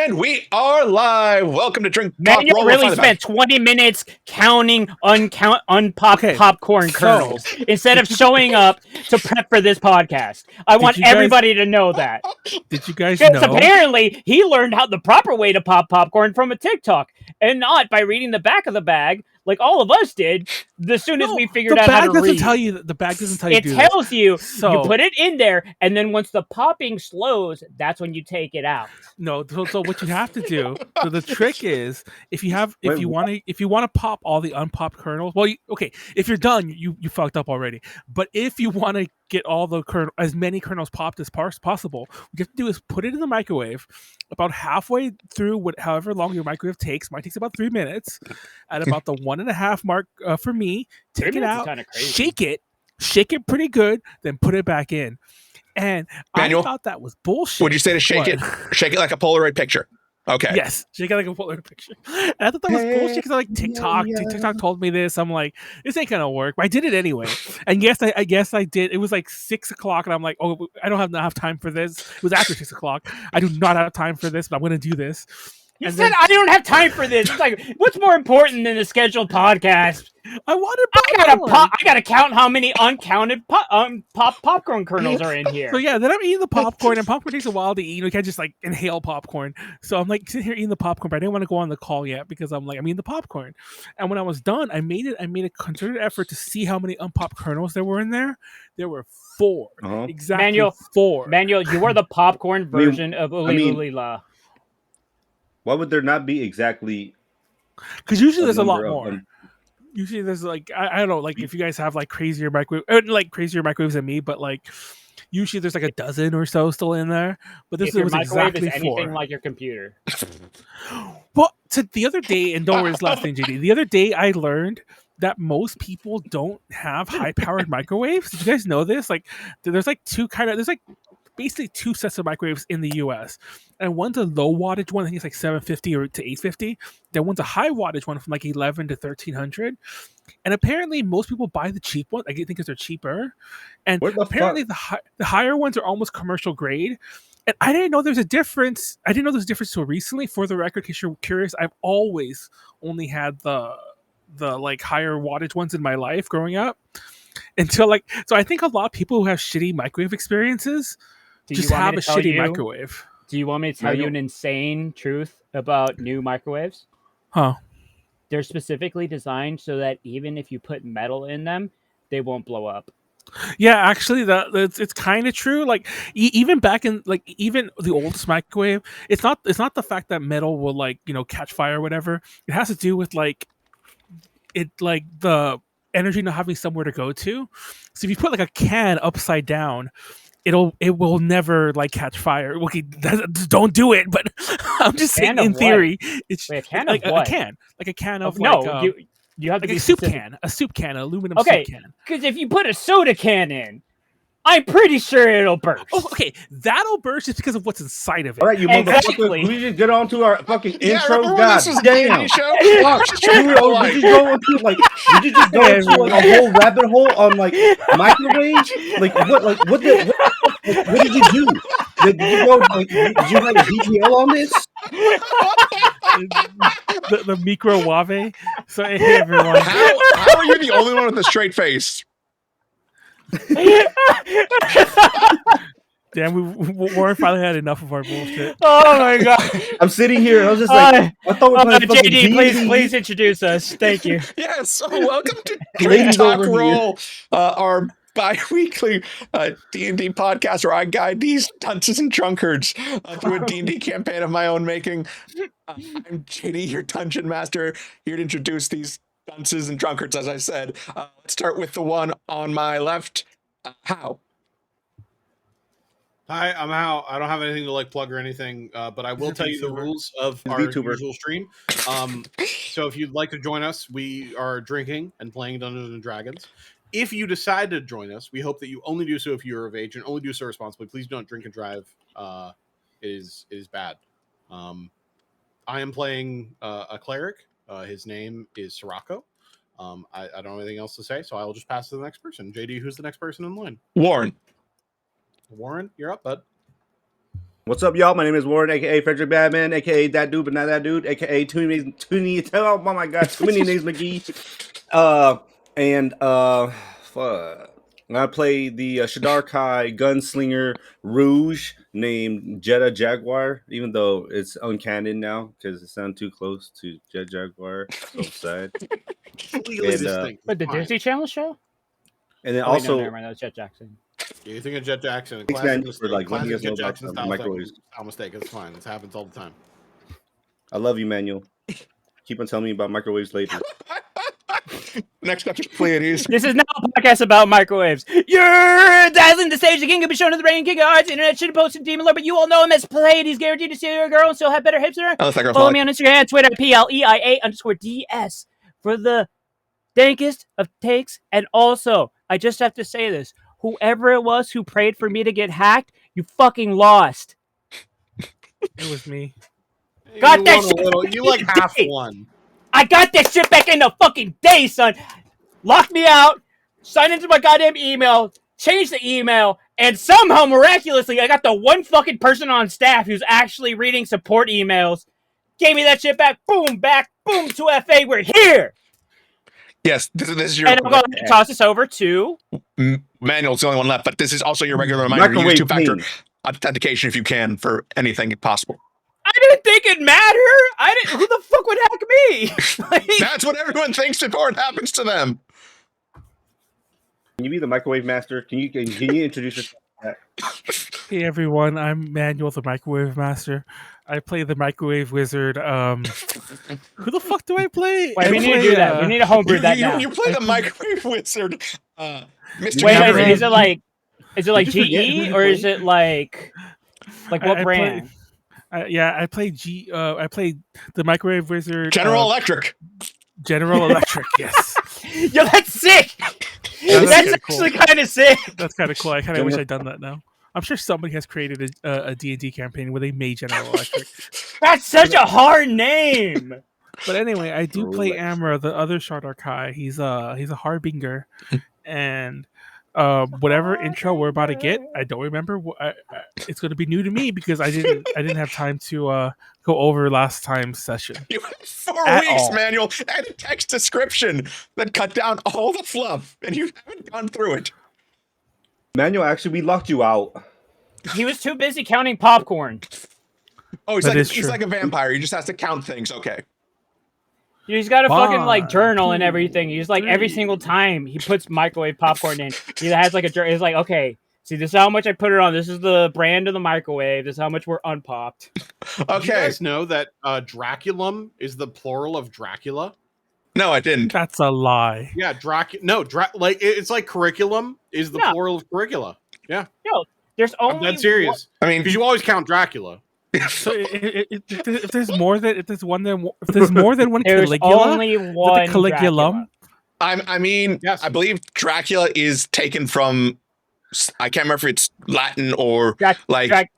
And we are live. Welcome to Drink Talk Manuel Roll. really spent 20 minutes counting unpopped popcorn kernels instead of showing up to prep for this podcast. I want everybody to know that. Did you guys know? Because apparently he learned how the proper way to pop popcorn from a TikTok and not by reading the back of the bag like all of us did as soon as we figured out how to read. The bag doesn't tell you. It tells you, so, you put it in there, and then once the popping slows, that's when you take it out. No, so what you have to do. So the trick is, if you want to pop all the unpopped kernels. Well, if you're done, you fucked up already. But if you want to get all the as many kernels popped as possible, what you have to do is put it in the microwave. About halfway through, however long your microwave takes. Mine takes about 3 minutes. At about the 1.5 mark for me, take it out, shake it pretty good, then put it back in. And Manuel, I thought that was bullshit. Would you say to shake it? Shake it like a Polaroid picture. Okay. Yes, shake it like a Polaroid picture. And I thought that was bullshit because I like TikTok. TikTok told me this. I'm like, this ain't gonna work. But I did it anyway. And yes, I guess I did. It was like 6 o'clock, and I'm like, oh, I don't have time for this. It was after 6 o'clock. I do not have time for this, but I'm gonna do this. You said I don't have time for this. It's like, what's more important than a scheduled podcast? I gotta count how many uncounted popcorn kernels are in here. So yeah, then I'm eating the popcorn, and popcorn takes a while to eat. You can't just like inhale popcorn. So I'm like sitting here eating the popcorn, but I didn't want to go on the call yet because I'm eating the popcorn. And when I was done, I made a concerted effort to see how many unpopped kernels there were in there. There were 4. Exactly 4. Manuel, you are the popcorn version of Ulila. Why would there not be exactly? Because usually there's a lot more. Usually there's like I don't know, like if you guys have like crazier microwaves than me, but like usually there's like a dozen or so still in there. But this was exactly 4. Anything like your computer. Well, the other day, and don't worry, this last thing, JD. The other day I learned that most people don't have high-powered microwaves. Did you guys know this? Like, there's like basically 2 sets of microwaves in the US. And one's a low wattage one, I think it's like 750 or to 850. Then one's a high wattage one from like 11 to 1300. And apparently most people buy the cheap one. I think because they're cheaper. And apparently the higher ones are almost commercial grade. And I didn't know there's a difference. I didn't know there's a difference until recently. For the record, in case you're curious, I've always only had the like higher wattage ones in my life growing up. So I think a lot of people who have shitty microwave experiences just have a shitty microwave. Do you want me to tell you an insane truth about new microwaves? Huh. They're specifically designed so that even if you put metal in them, they won't blow up. Yeah, actually, it's kind of true. Like even back in even the oldest microwave, it's not the fact that metal will catch fire or whatever. It has to do with the energy not having somewhere to go to. So if you put a can upside down, it will never catch fire. Okay, don't do it. But I'm just saying, in theory, it's a can of what? A can of you have to be a soup can, an aluminum soup can. Because if you put a soda can in, I'm pretty sure it'll burst. Oh, okay, that'll burst just because of what's inside of it. All right, you motherfuckers, we just get on to our fucking intro. God this damn! Show? Did you go into a whole rabbit hole on microwaves? What did you do? Did you write a DPL on this? the microwave. So hey everyone, how are you the only one with a straight face? Damn, Warren finally had enough of our bullshit. Oh my god! I'm sitting here and I was just like, I thought we were playing JD, please introduce us. Thank you. Yes, so welcome to Drink Talk Roll, our bi-weekly D&D podcast where I guide these dunces and drunkards through a D&D campaign of my own making. I'm JD, your dungeon master, here to introduce these dunces and drunkards, as I said. Let's start with the one on my left. Hal. Hi, I'm Hal. I don't have anything to plug or anything, but I will tell you the rules of our usual stream. So if you'd like to join us, we are drinking and playing Dungeons and Dragons. If you decide to join us, we hope that you only do so if you're of age and only do so responsibly. Please don't drink and drive. It is bad. I am playing a cleric. His name is Sirocco. I don't have anything else to say, so I'll just pass to the next person. JD, who's the next person in line? Warren, you're up, bud. What's up, y'all? My name is Warren, aka Frederick Badman, aka that dude, but not that dude, aka too many oh my god, too many names McGee. Fuck. I play the Shadar Kai Gunslinger Rouge named Jedah Jaguar, even though it's uncanon now because it sounds too close to Jedah Jaguar. So sad. But the Disney Channel show? And then also, never mind, that was Jet Jackson. Yeah, you think of Jet Jackson? For like classic Jet Jackson style microwaves. mistake. It's fine. This happens all the time. I love you, Manuel. Keep on telling me about microwaves later. Next up is Pleiades. This is not a podcast about microwaves. You're dazzling the stage. The king can be shown in the brain. King of Arts. Internet should have posted Demon Lord, but you all know him as Pleiades. Guaranteed to see your girl and still have better hips than her. Follow me on Instagram and Twitter, PLEIA_DS for the dankest of takes. And also, I just have to say this. Whoever it was who prayed for me to get hacked, you fucking lost. It was me. Got that shit. You like half won. I got that shit back in the fucking day, son. Locked me out, signed into my goddamn email, changed the email, and somehow, miraculously, I got the one fucking person on staff who's actually reading support emails. Gave me that shit back, boom, 2FA, we're here! Yes, this is your... And I'm going to toss this over to... Manuel's the only one left, but this is also your regular reminder. Use two-factor authentication if you can for anything possible. I didn't think it mattered. Who the fuck would hack me? Like, that's what everyone thinks before it happens to them. Can you be the microwave master? Can you introduce yourself? Hey everyone, I'm Manuel, the microwave master. I play the microwave wizard. Who the fuck do I play? Wait, we need to do that. We need to homebrew that now. You play the microwave wizard, Mr. Wait, is it like GE or is it like what brand? I play I played the microwave wizard. General Electric. General Electric, yes. Yo, that's sick. That's actually kind of sick. That's kind of cool. I kind of wish I'd done that now. I'm sure somebody has created a D&D campaign where they made General Electric. That's such a hard name. But anyway, I do play Amra, the other Shadar Kai. He's a Harbinger, and whatever intro we're about to get, I don't remember. It's going to be new to me because I didn't have time to go over last time's session. You had 4 weeks, Manuel, and a text description that cut down all the fluff, and you haven't gone through it. Manuel, actually, we locked you out. He was too busy counting popcorn. Oh, he's like a vampire. He just has to count things. Okay. He's got a fucking journal and everything. He's like every single time he puts microwave popcorn in, he has like a journal. It's like, okay, see, this is how much I put it on. This is the brand of the microwave. This is how much we're unpopped. Okay. Did you guys know that Draculum is the plural of Dracula? No, I didn't. That's a lie. Yeah, it's like curriculum is the plural of curricula. Yeah. No, there's only. I'm dead serious. I mean, because you always count Dracula. So if there's more than one there's Caligula, only one Caligulum. I mean, yes. I believe Dracula is taken from. I can't remember if it's Latin or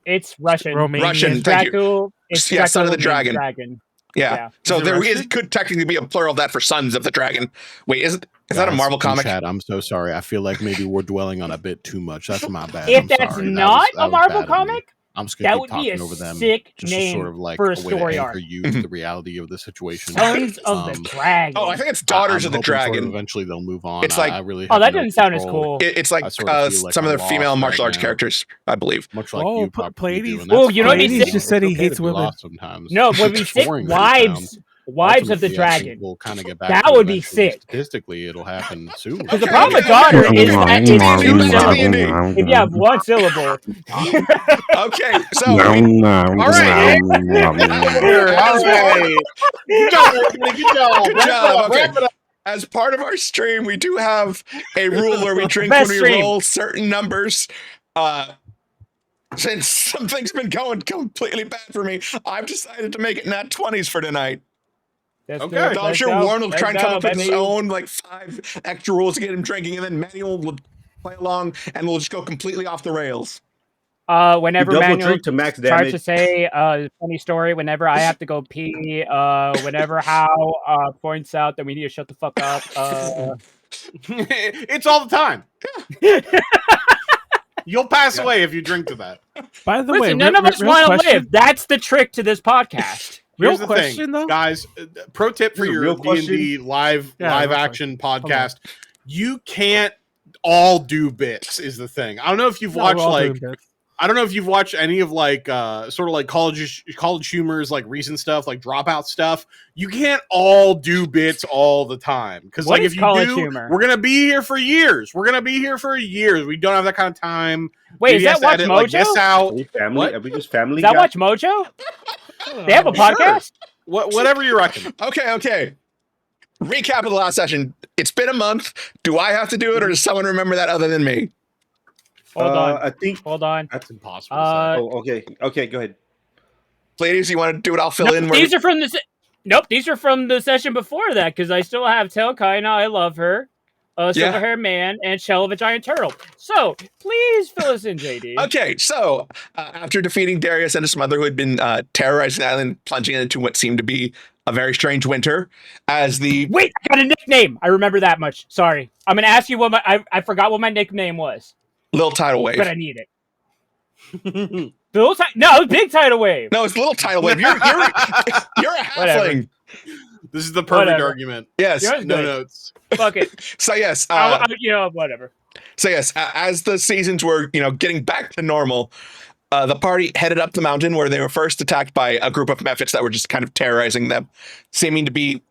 it's Russian. Romanian. Russian. Thank you. Yeah, Son of the Dragon. Yeah. So there could technically be a plural of that for Sons of the Dragon. Wait, is that a Marvel comic? Chad, I'm so sorry. I feel like maybe we're dwelling on a bit too much. That's my bad. If that's not a Marvel comic, I'm just that would be a sick name sort of like for a story arc. You the reality of the situation. Sons of the Dragon. Oh, I think it's Daughters of the Dragon. Eventually, they'll move on. It's like that doesn't sound as cool. It's like some of the female martial arts characters, I believe. Much like you, Pleiades. Oh, you know what he just said? He hates women. Sometimes. No, would be sick. Wives of the Dragon. We'll kind of get back. That would be sick. Statistically, it'll happen soon. Because the problem with daughter is that it's 2 syllables. If you have 1 syllable. Okay, so all right. Good job. Okay. As part of our stream, we do have a rule where we drink when we roll certain numbers. Since something's been going completely bad for me, I've decided to make it nat 20s for tonight. Okay. So I'm sure Warren will try and come up with his own 5 extra rules to get him drinking, and then Manuel will play along, and we'll just go completely off the rails. Whenever Manuel to max starts to say a funny story, whenever I have to go pee, whenever Hal points out that we need to shut the fuck up. It's all the time. You'll pass away if you drink to that. By the Listen, way, none of us want to live. That's the trick to this podcast. Here's the thing, though, guys. Pro tip for your D&D live action podcast: you can't all do bits. Is the thing. I don't know if you've watched I don't know if you've watched any of sort of like college humor's like recent stuff, like Dropout stuff. You can't all do bits all the time because like if you do, humor? We're gonna be here for years. We don't have that kind of time. Wait, is that Watch Mojo? Like this out. Are we family? Are we just family? Is that Watch Mojo? They have a podcast. Whatever you reckon. Okay. Recap of the last session. It's been a month. Do I have to do it, or does someone remember that other than me? Hold on. Hold on. That's impossible. Okay. Go ahead. Ladies, you want to do it? I'll fill in. These are from the. Nope, these are from the session before that because I still have Telkaina. I love her. Silver Hair Man and Shell of a Giant Turtle. So please fill us in, JD. Okay, so after defeating Darius and his mother, who had been terrorizing the island, plunging into what seemed to be a very strange winter, wait, I got a nickname. I remember that much. Sorry, I'm gonna ask you what I forgot what my nickname was. Little Tidal Wave. But I need it. No, Big Tidal Wave. No, it's Little Tidal Wave. You're a halfling. This is the perfect argument. Yes. No notes. Fuck it. So yes. Whatever. So yes, as the seasons were, getting back to normal, the party headed up the mountain where they were first attacked by a group of mephits that were just kind of terrorizing them, seeming to be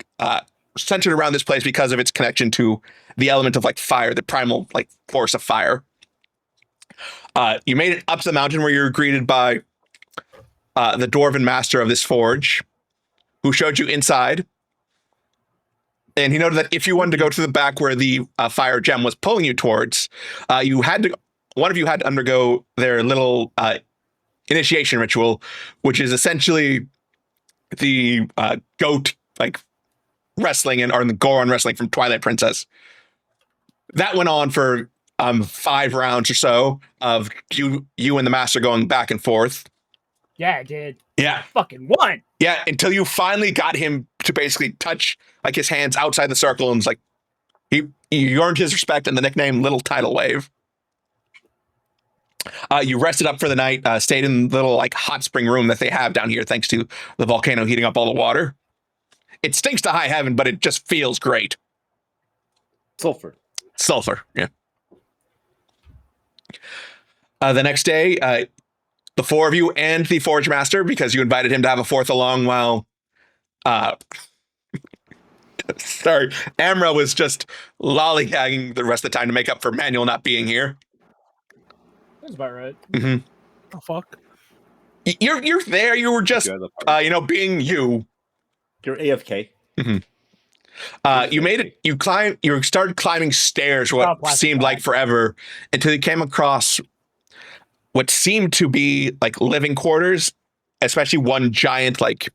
centered around this place because of its connection to the element of like fire, the primal like force of fire. You made it up to the mountain where you were greeted by the dwarven master of this forge, who showed you inside. And he noted that if you wanted to go to the back where the fire gem was pulling you towards, one of you had to undergo their little initiation ritual, which is essentially the goat like wrestling or the Goron wrestling from Twilight Princess. That went on for 5 rounds or so of you and the master going back and forth. Yeah, I did. Yeah. I fucking won. Yeah, until you finally got him to basically touch like his hands outside the circle, and it's like you earned his respect and the nickname Little Tidal Wave. You rested up for the night, stayed in the little like hot spring room that they have down here thanks to the volcano heating up all the water. It stinks to high heaven, but it just feels great. Sulfur, yeah. The next day, the 4 of you and the Forge Master, because you invited him to have a fourth along while... sorry, Amra was just lollygagging the rest of the time to make up for Manuel not being here. That's about right. Mm-hmm. Oh, fuck. You're there. You were just, being you. You're AFK. Mm-hmm. You made it. You started climbing stairs, what seemed like forever, until you came across what seemed to be like living quarters, especially one giant like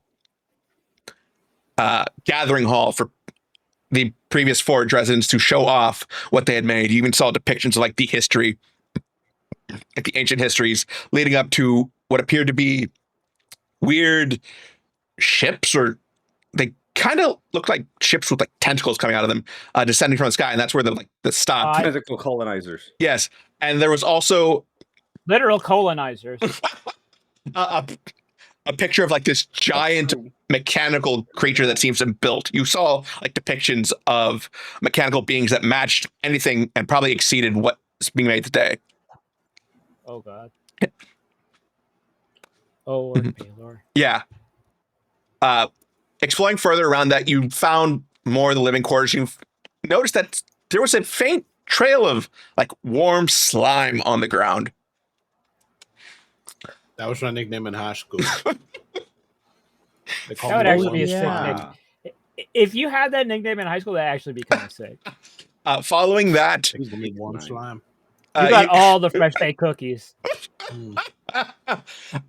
gathering hall for the previous Forge residents to show off what they had made. You even saw depictions of like the history, like the ancient histories leading up to what appeared to be weird ships, or they kind of look like ships with like tentacles coming out of them, descending from the sky, and that's where the stop. Tentacle colonizers. Yes, and there was also literal colonizers. A picture of like this giant mechanical creature that seems to have built. You saw like depictions of mechanical beings that matched anything and probably exceeded what's being made today. Oh God. Oh, Baylor. Yeah. Exploring further around that, you found more of the living quarters. You've noticed that there was a faint trail of like warm slime on the ground. That was my nickname in high school. That would actually be a sick nickname. If you had that nickname in high school, that'd actually be kind of sick. Following that, warm slime. You got all the fresh baked cookies.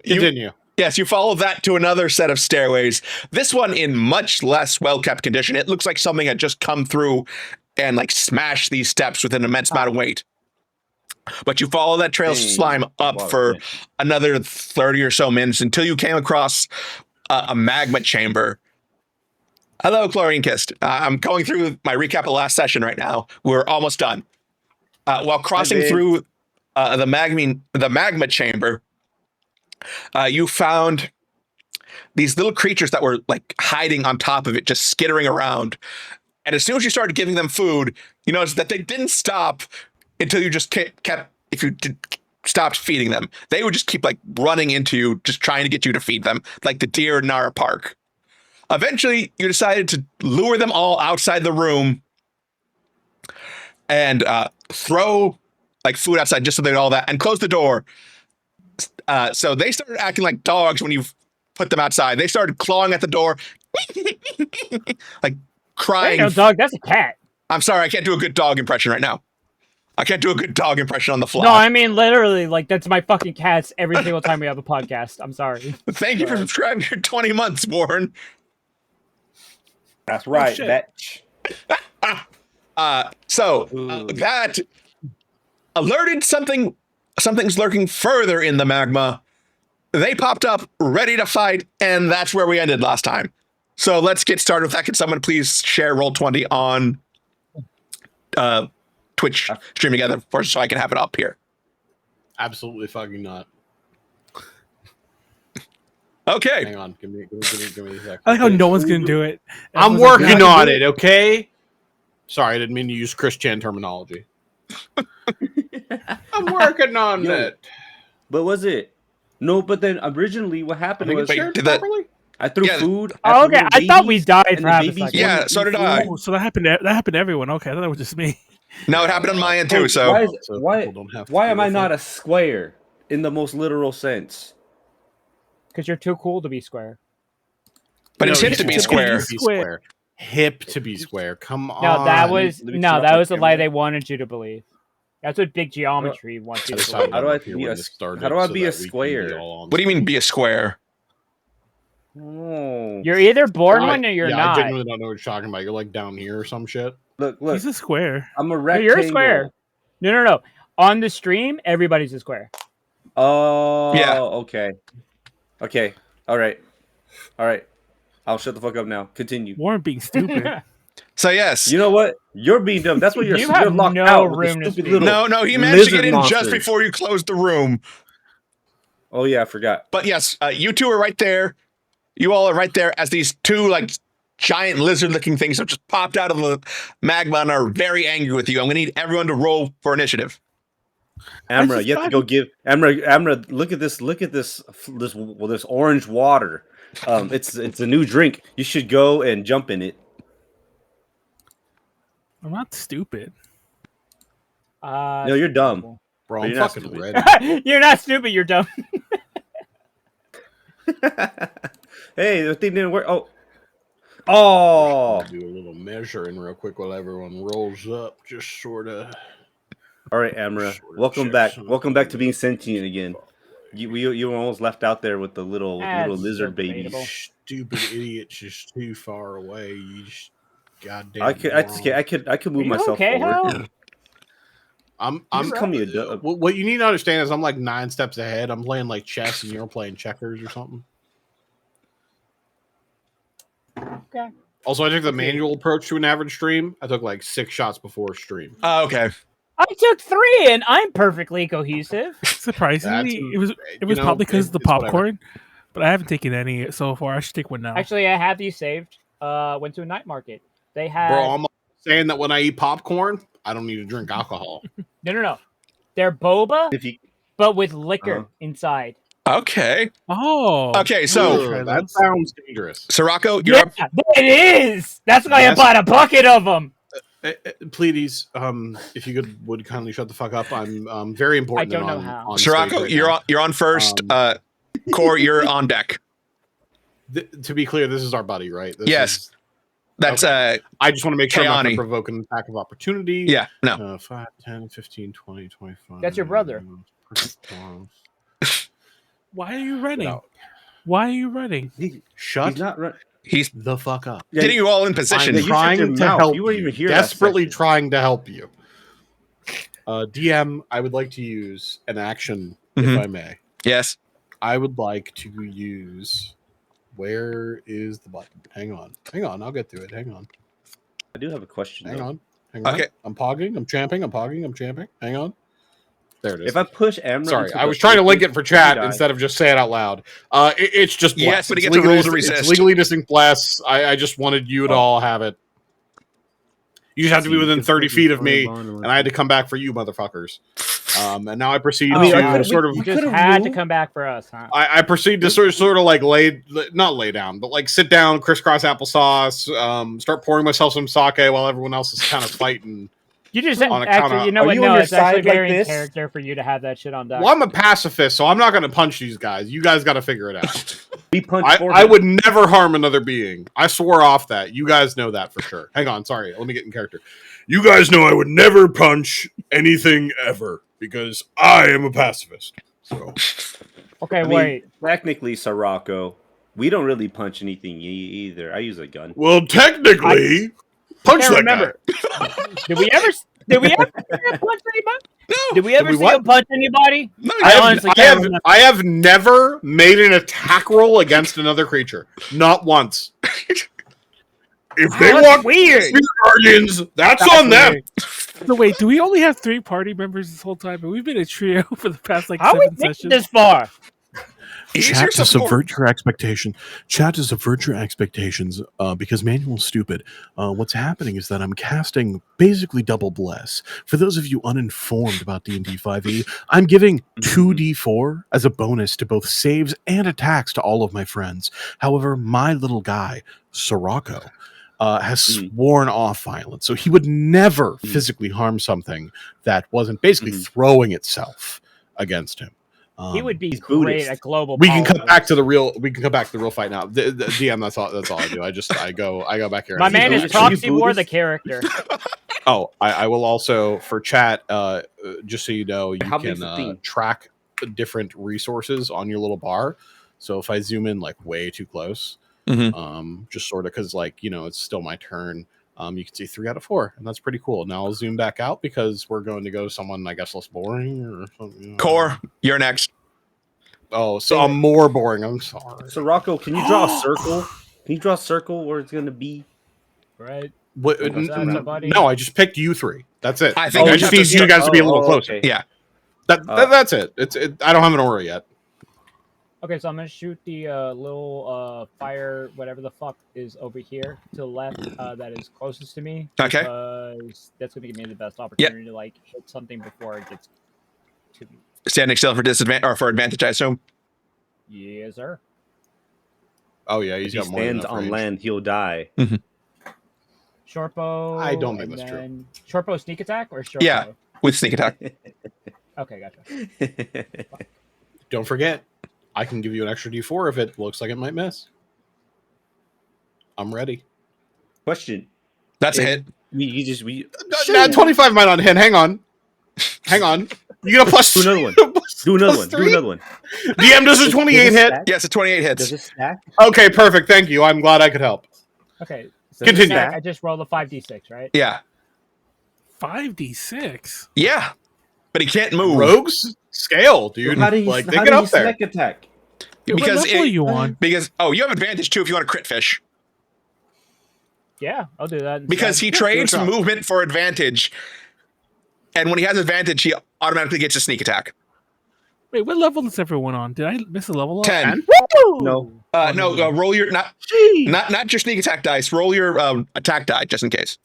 Continue. Yes, you follow that to another set of stairways. This one in much less well-kept condition. It looks like something had just come through and like smashed these steps with an immense amount of weight. But you follow that trail of slime up for another 30 or so minutes until you came across a magma chamber. Hello, Chlorine Kist. I'm going through my recap of the last session right now. We're almost done. While crossing through the magma chamber, you found these little creatures that were like hiding on top of it, just skittering around. And as soon as you started giving them food, you noticed that they didn't stop until you just kept stopped feeding them. They would just keep like running into you, just trying to get you to feed them, like the deer in Nara Park. Eventually, you decided to lure them all outside the room and throw like food outside just so they did all that and close the door. So they started acting like dogs when you put them outside. They started clawing at the door, like crying. No dog, that's a cat. I'm sorry, I can't do a good dog impression right now. I can't do a good dog impression on the fly. No, I mean literally, like that's my fucking cats every single time we have a podcast. I'm sorry. Thank you for subscribing for 20 months, Warren. That's right, shit. bitch. So that alerted something's lurking further in the magma. They popped up, ready to fight, and that's where we ended last time. So let's get started with that. Can someone please share Roll20 on Twitch stream together for so I can have it up here? Absolutely fucking not. Okay. Hang on. Give me a second. I like how no one's gonna do it. I'm working on it, okay? Sorry, I didn't mean to use Chris Chan terminology. I'm working on it. But was it? No, but then originally what happened was I threw food. Oh, okay, I thought we died for half a second. Yeah, so did I. Oh, so that happened to everyone. Okay, I thought it was just me. No, it happened on my end too. So why am I not a square in the most literal sense? Because you're too cool to be square. But it's hip to be square. Hip to be square. Come on. No, that was a lie they wanted you to believe. That's what big geometry wants you to believe. How do I be a square? What do you mean be a square? Oh. You're either born one or you're not. I genuinely don't know what you're talking about. You're like down here or some shit. Look. He's a square. I'm a No, rectangle. you're a square. No. On the stream, everybody's a square. Oh, yeah. Okay. All right. I'll shut the fuck up now. Continue. Warren being stupid. So yes. You know what? You're being dumb. That's what you're locked no out. Room to stupid little no, he managed to get in monsters. just before you closed the room. Oh yeah, I forgot. But yes, you two are right there. You all are right there as these two like giant lizard-looking things have just popped out of the magma and are very angry with you. I'm gonna need everyone to roll for initiative. Amra, you have to go give Amra. Look at this orange water. It's a new drink. You should go and jump in it. I'm not stupid. No, you're dumb. Bro, I'm fucking ready. You're not stupid, you're dumb. Hey, the thing didn't work. Oh. Do a little measuring real quick while everyone rolls up. Just sort of. All right, Amra. Welcome back. Welcome back to being sentient again. You were almost left out there with the little lizard babies. Stupid idiot, just too far away. You just goddamn. I could move myself okay, forward. I'm What you need to understand is I'm like 9 steps ahead. I'm playing like chess and you're playing checkers or something. Okay. Also, I took the manual approach to an average stream. I took like 6 shots before stream. Oh, okay. I took 3 and I'm perfently cohesive. Surprisingly, it was probably because of the popcorn, but I haven't taken any so far. I should take one now. Actually, I have these saved. Went to a night market. They had. Bro, I'm saying that when I eat popcorn, I don't need to drink alcohol. No. They're boba, but with liquor inside. Okay. Oh. Okay, so that sounds dangerous. Sirocco, you're up. It is. That's why I bought a bucket of them. Pleiades, if you would kindly shut the fuck up. I'm very important. I don't know how. Sirocco, you're on first. Khorr, you're on deck. To be clear, this is our buddy, right? Yes. That's okay. I just want to make sure I'm not going Keani. to provoke an attack of opportunity. Yeah, no. 5, 10, 15, 20, 25. That's your brother. Why are you running? Why are you running? Shut He's the fuck up. Getting you all in position. I'm trying to help you. Weren't even here. Desperately trying to help you. DM, I would like to use an action, if I may. Yes. I would like to use. Where is the button? Hang on. I'll get to it. Hang on. I do have a question. Hang on. Okay. I'm pogging. I'm champing. Hang on. There it is. If I push Amra, sorry, I was trying to link it for chat instead of just say it out loud. It's just bless. Yes, but he it's gets a roll to resist. It's legally distinct bless. I just wanted you to all have it. You just have to be within 30 feet of me, and I had to come back for you, motherfuckers. And now I proceed to sort of. You just had to come back for us, huh? I proceed to sort of like not lay down, but like sit down, crisscross applesauce, start pouring myself some sake while everyone else is kind of fighting. You just actually, you know what? No, it's actually very in character for you to have that shit on deck. Well, I'm a pacifist, so I'm not going to punch these guys. You guys got to figure it out. We punch. I would never harm another being. I swore off that. You guys know that for sure. Hang on, sorry. Let me get in character. You guys know I would never punch anything ever because I am a pacifist. So, okay, wait. Technically, Sirocco, we don't really punch anything either. I use a gun. Well, technically. Punch that guy. Did we ever see him punch anybody? No. Did we ever see him punch anybody? No, I have never made an attack roll against another creature. Not once. If they want weird guardians, that's on them. So wait, do we only have 3 party members this whole time? But we've been a trio for the past like 7 sessions. This far? Chat to subvert your expectation. Chat to subvert your expectations because Manuel's stupid. What's happening is that I'm casting basically double bless. For those of you uninformed about D&D 5e, I'm giving 2d4 as a bonus to both saves and attacks to all of my friends. However, my little guy, Sirocco, has sworn off violence. So he would never physically harm something that wasn't basically throwing itself against him. He would be great at global. We can come back to the real. We can come back to the real fight now. The DM. That's all I do. I go back here. My man is Proxy War, the character. Oh, I will also for chat. Just so you know, you can track different resources on your little bar. So if I zoom in like way too close, just sort of because like it's still my turn. You can see 3 out of 4, and that's pretty cool. Now I'll zoom back out because we're going to go to someone, I guess, less boring or something. Khorr, you're next. Oh, so I'm more boring. I'm sorry. So Rocco, can you draw a circle? Can you draw a circle where it's going to be? Right. What, no, I just picked you 3. That's it. I think I just need you guys to be a little closer. Okay. Yeah. That's it. I don't have an aura yet. Okay, so I'm gonna shoot the little fire, whatever the fuck is over here to the left, that is closest to me. Okay. Because that's gonna give me the best opportunity to like hit something before it gets to me. Standing still for disadvantage or for advantage, I assume. Yes, sir. Oh yeah, he's got more than enough on range. land, he'll die. Short bow. I don't think that's true. Short bow sneak attack or short Yeah, bow? with sneak attack. Okay, gotcha. Don't forget. I can give you an extra D4 if it looks like it might miss. I'm ready. Question. That's a hit. We 25 might not hit. Hang on. You get a plus. Do another one. Do another one. DM, does a 28 hit? Yes, a 28 hits. Does it stack? Okay, perfect. Thank you. I'm glad I could help. Okay. So Continue. I just rolled a 5d6, right? Yeah. 5d6. Yeah. But he can't move. Rogues scale, dude. How do you, like they get up there. Attack? Because what level are you on? Because you have advantage too if you want to crit fish. Yeah, I'll do that. Because he trades movement for advantage, and when he has advantage, he automatically gets a sneak attack. Wait, what level is everyone on? Did I miss a level? 10. Woo! No. Roll your not your sneak attack dice. Roll your attack die just in case.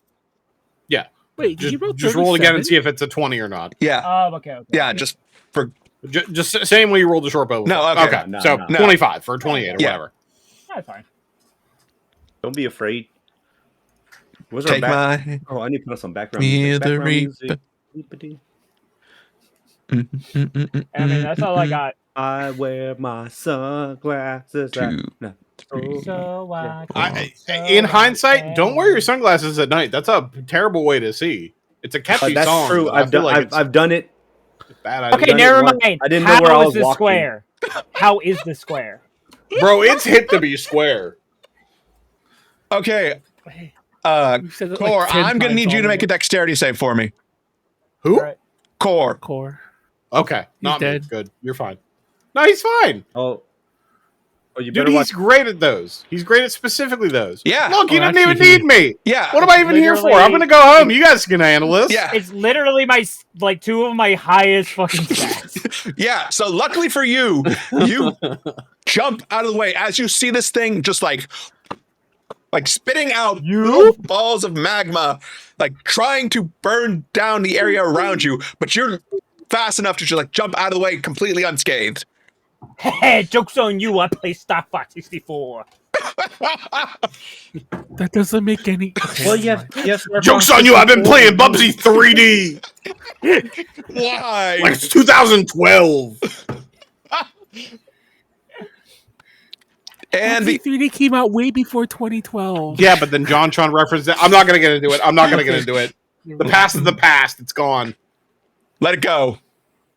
Yeah. Wait, did you roll just roll again and see if it's a 20 or not. Yeah. Oh, okay. Yeah, just for just same way you rolled the short bow. No, okay. So 25 for 28 or whatever. That's fine. Don't be afraid. What's take our my. Oh, I need to put on some background music. I mean, that's all I got. I wear my sunglasses. In hindsight, don't wear your sunglasses at night. That's a terrible way to see. It's a catchy that's song. True. I've done it. Bad Okay, never mind. I didn't know where I was walking. Square? How is the square? Bro, it's hit to be square. Okay. Khorr, I'm gonna need you to make a dexterity save for me. Who? Right. Khorr. Okay, He's not dead. me. Good, you're fine. No, he's fine. Oh, Dude, he's great at those. He's great at specifically those. Yeah. Look, he doesn't even need me. Yeah. What am I even here for? I'm going to go home. You guys can handle this. Yeah. It's literally my, like, 2 of my highest fucking stats. Yeah. So luckily for you, you jump out of the way as you see this thing just like spitting out little balls of magma, like trying to burn down the area around you, but you're fast enough to just like jump out of the way completely unscathed. Hey, joke's on you. I play Star Fox 64. That doesn't make any. Well, yes. Joke's on you. I've been playing Bubsy 3D. Why? Like it's 2012. And the 3D came out way before 2012. Yeah, but then JonTron referenced it. I'm not going to get into it. The past is the past. It's gone. Let it go.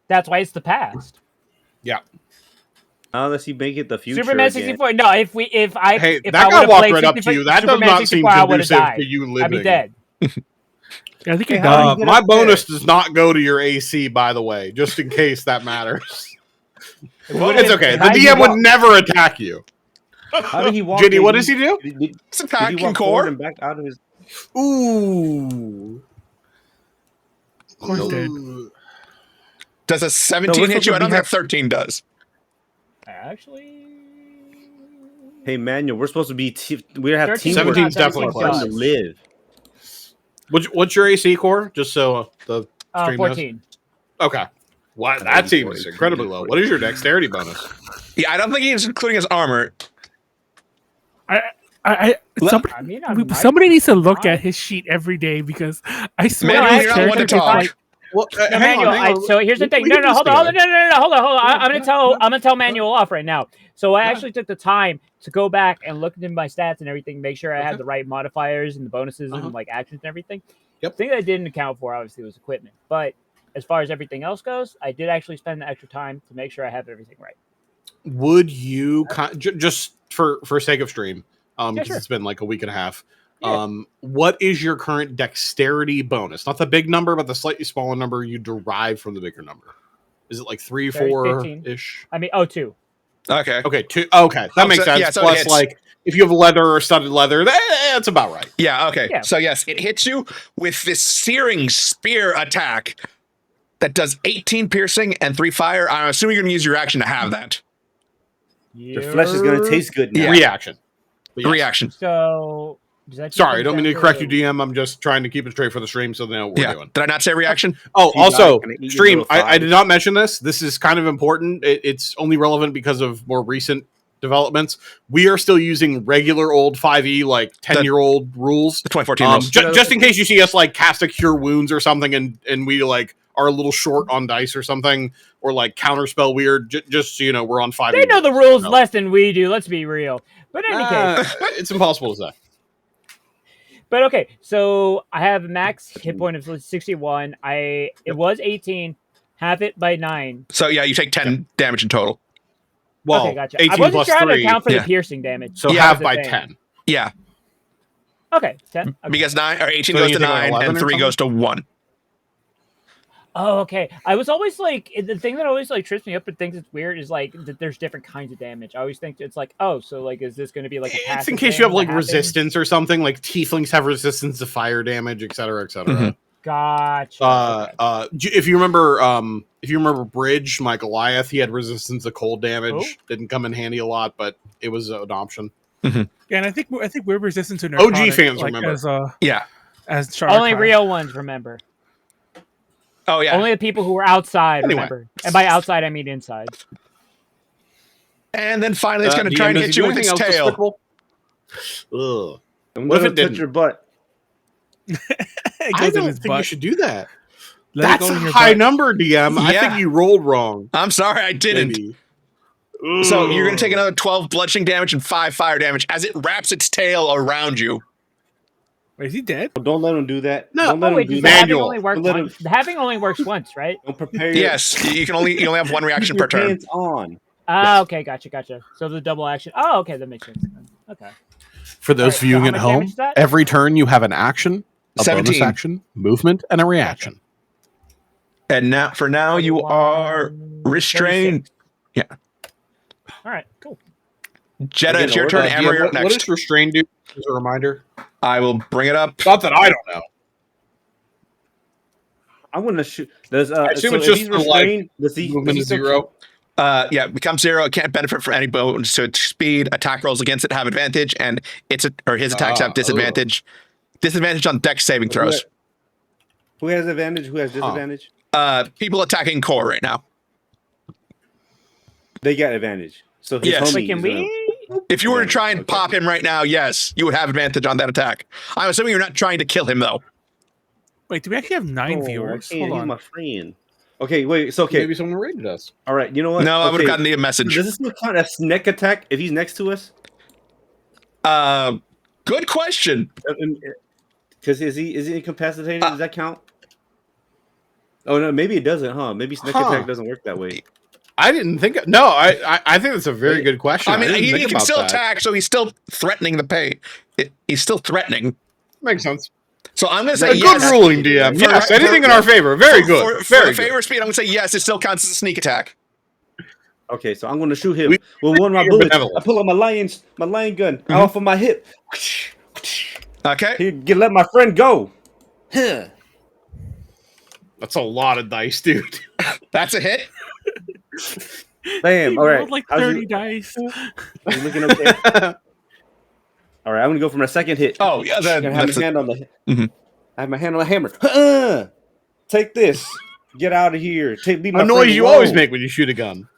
That's why it's the past. Yeah. Unless you make it the future. Superman 64. No, if I guy walked right up to you. That does not seem conducive to you living. I'd be dead. I think my bonus does not go to your AC, by the way, just in case that matters. It's okay. The DM would never attack you. How did he walk? Ginny, what does he do? It's attacking Khorr. And back out of his... Ooh. Khorr's dead. Does a 17 hit you? I don't think a 13 does. Actually, hey Manuel, we're supposed to be. We have team. 17's definitely close to live. What's your AC, Khorr? Just so the stream 14. knows. Okay. What? That seems incredibly low. What is your dexterity bonus? Yeah, I don't think he's including his armor. Somebody needs to look at his sheet every day because I swear Manuel, you're not one to talk. Well, Manuel, so here's the thing. No, hold on. I'm gonna tell Manuel off right now. So I actually took the time to go back and look into my stats and everything, make sure I had the right modifiers and the bonuses and like actions and everything. Yep. The thing that I didn't account for obviously was equipment, but as far as everything else goes, I did actually spend the extra time to make sure I have everything right. Would you just for sake of stream, because sure. it's been like a week and a half. Yeah. What is your current dexterity bonus? Not the big number, but the slightly smaller number you derive from the bigger number. Is it like 3, 4 ish? I mean, 2. Okay, 2. Okay, that makes sense. Yeah, so Plus, like if you have leather or studded leather, that's about right. Yeah. Okay. Yeah. So yes, it hits you with this searing spear attack that does 18 piercing and 3 fire. I'm assuming you're going to use your action to have that. Your flesh is going to taste good now. Yeah. Reaction. Reaction. So. Sorry, I don't mean to correct you, DM. I'm just trying to keep it straight for the stream so they know what we're doing. Did I not say reaction? Oh, also, stream, I did not mention this. This is kind of important. It's only relevant because of more recent developments. We are still using regular old 5e, like 10-year-old rules. The 2014 rules. Just in case you see us like cast a Cure Wounds or something and we like are a little short on dice or something, or like counterspell weird, just so you know, we're on 5e. They know the rules less than we do, let's be real. But in any case. It's impossible to say. But okay, so I have a max hit point of 61. It was 18. Half it by 9. So yeah, you take 10 damage in total. Well, okay, gotcha. 18 I wasn't plus trying 3. to account for the piercing damage. So half by 10. Yeah. Okay, 10. Okay. Because 18 goes to 9 and 3 goes to 1. Oh, okay. I was always like, the thing that always like trips me up and thinks it's weird is like that there's different kinds of damage. I always think it's like, oh, so like, is this going to be like a it's in case you have like resistance or something, like tieflings have resistance to fire damage, etc., etc. Mm-hmm. Gotcha. If you remember Bridge, my Goliath, he had resistance to cold damage. Didn't come in handy a lot, but it was an option. Mm-hmm. Yeah, and I think we're resistant to narcotic, OG fans like, remember. As only real ones remember. Oh yeah. Only the people who were outside remember. And by outside I mean inside. And then finally it's going to try and hit you with its tail. Ugh. What if it touch your butt? I don't think you should do that. That's a high number, DM. Yeah. I think you rolled wrong. I'm sorry, I didn't. So you're going to take another 12 bludgeoning damage and 5 fire damage as it wraps its tail around you. Wait, is he dead? Well, don't let him do that. No, don't let him do that. The having only works once, right? Don't prepare. Yes, you only have one reaction per turn. Hands on. Okay, gotcha. So the double action. Oh, okay, that makes sense. Okay. For those viewing at home, every turn you have an action, a 17. Bonus action, movement, and a reaction. And now you are restrained. 36. Yeah. All right, cool. Jedah, it's your turn. Amra, you're up next. What does restrain do? As a reminder, I will bring it up. Not that I don't know. I'm gonna shoot. Does I assume it's just like movement is 0. Yeah, becomes 0. It can't benefit from any bonus. So its speed, attack rolls against it have advantage, and his attacks have disadvantage. Disadvantage on dex saving throws. Who has advantage? Who has disadvantage? People attacking Khorr right now. They get advantage. So his yes. homie. Can we? If you were to try and pop him right now, yes, you would have advantage on that attack. I'm assuming you're not trying to kill him though. Wait, do we actually have 9 viewers? Hold on. He's my friend. Okay, wait. So okay, maybe someone raided us. All right, you know what? No, I would have gotten the message. Does this still count as sneak attack if he's next to us? Good question. Because is he incapacitated? Does that count? Oh no, maybe it doesn't, huh? Maybe sneak attack doesn't work that way. I didn't think. No, I think that's a very good question. I mean, he can still attack, so he's still threatening the pay. He's still threatening. Makes sense. So I'm going to say yes. Good ruling, DM. Yes, anything in our favor. Very good. For the favor speed, I'm going to say yes. It still counts as a sneak attack. Okay, so I'm going to shoot him with one of my bullets. I pull out my lion gun off of my hip. Okay. Here, let my friend go. That's a lot of dice, dude. That's a hit. Bam. All right. Like 30 dice. Are you looking okay? All right, I'm gonna go for my second hit. Oh yeah, I have my hand on the. I have my hand on the hammer. Take this. Get out of here. Leave my noise you always make when you shoot a gun.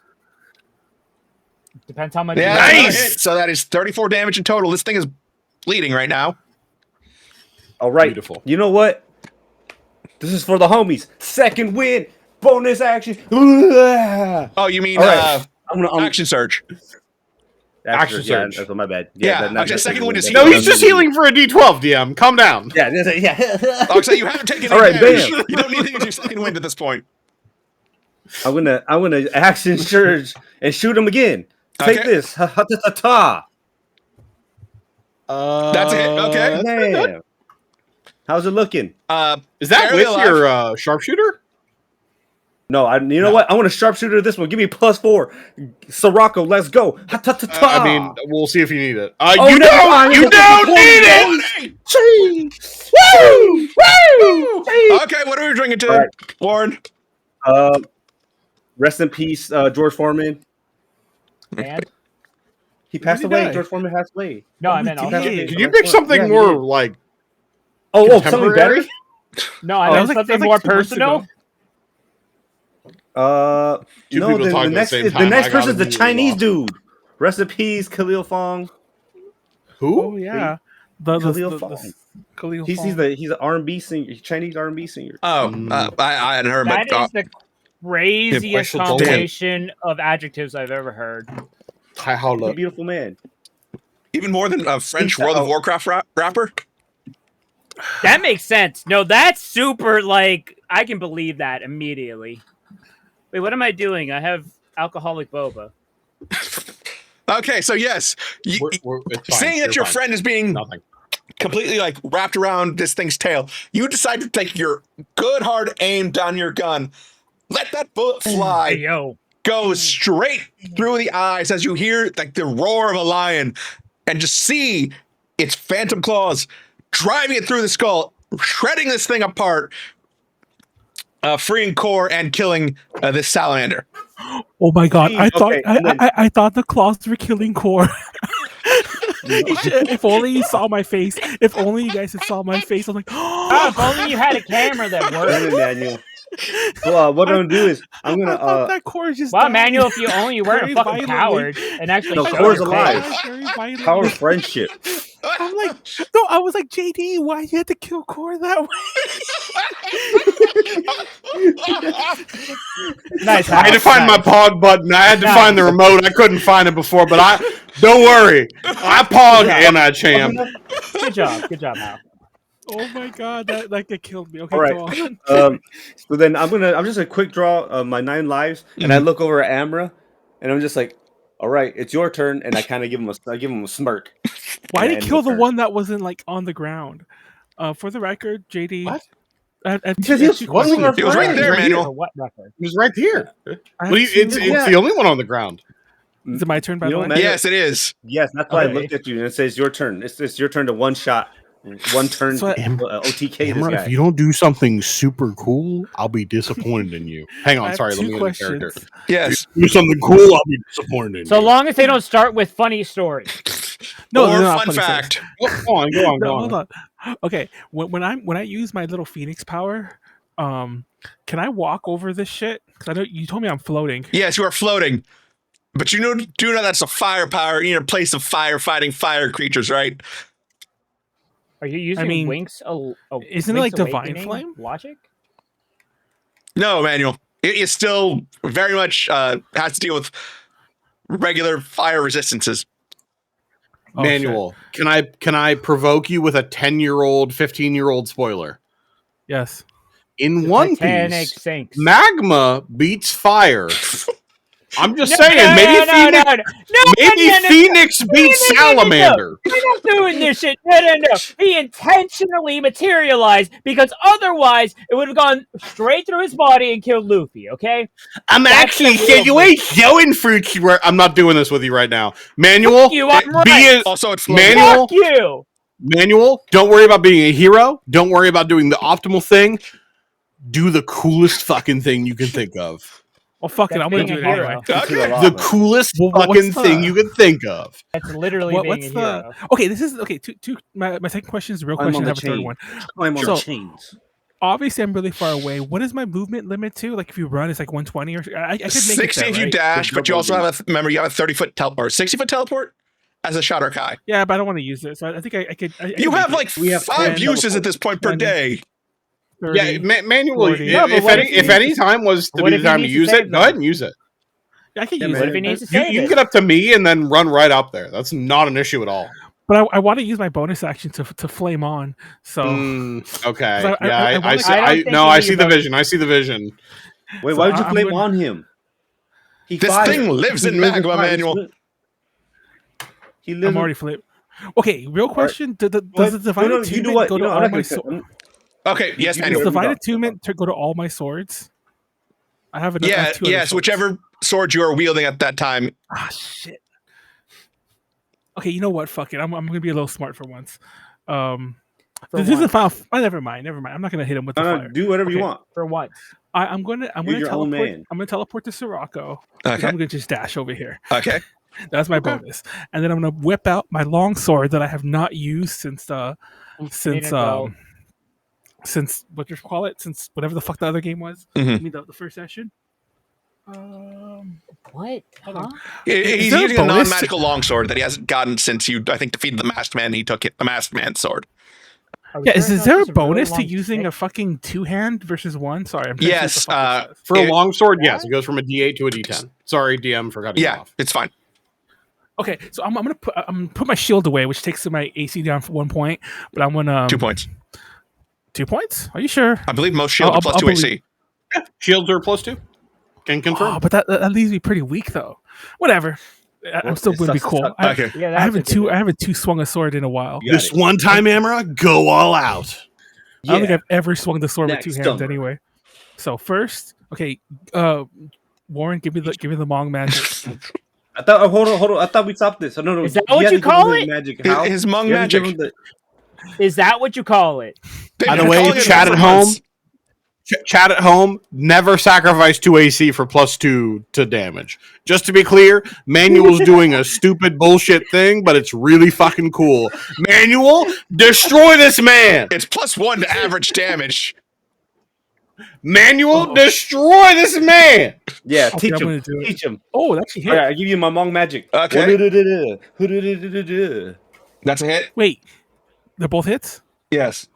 Depends how much. Yeah, nice. So that is 34 damage in total. This thing is bleeding right now. All right. Beautiful. You know what? This is for the homies. Second win. Bonus action. Oh, you mean right. action surge? Action surge. That's my bad. Actually, second win is no, he's just healing for a D12, DM. Calm down. Yeah. I'll say you haven't taken any damage. You don't need to use your second wind at this point. I'm gonna action surge and shoot him again. Take this. That's a hit. Okay. Man. How's it looking? Is that with your sharpshooter? No, you know what? I want to sharpshooter this one. Give me +4. Sirocco, let's go. I mean, we'll see if you need it. You don't need it. Woo! Woo! Okay, what are we drinking to, Lauren? Rest in peace, George Foreman. And? He passed away. George Foreman passed away. No, I meant Could you pick something more like? Something better? No, I meant something more personal. No, the next person's the Chinese dude. Rest in peace, Khalil Fong. Who? Oh yeah, Khalil Fong. Khalil he's an R&B singer, Chinese R&B singer. Oh, I hadn't heard about that. That is the craziest combination of adjectives I've ever heard. A beautiful man. Even more than a French World of Warcraft rapper. That makes sense. No, that's super. Like, I can believe that immediately. Wait, what am I doing? I have alcoholic boba. Okay, so yes, seeing that your friend is being completely like wrapped around this thing's tail, you decide to take your good hard aim down your gun, let that bullet fly, go straight through the eyes as you hear like the roar of a lion, and just see its phantom claws driving it through the skull, shredding this thing apart. Freeing Khorr and killing this salamander. Oh my god! I thought the claws were killing Khorr. If only you saw my face. If only you guys had saw my face. I'm like, if only you had a camera that worked. Manuel. Well, what I'm gonna do is I'm gonna. That Khorr just. Wow, Manuel! If you only weren't a fucking coward and actually. No, Khorr's alive. Power of friendship. I'm like, no, I was like, JD, why you had to kill Khorr that way? Nice. I had to find my pog button. I had to find the remote. I couldn't find it before, but don't worry. I pog and I champ. Good job, Hal. Oh my god, that killed me. Okay, all right. Go on. So then I'm just a quick draw my 9 lives, and I look over at Amra, and I'm just like, all right, it's your turn, and I kind of give him a smirk. Why did he kill the one that wasn't like on the ground? For the record, JD. What? Because he was right there, Manuel. What record? He was right here. It's the only one on the ground. Is it my turn, by the way? Yes, it is. Yes, that's why I looked at you and it says your turn. It's your turn to one shot. One turn OTK. Amra, this guy. if you don't do something super cool, I'll be disappointed in you. Hang on, sorry, let me get a character. Yes. If you do something cool, I'll be disappointed in So you. long as they don't start with funny stories. No, or fun fact. Go on. Hold on. Okay, when I use my little Phoenix power, can I walk over this shit? Because I know you told me I'm floating. Yes, you are floating. But do you know that's a firepower. You need a place of fighting fire creatures, right? Are you using Winks? Isn't it like Divine Flame logic? No, Manuel. It is still very much has to deal with regular fire resistances. Manuel, can I provoke you with a 10-year-old, 15-year-old spoiler? Yes. In One Piece, magma beats fire. I'm just saying, maybe Phoenix beats Salamander. We're not doing this shit. No. He intentionally materialized because otherwise it would have gone straight through his body and killed Luffy, okay? I'm actually showing fruits. I'm not doing this with you right now. Manuel, also it's Manuel. Fuck you. Manuel, don't worry about being a hero. Don't worry about doing the optimal thing. Do the coolest fucking thing you can think of. Well, fuck it. I'm going to do it anyway. The coolest fucking thing you can think of. That's literally being a hero. Okay, this is... Okay, my second question is a real question. I have a third one. I'm on the chains. Obviously, I'm really far away. What is my movement limit to? Like, if you run, it's like 120 or... I could make 60 if you dash, but you also have remember, you have a 30-foot teleport, or 60-foot teleport as a Shadar-kai. Yeah, but I don't want to use it, so I think I could... You have like 5 uses at this point per day. 30, yeah, Manuel. 40. If any time was to be the time to use it, go ahead and use it. I can use it. If he needs to save you can get up to me and then run right up there. That's not an issue at all. But I want to use my bonus action to flame on. So okay, I see the vision. I see the vision. Wait, why would you flame on him? This thing lives in magma, Manuel. I'm already flamed. Okay, real question: does the divine attunement go to all my swords? Okay, yes, Manuel. Does divine attunement to go to all my swords? I have enough. Yes, whichever sword you are wielding at that time. Ah, shit. Okay, you know what? Fuck it. I'm gonna be a little smart for once. This isn't final. Never mind. I'm not gonna hit him with the fire. Do whatever you want. For what? I'm gonna teleport. I'm gonna teleport to Sirocco. Okay. I'm gonna just dash over here. Okay. That's my bonus, and then I'm gonna whip out my long sword that I have not used since what you call it, since whatever the fuck the other game was. Mm-hmm. I mean the first session. What? Huh? He's using a non-magical longsword that he hasn't gotten since you, I think, defeated the masked man. And he took it, the masked man's sword. Yeah, is there a bonus to using a fucking 2-hand versus 1? Sorry, I'm yes. For a longsword, yes, it goes from a D8 to a D10. Sorry, DM, forgot to get off. It's fine. Okay, so I'm gonna put my shield away, which takes my AC down for 1 point. But I'm gonna 2 points. 2 points? Are you sure? I believe most shields are plus 2 AC. Yeah, shields are plus 2. Can confirm. Oh, but that leaves me pretty weak though. Whatever. I'm still going to be cool. Okay. I haven't two swung a sword in a while. This one time, Amra, go all out. I don't think I've ever swung the sword with 2 hands anyway. So first, okay, Warren, give me the Mong magic. I thought hold on. I thought we stopped this. No. Is that what you call it? Magic. How? His Mong magic. Is that what you call it? By the way, chat at home. Chat at home, never sacrifice 2 AC for plus 2 to damage. Just to be clear, Manuel's doing a stupid bullshit thing, but it's really fucking cool. Manuel, destroy this man! It's plus 1 to average damage. Manuel, destroy this man! Yeah, teach him. Teach him. Oh, that's a hit. All right, I give you my Mong magic. Okay. That's a hit. Wait, they're both hits? Yes.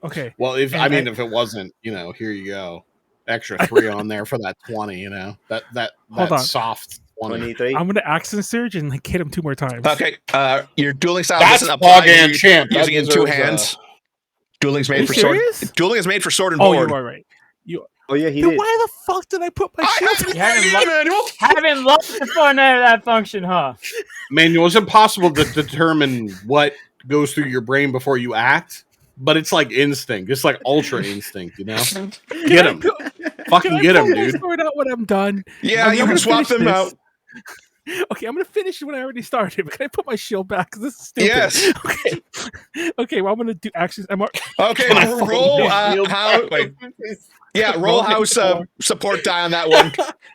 Okay. Well, if it wasn't, here you go. Extra 3 on there for that 20, that soft 20. I'm gonna accent surge and hit him 2 more times. Okay. Your dueling style doesn't apply. Champ using it in 2 hands. Dueling's made for sword. Dueling is made for sword and board. Oh, you're right. He did. Why the fuck did I put my shield? Having lots of fun out of that function, huh? Manuel, it's impossible to determine what goes through your brain before you act. But it's like instinct. It's like ultra instinct, Get him. Fucking get him, dude. Sort out when I'm done. Yeah, you can swap them out. Okay, I'm gonna finish what I already started. But can I put my shield back? Because this is stupid. Yes. Okay. Well, I'm gonna do actions. Okay. Roll roll house support die on that one,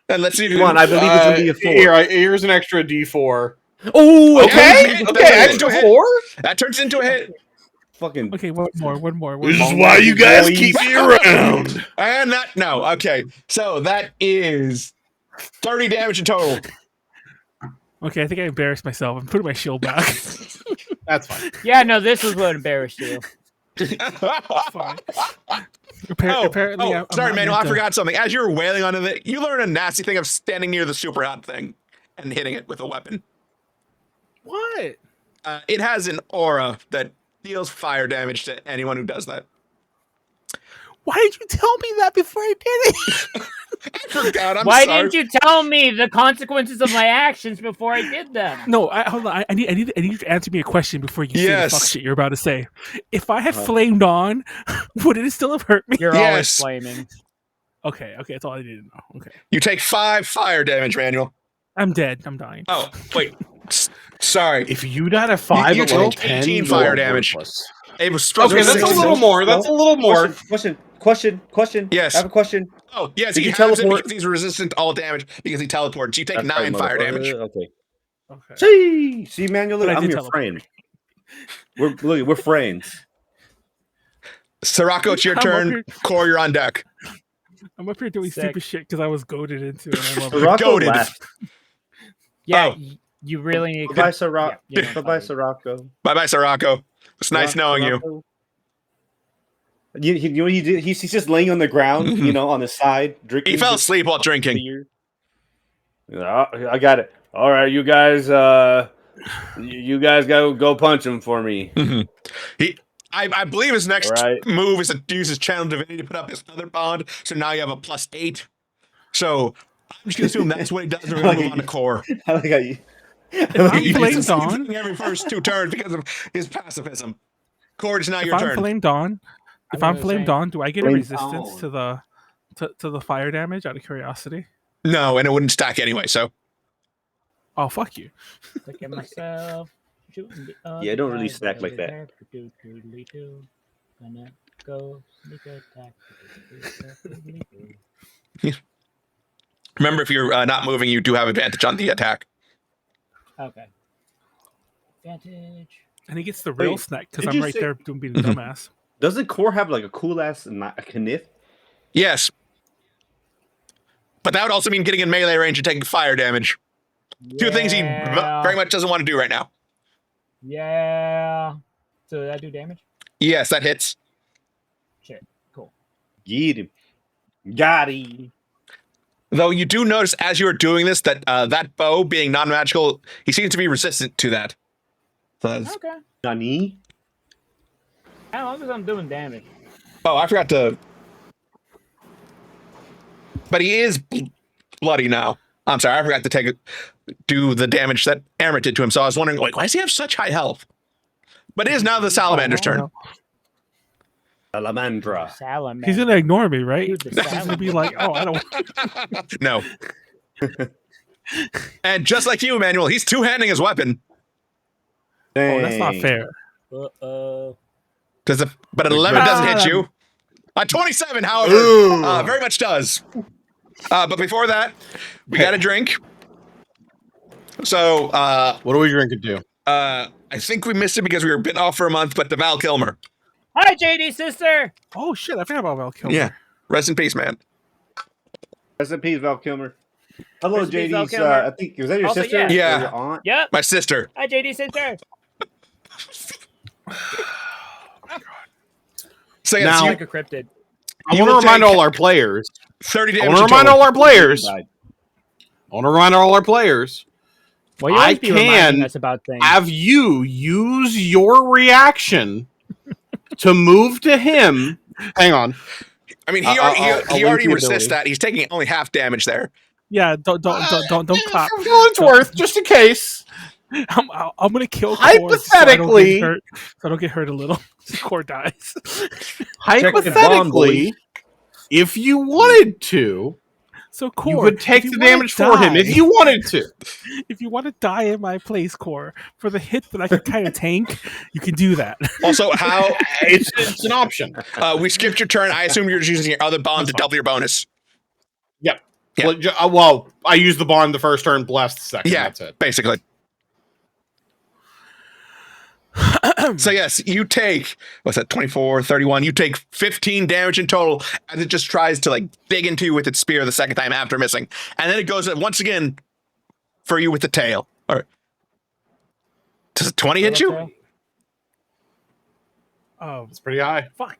and let's see. Come on, I believe it's gonna be a 4. Here's an extra D4. Oh, Okay. Extra 4. That turns into a hit. Fucking. Okay, one more. This is why you guys keep me around. And that okay. So that is 30 damage in total. Okay, I think I embarrassed myself. I'm putting my shield back. That's fine. Yeah, no, this was what embarrassed you. Fine. Apparently, sorry, Manuel. I forgot something. As you were wailing onto it, you learn a nasty thing of standing near the super hot thing and hitting it with a weapon. What? It has an aura that deals fire damage to anyone who does that. Why did you tell me that before I did it? I forgot. Why didn't you tell me the consequences of my actions before I did them? No, hold on. I need you to answer me a question before you say the fuck shit you're about to say. If I had flamed on, would it still have hurt me? You're always flaming. Okay, that's all I needed to know. Okay. You take 5 fire damage, Manuel. I'm dead. I'm dying. Oh, wait. Sorry. If you died at 5, you took 18 fire damage. It was supposed to be that's a little more. That's a little more. Question. Yes. I have a question. Oh, yes. Did He you teleport? because he's resistant to all damage because he teleports. You take 9 fire damage. Okay. Okay. See, Manuel, look, I'm your friend. We're friends. Sirocco, it's your turn. Khorr, you're on deck. I'm up here doing stupid shit because I was goaded into it. Sirocco left. Yeah, you really need. Bye, Sirocco. Bye, Sirocco. Bye, Sirocco. It's nice knowing you. You know what he did? He's just laying on the ground, on the side, drinking. He fell asleep while drinking. I got it. All right, you guys. You guys gotta go punch him for me. I believe his next move is to use his channel divinity to put up his other bond. So now you have a +8. So I'm just gonna assume that's what he does. We're gonna move on to Khorr. I like how you. He flames on every first 2 turns because of his pacifism. Khorr, it's now your turn. If I'm flamed on, do I get a resistance to the fire damage out of curiosity? No, and it wouldn't stack anyway. So. Oh, fuck you. Look at myself. Yeah, don't really stack like that. Gonna go sneak attack. Remember, if you're not moving, you do have advantage on the attack. Okay. Advantage. And he gets the real snack because I'm right there doing being a dumbass. Doesn't Khorr have like a cool ass kniff? Yes. But that would also mean getting in melee range and taking fire damage. Yeah. 2 things he very much doesn't want to do right now. Yeah. So did I do damage? Yes, that hits. Shit. Cool. Get him. Got him. Though you do notice as you are doing this that that bow being non-magical, he seems to be resistant to that. So okay. Nani? As long as I'm doing damage. Oh, I forgot to. But he is bloody now. I'm sorry, I forgot to do the damage that Amra did to him. So I was wondering, why does he have such high health? But it is now the Salamander's turn. Salamandra. Salamander. He's gonna ignore me, right? He's gonna be like, "Oh, I don't." No. And just like you, Manuel, he's two-handing his weapon. Dang. Oh, that's not fair. But an 11 doesn't hit you. A 27, however, very much does. But before that, we got a drink. So, what are we drinking to? I think we missed it because we were bitten off for a month, but the Val Kilmer. Hi, JD sister. Oh shit, I forgot about Val Kilmer. Yeah, rest in peace, man. Rest in peace, Val Kilmer. Hello, JD's. I think was that your Also, sister? Yeah. Or your aunt? Yep. My sister. Hi, JD sister. So yeah, Now- Like a cryptid. I want to remind all our players. 30 damage. I want to remind all our players. Well, you always be reminding us about things. Have you use your reaction to move to him? Hang on. I mean, he already resists that. He's taking only half damage there. Yeah, don't clap. For what it's worth, just in case. I'm gonna kill Khorr Hypothetically, so I don't get hurt a little. Khorr dies. Hypothetically, if you wanted to, So Khorr, you could take the damage for him if you wanted to. If you want to die in my place, Khorr, for the hit that I can kind of tank, you can do that. Also, how it's an option. We skipped your turn. I assume you're just using your other bond to double your bonus. Yep. Yeah. Well, I used the bond the first turn, blast the second. Yeah, that's it. Basically. So yes, you take, what's that, 24, 31, you take 15 damage in total as it just tries to like dig into you with its spear the second time after missing. And then it goes once again for you with the tail. All right. Does a 20 hit you? Oh, It's pretty high. fuck.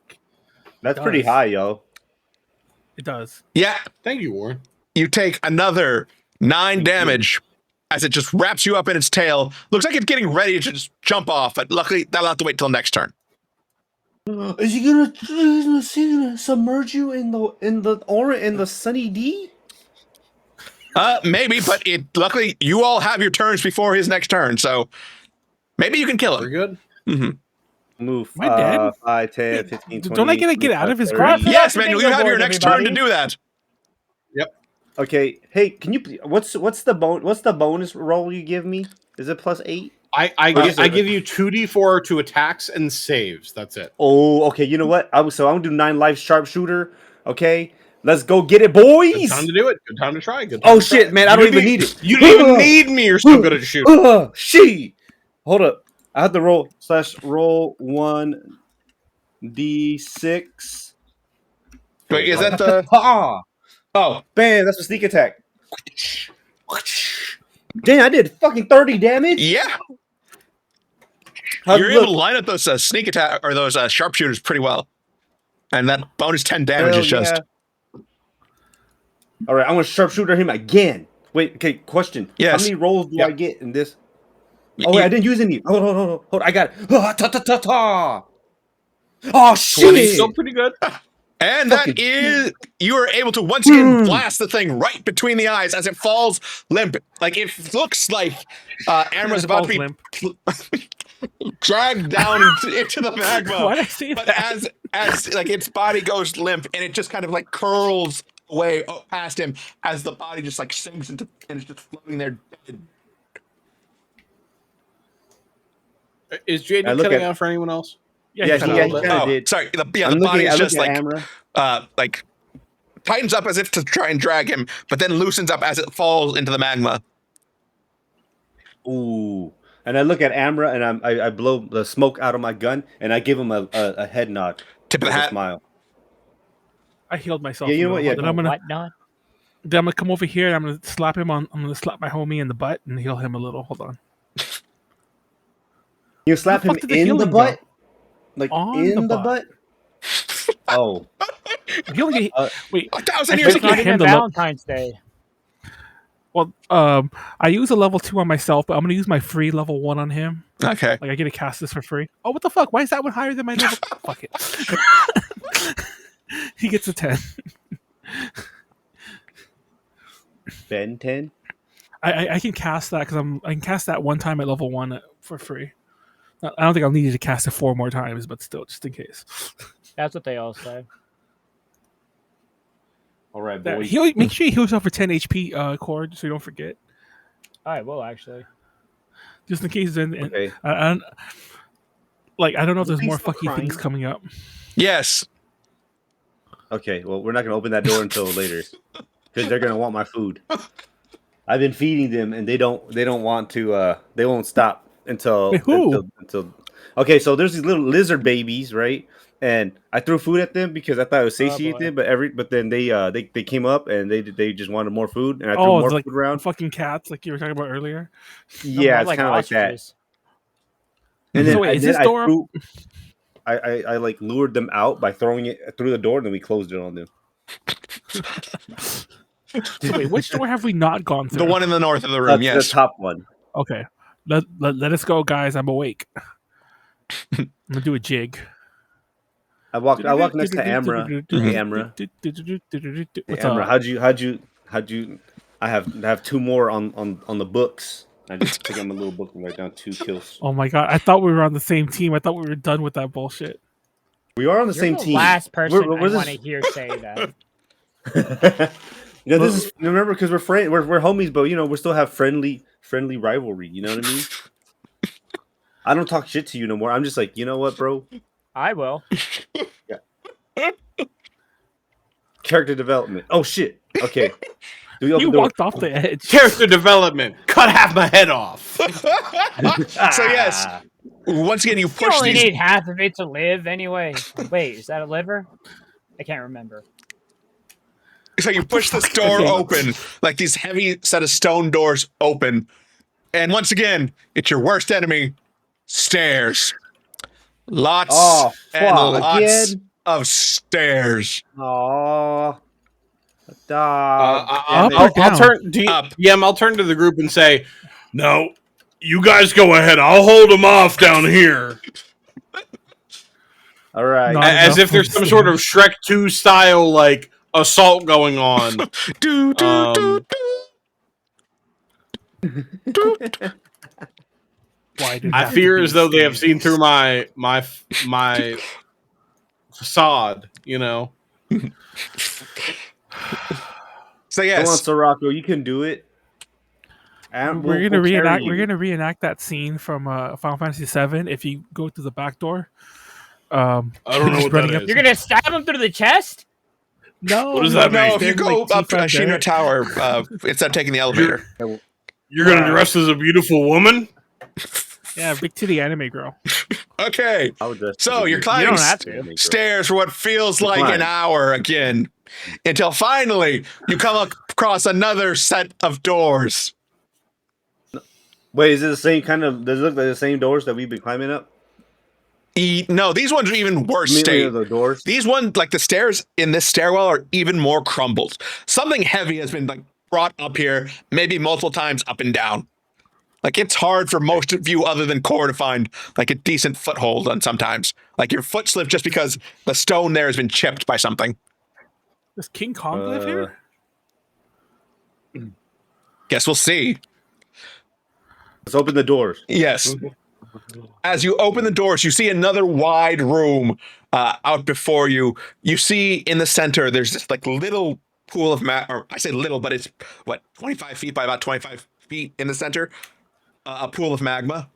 That's pretty high, yo. It does. Yeah. Thank you, Warren. You take another 9 damage as it just wraps you up in its tail. Looks like it's getting ready to just jump off, but luckily that'll have to wait till next turn. Is he gonna submerge you in the sunny D? Maybe, but luckily you all have your turns before his next turn, so maybe you can kill him. We're good. Mm-hmm. Move. Am I dead? 5, 10, 15, 20. Don't I get out of his 30. grasp? Yes, Manuel, you have your next turn to do that. Okay. Hey, can you? What's the bonus roll you give me? Is it +8? I give you 2d4 to attacks and saves. That's it. Oh, okay. You know what? I'm gonna do 9 life sharpshooter. Okay, let's go get it, boys. Good time to do it. Good time to try. Good time Oh to try. shit, man! I don't even need it. You don't even need me. You're so good at shooting. Shit. Hold up. I have to roll 1d6. Wait, is that the... Oh. Bam, that's a sneak attack. Damn, I did fucking 30 damage. Yeah. How's You're it able look? to line up those sneak attack or those sharpshooters pretty well. And that bonus 10 damage is just... Yeah. All right, I'm going to sharpshooter him again. Wait, okay, question. Yes. How many rolls do I get in this? Oh, wait, I didn't use any. Hold. I got it. Oh, shit. It's still pretty good. And that is, you are able to once again blast the thing right between the eyes as it falls limp. Like, it looks like Amra's about to be dragged down into the magma. Why did I say but that? as like its body goes limp and it just kind of like curls away past him as the body just like sinks into and it's just floating there dead. Is Jedah cutting out for anyone else? Yeah, he kind of did. Sorry, the body is just like Amra. Like tightens up as if to try and drag him, but then loosens up as it falls into the magma. Ooh. And I look at Amra and I blow the smoke out of my gun and I give him a head nod. Tip of the hat. Smile. I healed myself. Yeah, you know what? Yeah, then I'm gonna come over here and I'm gonna slap him on. I'm gonna slap my homie in the butt and heal him a little. Hold on. You slap him in the butt? Like on in the butt? Oh. You only get, wait, 1,000 years ago. Valentine's Day. Well, I use a level 2 on myself, but I'm gonna use my free level 1 on him. Okay. Like I get to cast this for free. Oh, what the fuck? Why is that one higher than my level? Fuck it. He gets a 10. Ben 10? I can cast that because I can cast that one time at level 1 for free. I don't think I'll need you to cast it 4 more times, but still, just in case. That's what they all say. All right, boy. Make sure you heal yourself for 10 HP, Khorr, so you don't forget. All right, well, actually. Just in case. Okay. I don't know if there's more fucky things coming up. Yes. Okay, well, we're not going to open that door until later. Because they're going to want my food. I've been feeding them, and they don't want to, they won't stop until... Wait, who? Until okay, so there's these little lizard babies, right? And I threw food at them because I thought it would satiate them, but then they came up and they just wanted more food, and I threw more food around. Fucking cats, like you were talking about earlier. Yeah, it's kind of like that. And then, is this door? I like lured them out by throwing it through the door, and then we closed it on them. So wait, which door have we not gone through? The one in the north of the room. Yes, the top one. Okay, let us go, guys. I'm awake. I'm gonna do a jig. I walk next to Amra. Hey, Amra. Amra, how'd you? I have 2 more on the books. I just pick up my little book and write down 2 kills. Oh my god! I thought we were on the same team. I thought we were done with that bullshit. We are on the same team. Last person I want to hear say that. You know, this is remember because we're homies, but we still have friendly rivalry. You know what I mean? I don't talk shit to you no more. I'm just like, you know what, bro? I will. Yeah. Character development. Oh shit. Okay. You walked off the edge. Character development. Cut half my head off. So yes, once again you push. You only need half of it to live anyway. Wait, is that a liver? I can't remember. So you push this door open, like these heavy set of stone doors open, and once again, it's your worst enemy, stairs. Lots of stairs. Oh. I'll turn to the group and say, "No, you guys go ahead. I'll hold them off down here." All right. As if there's some sort of Shrek 2 style like assault going on. I fear as though they have seen through my facade, you know. So yes, come on, Sirocco, you can do it. We're gonna reenact that scene from Final Fantasy VII. If you go through the back door, I don't know what that is. You're gonna stab him through the chest? No. What does that mean? No, if you go up to Ashina Tower instead of taking the elevator, you're gonna dress as a beautiful woman. Yeah, big titty anime girl. Okay, so you're climbing stairs for what feels like an hour again, until finally you come across another set of doors. Wait, is it the same kind of? Does it look like the same doors that we've been climbing up? No, these ones are even worse state. The doors? These ones, like the stairs in this stairwell, are even more crumbled. Something heavy has been like brought up here, maybe multiple times up and down. Like it's hard for most of you, other than Khorr, to find like a decent foothold on sometimes. Like your foot slipped just because the stone there has been chipped by something. Does King Kong live here? Guess we'll see. Let's open the doors. Yes. As you open the doors, you see another wide room out before you. You see in the center, there's this like little pool of or I say little, but it's 25 feet by about 25 feet in the center. A pool of magma.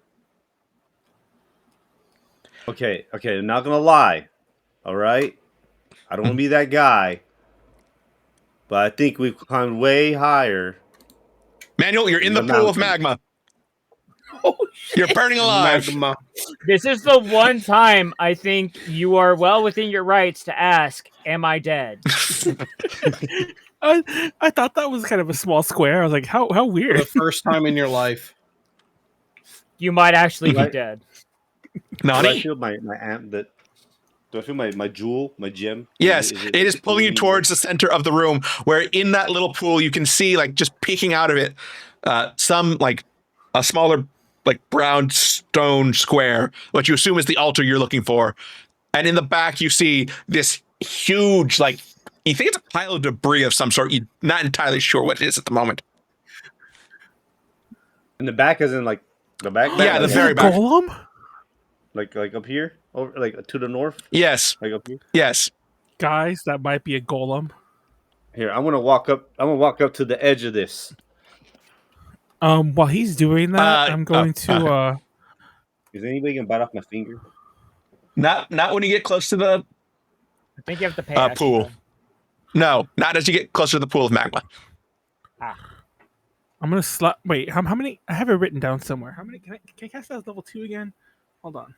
Okay, I'm not gonna lie. All right, I don't want to be that guy, but I think we've climbed way higher. Manuel, you're in the pool of magma. Oh, shit. You're burning alive. Magma. This is the one time I think you are well within your rights to ask, "Am I dead?" I thought that was kind of a small square. I was like, how weird. For the first time in your life. You might actually be dead. Nani? Do I feel my amp that? Do I feel my jewel, my gem? Yes, it is pulling you towards the center of the room, where in that little pool you can see, like, just peeking out of it, some like a smaller, like, brown stone square, what you assume is the altar you're looking for, and in the back you see this huge, like, you think it's a pile of debris of some sort. You're not entirely sure what it is at the moment. In the back, as in like. The back? Yeah, the very back. Golem? Like up here? Over like to the north? Yes. Like up here? Yes. Guys, that might be a golem. Here, I'm gonna walk up to the edge of this. While he's doing that, I'm going to Is anybody gonna bite off my finger? Not when you get close to the I think you have to pay pool. No, not as you get closer to the pool of magma. I'm gonna slap. Wait, how many? I have it written down somewhere. How many? Can I cast that as level 2 again? Hold on.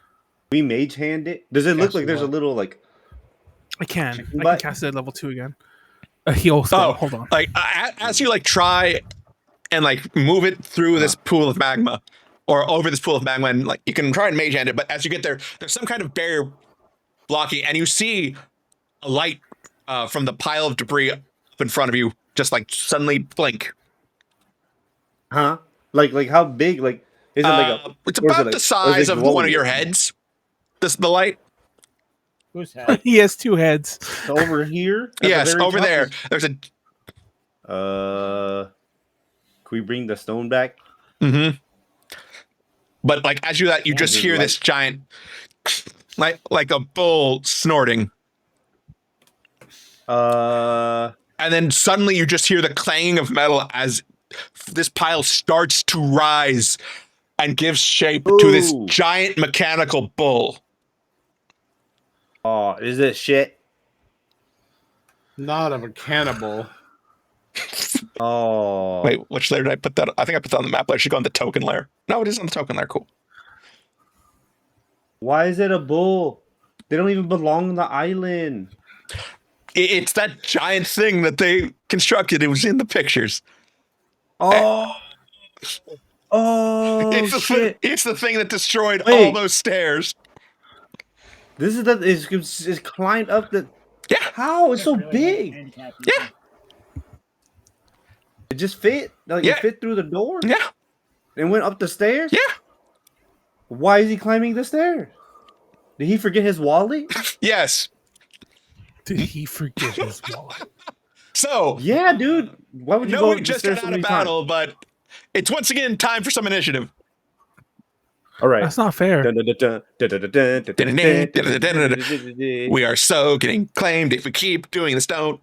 We mage hand it. Does it look like there's a little like? I can cast it at level 2 again. A heal spell. Hold on. Like as you like try and like move it through this pool of magma or over this pool of magma, and like you can try and mage hand it, but as you get there, there's some kind of barrier blocking, and you see a light from the pile of debris up in front of you, just like suddenly blink. Huh? Like how big? Like is it like a? It's about the size of one of your heads. The light. Whose head? He has 2 heads. Over here. Yes, over there. There's a. Can we bring the stone back? Mm-hmm. But like as you you just hear this giant, like a bull snorting. And then suddenly you just hear the clanging of metal as this pile starts to rise and gives shape to this giant mechanical bull. Oh, is it shit? Not of a cannibal. Oh. Wait, which layer did I put that? I think I put that on the map. I should go on the token layer. No, it is on the token layer. Cool. Why is it a bull? They don't even belong on the island. It's that giant thing that they constructed. It was in the pictures. Oh. Oh, shit. It's the thing that destroyed all those stairs. This is it's climbed up the... Yeah. How? It's so big. Yeah. It just fit? Like, it fit through the door? Yeah. And went up the stairs? Yeah. Why is he climbing the stairs? Did he forget his wallet? Yes. Did he forget his wallet? So. Yeah, dude. Why would you go we just got out of battle, but it's once again time for some initiative. All right. That's not fair. We are so getting claimed if we keep doing this. Don't.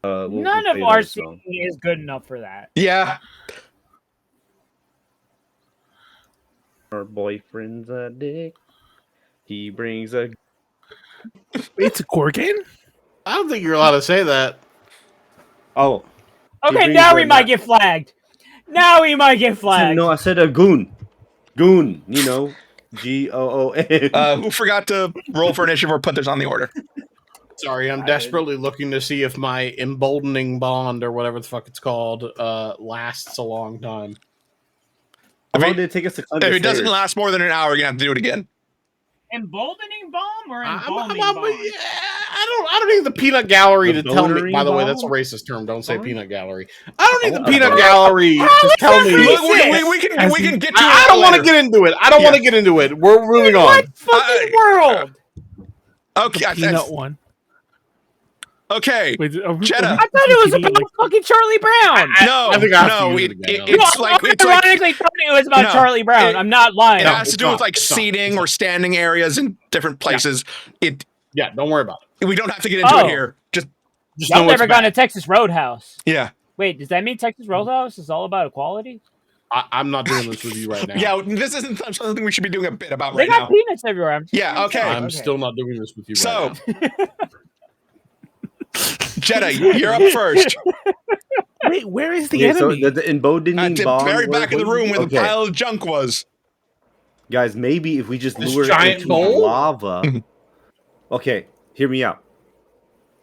None of our singing is good enough for that. Yeah. Our boyfriend's a dick. He brings a... It's a Gorgon? I don't think you're allowed to say that. Oh. Okay, now we might get flagged. Now we might get flagged. No, I said a goon. Goon, you know. Goon. Who forgot to roll for initiative or put this on the order? Sorry, I'm desperately looking to see if my emboldening bond or whatever the fuck it's called lasts a long time. How long did it take us to climb the If it doesn't stairs? last more than an hour, you're gonna have to do it again. Emboldening bomb or embalming bomb? I don't need the peanut gallery to tell me. By the way, that's a racist term. Don't say peanut gallery. I don't need the peanut gallery to tell me. We can get to it. I don't want to get into it. I don't want to get into it. We're moving on. What fucking world? Okay, Peanut one. Okay, Wait, Jedah. I thought it was about fucking Charlie Brown. I think I have to use it again. It's like ironically thought it was about Charlie Brown. I'm not lying. It has to do with like seating or standing areas in different places. Yeah, don't worry about it. We don't have to get into it here. Just Y'all never gone to Texas Roadhouse. Yeah. Wait, does that mean Texas Roadhouse is all about equality? I'm not doing this with you right now. Yeah, this isn't something we should be doing a bit about They right now. got peanuts everywhere. Yeah, okay. I'm still not doing this with you right now. Jedah, you're up first. Wait, where is the enemy? So the emboldening At the bomb, very back of the room where the okay. pile of junk was. Guys, maybe if we just This lure it giant into bowl? lava. Okay, hear me out.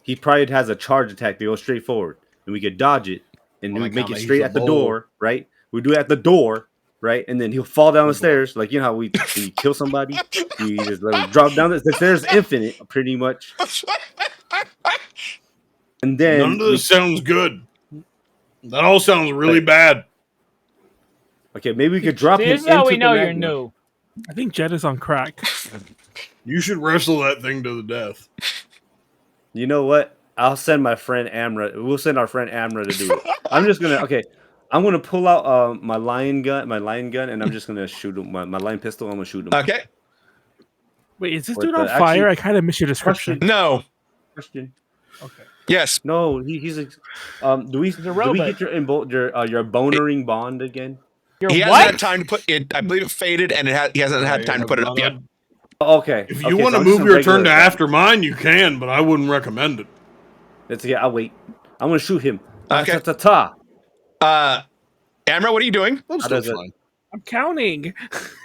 He probably has a charge attack that goes straight forward, and we could dodge it, and we make it straight at the door, right? We do it at the door, right? And then he'll fall down the stairs, like you know how when you kill somebody, you just let him drop down. The stairs infinite, pretty much. And then None of this sounds good. That all sounds really bad. okay, maybe we could drop him. This is how into we the know you're magma. new. I think Jedah's on crack. You should wrestle that thing to the death. You know what? I'll send my friend Amra. We'll send our friend Amra to do it. I'm just gonna I'm gonna pull out my lion gun, and I'm just gonna shoot him. My lion pistol. I'm gonna shoot him. Okay. Wait, is this What dude on the- fire? actually- I kind of missed your description. No. Question. Okay. Yes. No, he's do we get your bonering bond again? He hasn't had time to put it. I believe it faded, and he hasn't had time to put it up yet. Okay. If you want to move your turn to after mine, you can, but I wouldn't recommend it. It's okay. I'll wait. I'm gonna shoot him. Okay. Ta. Amra, what are you doing? I'm How still does it- fine. I'm counting.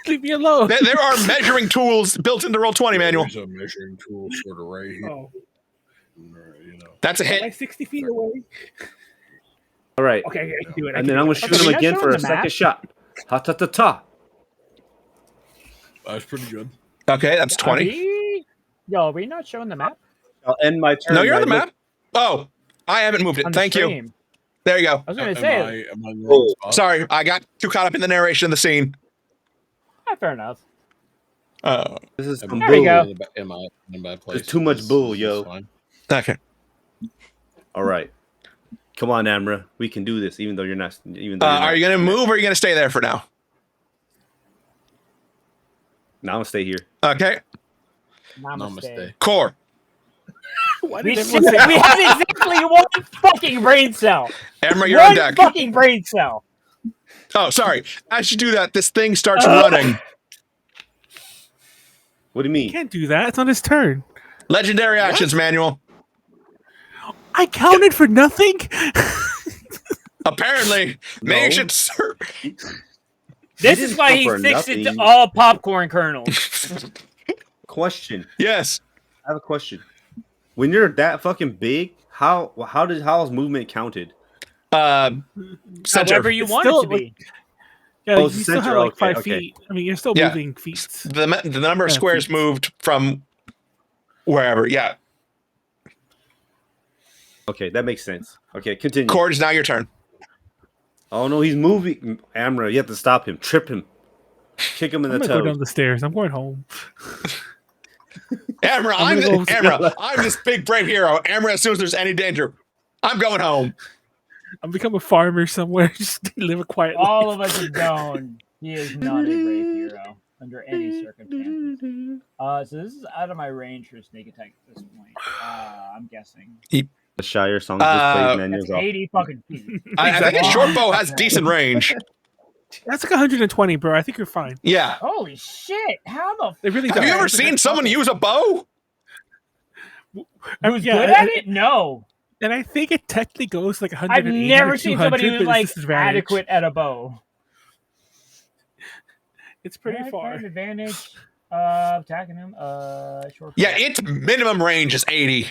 Leave me alone. There are measuring tools built into Roll20, Manual. There's a measuring tool sort of right here. Oh, You know. That's a am I hit. 60 feet away? All right. Okay, I can do it. And then I'm gonna shoot him again for a second shot. Ta. That's pretty good. Okay, that's 20. Are we not showing the map? I'll end my turn. No, you're on the right? map. Oh, I haven't moved it. On the Thank you. stream? There you go. I was going to say, Am I in the wrong spot? Sorry, I got too caught up in the narration of the scene. fair enough. This is some There you go. bull. Am I in a bad place? There's too much bull, This is yo. fine. Okay. All right. Come on, Amra. We can do this, even though you're not. Even though you're Are not. you going to move or are you going to stay there for now? No, I'm gonna stay here. Okay. Namaste. Namaste. Khorr. We have exactly one fucking brain cell. Amra, you're on deck. One fucking brain cell. Oh, sorry. As you do that, this thing starts running. What do you mean? He can't do that. It's on his turn. Legendary actions, Manuel. I counted for nothing. Apparently, maybe should serve. This is why he sticks it to all popcorn kernels. Question. Yes. I have a question. When you're that fucking big, how is movement counted? However you want it to be. Yeah, you still have like 5 feet. I mean, you're still moving feet. The number of squares moved from wherever. Yeah. Okay, that makes sense. Okay, continue. Khorr, it's now your turn. Oh no, he's moving. Amra, you have to stop him, trip him, kick him in the toe. Go down the stairs. I'm going home. Amra, I'm this big brave hero. Amra, as soon as there's any danger, I'm going home. I'm become a farmer somewhere. Just live a quiet life. All of us have known he is not a brave hero under any circumstances. So this is out of my range for a sneak attack at this point. I'm guessing. The Shire song just played Manuel's 80 fucking feet. I think a short bow has decent range. That's like 120, bro. I think you're fine. Yeah. Holy shit! How the? They really have you ever seen someone use a bow? Who's good at it? No. And I think it technically goes like 180. I've never seen somebody who's like adequate at a bow. It's pretty far. Advantage attacking him. Short. Yeah, its minimum range is 80.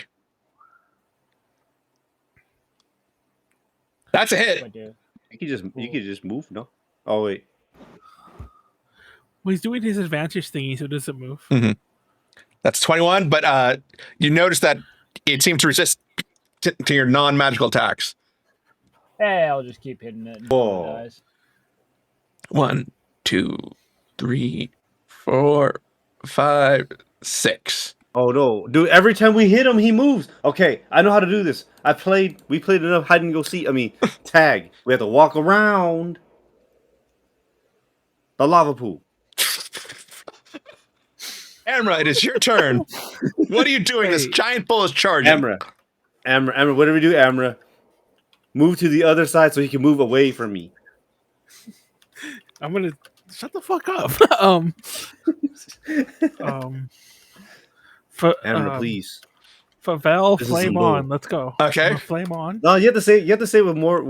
That's a hit. You could just move, no? Oh wait. Well, he's doing his advantage thingy, so it doesn't move. Mm-hmm. That's 21, but you notice that it seems to resist to your non-magical attacks. Hey, I'll just keep hitting it. Whoa. 1, 2, 3, 4, 5, 6. Oh no, dude! Every time we hit him, he moves. Okay, I know how to do this. We played enough hide and go seek. I mean, tag. We have to walk around the lava pool. Amra, it is your turn. What are you doing? This giant bull is charging. Amra, what do we do, Amra? Move to the other side so he can move away from me. I'm gonna shut the fuck up. Amra, please. Favel, flame on. Let's go. Okay. Flame on. No, you have to say with more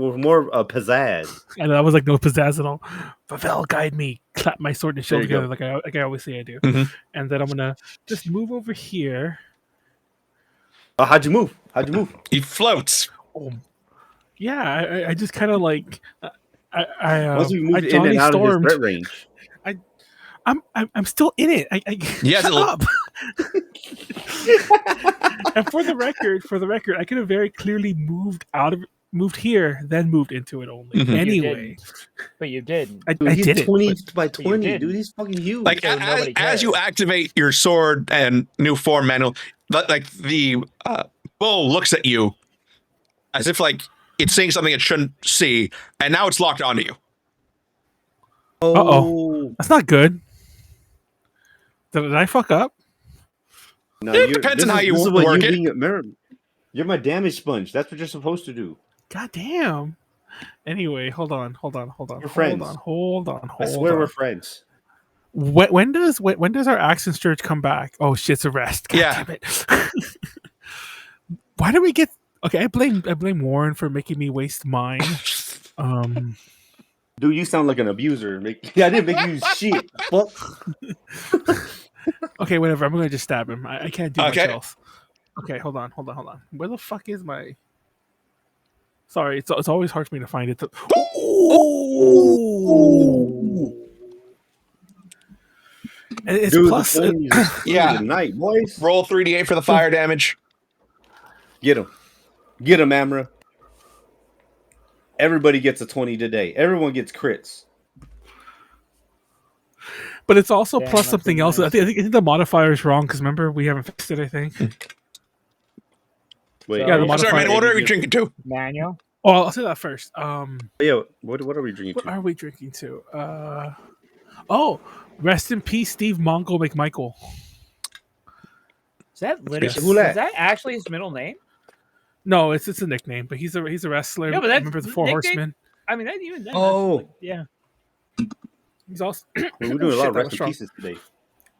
pizzazz. And I was like, no pizzazz at all. Favel, guide me. Clap my sword and shield together like I always say I do. Mm-hmm. And then I'm gonna just move over here. How'd you move? He floats. Oh, yeah. I just kind of like once we moved in and out of his threat range. I'm still in it. Shut up. And for the record, I could have very clearly moved here, then moved into it only. Mm-hmm. Anyway, but you didn't. I did 20 by 20, dude. He's fucking huge. Like as you activate your sword and new form, Manuel, like the bull looks at you as if like it's seeing something it shouldn't see, and now it's locked onto you. Uh-oh. That's not good. Did I fuck up? No, it depends on how you work it. You're my damage sponge. That's what you're supposed to do. God damn. Anyway, hold on. We're friends. Hold on. I swear we're friends. When does our accent church come back? Oh shit, it's a rest. God damn it. Why do we get okay? I blame Warren for making me waste mine. Dude, you sound like an abuser. I didn't make you shit. Fuck. Okay, whatever. I'm gonna just stab him. I can't do much else. Okay, hold on. Where the fuck is my? Sorry, it's always hard for me to find it. It's dude, plus. Tonight, boys. Roll 3d8 for the fire damage. Get him, Amra. Everybody gets a 20 today. Everyone gets crits. But it's also plus something else. I think the modifier is wrong because remember we haven't fixed it. I think. Wait, yeah, the modifier. Sorry, man, what are we drinking to? Manuel. Oh, I'll say that first. Yeah, what are we drinking to? What are we drinking to? Rest in peace, Steve Mongo McMichael. that literally, Yes. is that actually his middle name? No, it's a nickname, but he's a wrestler. Yeah, but that's remember the Four nickname? Horsemen? I mean, that even then. Oh. Like, yeah. He's also. We're doing a lot of that was rest in strong. pieces today.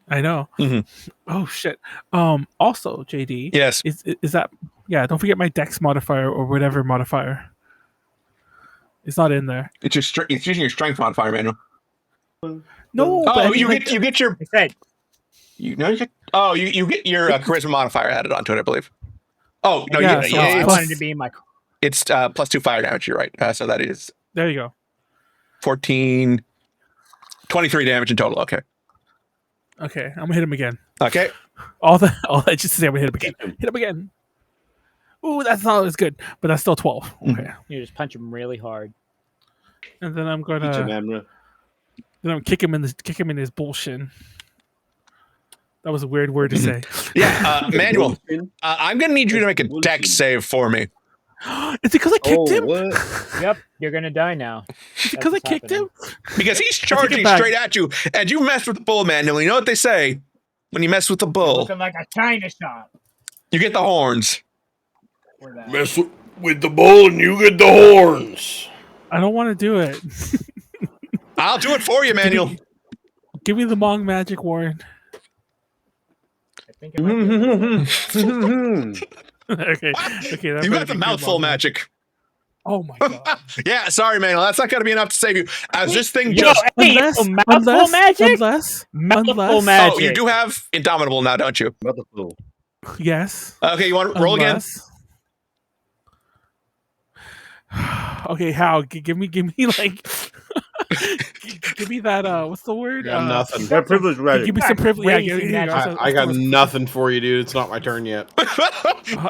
I know. Mhm. Oh shit. Also, JD. Yes. Is that? Yeah. Don't forget my Dex modifier or whatever modifier. It's not in there. It's using your strength modifier, Manuel. No. but I mean, you get your. I said, You get charisma modifier added onto it, I believe. Oh no, Yeah, yeah, so I plus- wanted to be in my. it's +2 fire damage. You're right. So that is There you go. 14, 23 damage in total. Okay. Okay, I'm gonna hit him again. Okay. All that just to say I'm gonna hit him again. Hit him again. Ooh, that's not as good, but that's still 12. Okay. You just punch him really hard. And then I'm Each gonna of Amra. then I'm kick him in his bullshin. That was a weird word to say. Yeah, Manuel, I'm gonna need you to make a dex save for me. It's because I kicked him. What? Yep, you're gonna die now. It's because I kicked him. Because he's charging back. straight at you, and you mess with the bull, Manuel. You know what they say? When you mess with the bull, Looking like a China shop. you get the horns. Where that? Mess with the bull and you get the horns. I don't want to do it. I'll do it for you, Manuel. Give me the Mong magic, Warren. I think it might be okay. That You better got the be good mouthful Mong magic. Oh my god. Yeah, sorry, Manuel. That's not going to be enough to save you. As this thing Yo, just. hey, mouthful magic? Mouthful magic. Oh, you do have Indomitable now, don't you? Mouthful. Yes. Okay, you want to roll again? Okay, how? Give me like. give me that. What's the word? You got nothing. That privilege magic. Give me some privilege. Yeah, Crazy here you go. magic. I got nothing for you, dude. It's not my turn yet.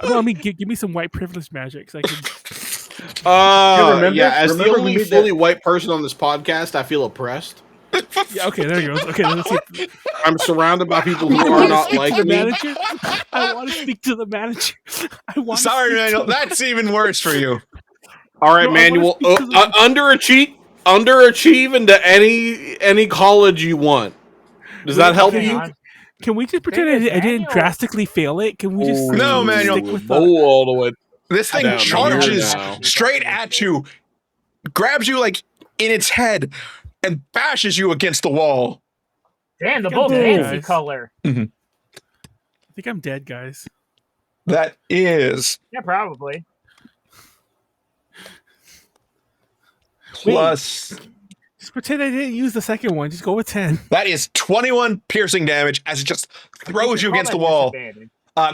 No, I mean, give me some white privilege magic. So I can... remember- yeah. As the remember we only made fully white person on this podcast, I feel oppressed. Yeah, okay, there you go. Okay, let's see. I'm surrounded by people who are not like the me. manager. I want to speak to the manager. I want. Sorry, Manuel. That's even worse for you. All right, No, I wanna Manuel. speak to the- Underachieve into any college you want. Does that help Okay. you? Can we just pretend I didn't drastically fail it? Can we just No, Manuel. stick with Bowl all the way. This thing Down, charges down. straight at you, grabs you like in its head, and bashes you against the wall. Damn, the Get bull dead, fancy guys. color. I think I'm dead, guys. That is Yeah, probably. plus. Just pretend I didn't use the second one. Just go with 10. That is 21 piercing damage as it just throws you against the wall,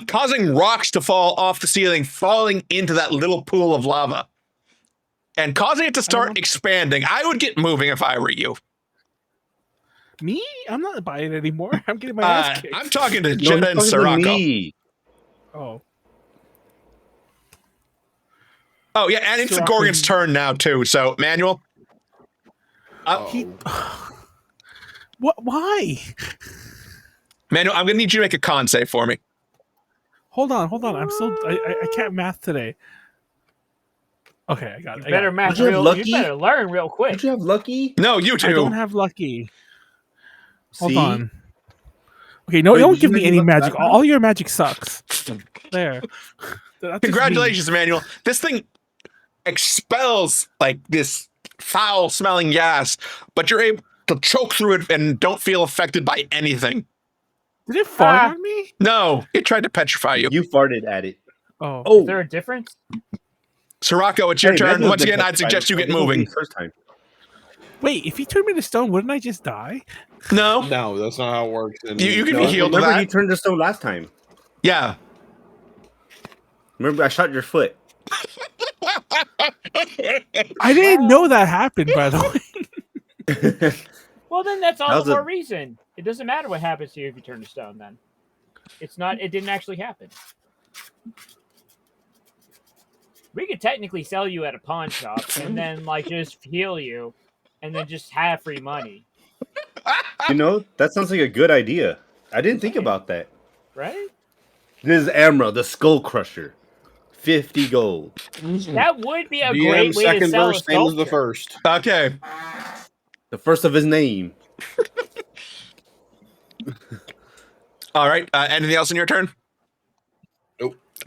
causing rocks to fall off the ceiling, falling into that little pool of lava, and causing it to start expanding. I would get moving if I were you. Me? I'm not buying it anymore. I'm getting my ass kicked. I'm talking to No, Jedah and he's talking to Sirocco. me. Oh. Oh, yeah, and it's the Sirocco. Gorgon's turn now, too. So, Manuel. What? Why? Manuel, I'm going to need you to make a con save for me. Hold on. I'm still. I can't math today. Okay, I got it. You better match Did you have real. lucky? You better learn real quick. Did you have lucky? No, you I two. don't have lucky. Hold See? on. Okay, no, Wait, don't did give you me make any luck magic. that time? All your magic sucks. There. That's just Congratulations, Manuel. This thing expels like this foul-smelling gas, but you're able to choke through it and don't feel affected by anything. me. Did it fart on me? No, it tried to petrify you. You farted at it. Oh. Oh, Is there a difference? Sirocco, it's your hey, turn. Manuel's Once been again, I'd petrified. suggest you get This won't be moving. his First time. Wait, if he turned me to stone, wouldn't I just die? No, No, that's not how it works. And you can No, be healed to remember, he that. turned to stone last time. Yeah. Remember, I shot your foot. I didn't know that happened, by the way. Well, then that's all That was the a- more reason. It doesn't matter what happens to you if you turn to stone. Then it's not. It didn't actually happen. We could technically sell you at a pawn shop and then like just heal you, and then just have free money, You know, that sounds like a good idea. I didn't think about that. right? This is Amra, the Skull Crusher. 50 gold. That would be a DM great way to second sell verse, a same as the sculpture. first. Okay. The first of his name. All right. Anything else in your turn?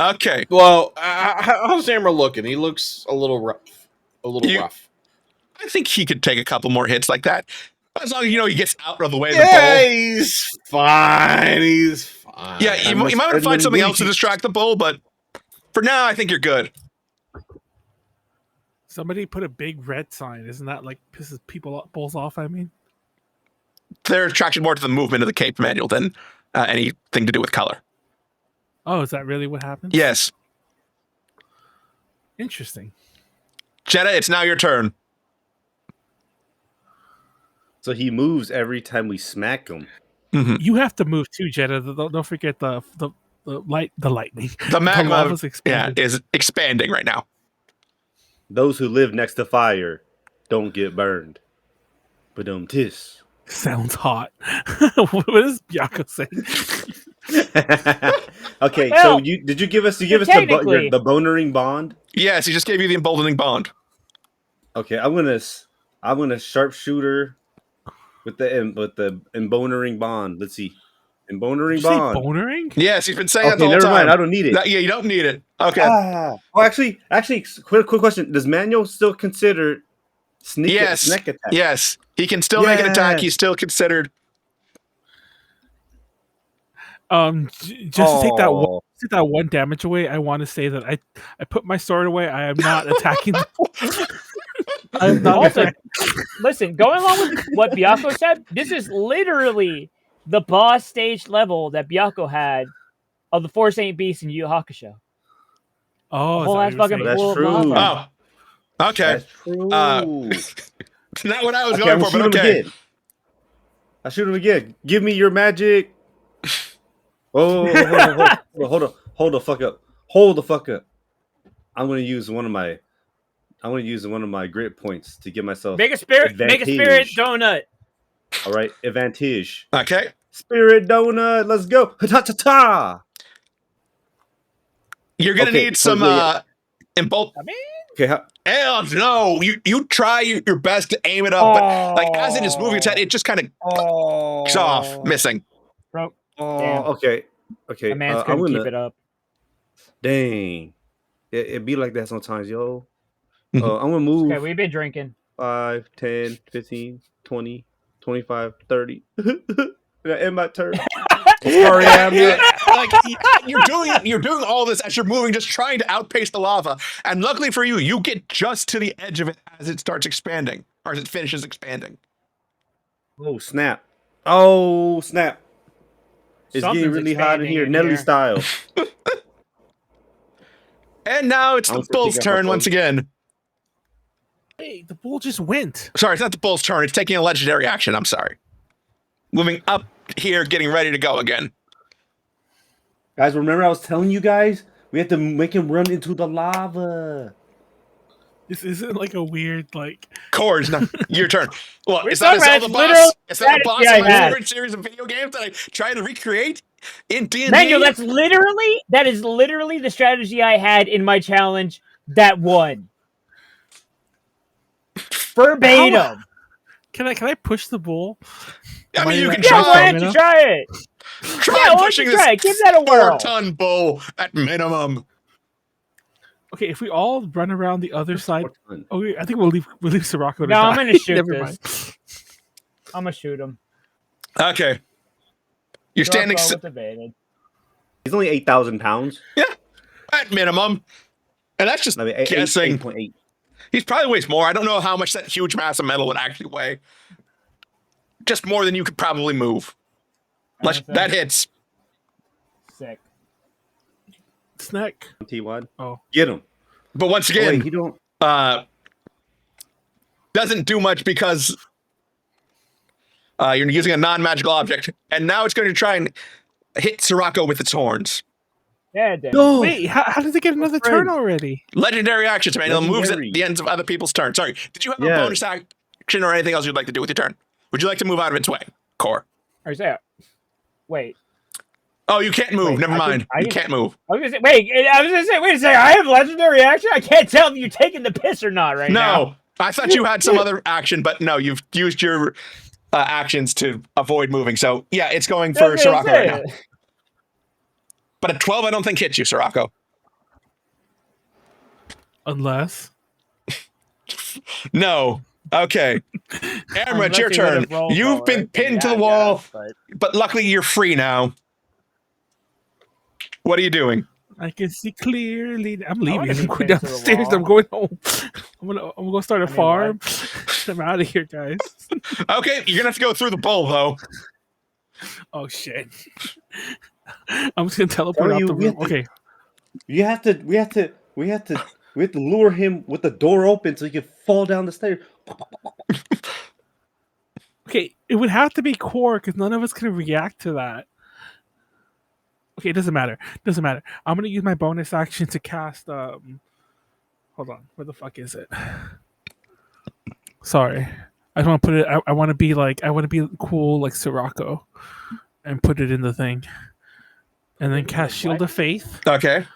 Okay. Well, how's Amra looking? He looks a little rough. Rough. I think he could take a couple more hits like that. As long as he gets out of the way of the bull. He's fine. He's fine. Yeah, you might want to find something else to distract the bull, but for now, I think you're good. Somebody put a big red sign. Isn't that like pisses bulls off? I mean, they're attraction more to the movement of the cape, Manuel, than anything to do with color. Oh, is that really what happens? Yes. Interesting. Jedah, it's now your turn. So he moves every time we smack him. Mm-hmm. You have to move too, Jedah. Don't forget the lightning. The magma is expanding right now. Those who live next to fire don't get burned. But tis. Sounds hot. What is Biako saying? Okay, well, so did you give us the bonering bond? Yes, he just gave you the emboldening bond. Okay, I'm gonna sharpshooter with the embonering bond. Let's see. Embonering bond. Bonering? Yes, he's been saying that the whole never time. Mind. I don't need it. Yeah, you don't need it. Okay. Actually, quick question. Does Manuel still consider sneak attack? Yes. He can still make an attack. He's still considered. Just to take that one damage away, I want to say that I put my sword away. I am not attacking. I'm not also, listen, going along with what Biako said, this is literally the boss stage level that Biako had of the Four Saint Beasts in Yu Yu Hakusho. Oh, that's true. Oh, okay. That's true. Not what I was going for, but okay. I shoot him again. Give me your magic. Oh, hold the fuck up. Hold the fuck up. I'm gonna use one of my grit points to give myself make a spirit donut. All right, advantage. Okay. Spirit donut. Let's go. Ta ta ta. You're gonna need some embolt. Okay. Hell no! You try your best to aim it up, but like as it is moving its head, it just kind of off, missing. Okay. A man's couldn't keep it up. Dang. It be like that sometimes, yo. I'm gonna move. Okay, we've been drinking. 5, 10, 15, 20, 25, 30. Did I end my turn? Sorry, like you're doing all this as you're moving, just trying to outpace the lava. And luckily for you, you get just to the edge of it as it starts expanding, or as it finishes expanding. Oh snap! Oh snap! It's getting really hot in here, Nelly style. And now it's the bull's turn once again. Hey, the bull just went. Sorry, it's not the bull's turn. It's taking a legendary action. I'm sorry. Moving up here, getting ready to go again. Guys, remember I was telling you guys? We have to make him run into the lava. This isn't like a weird, like... Khorr, it's not your turn. Well, it's not the boss. It's not the boss of my favorite series of video games that I try to recreate in D&D. Manuel, that is literally the strategy I had in my challenge that won. Verbatim. Can I push the bull? I mean, you can try. Why don't you try it? Try pushing this Give that a whirl. 4-ton bull at minimum. Okay, if we all run around the other side, I think we'll leave Sirocco. No, I'm gonna shoot this. I'm gonna shoot him. Okay, you're standing. He's only 8,000 pounds. Yeah, at minimum, and that's just guessing. 8.8. He's probably weighs more. I don't know how much that huge mass of metal would actually weigh. Just more than you could probably move. That hits. Sick. Snack. T1. Oh. Get him. But once again, he don't... doesn't do much because you're using a non-magical object. And now it's going to try and hit Sirocco with its horns. Yeah, damn. No. Wait, how did they get another turn already? Legendary actions, man. It moves at the ends of other people's turns. Sorry. Did you have a bonus action or anything else you'd like to do with your turn? Would you like to move out of its way, Khorr? Wait. Oh, you can't move. Never mind. You can't move. I was gonna say, wait a second. I have legendary action? I can't tell if you're taking the piss or not right now. No. I thought you had some other action, but no, you've used your actions to avoid moving. So, yeah, it's going for Sirocco right now. But a 12, I don't think hits you, Sirocco. Unless. No. Okay. Amra, it's your turn. You've been pinned to the wall, but luckily you're free now. What are you doing? I can see clearly. I'm leaving. I'm going downstairs. I'm going home. I'm gonna start a farm. I'm out of here, guys. Okay, you're gonna have to go through the bowl, though. Oh shit! I'm just gonna teleport out the room. Okay. We have to lure him with the door open so he can fall down the stairs. Okay, it would have to be Khorr because none of us can react to that. Okay, it doesn't matter. I'm gonna use my bonus action to cast. Hold on, where the fuck is it? Sorry, I just want to put it. I want to be cool like Sirocco, and put it in the thing, and then cast Shield of Faith. Okay.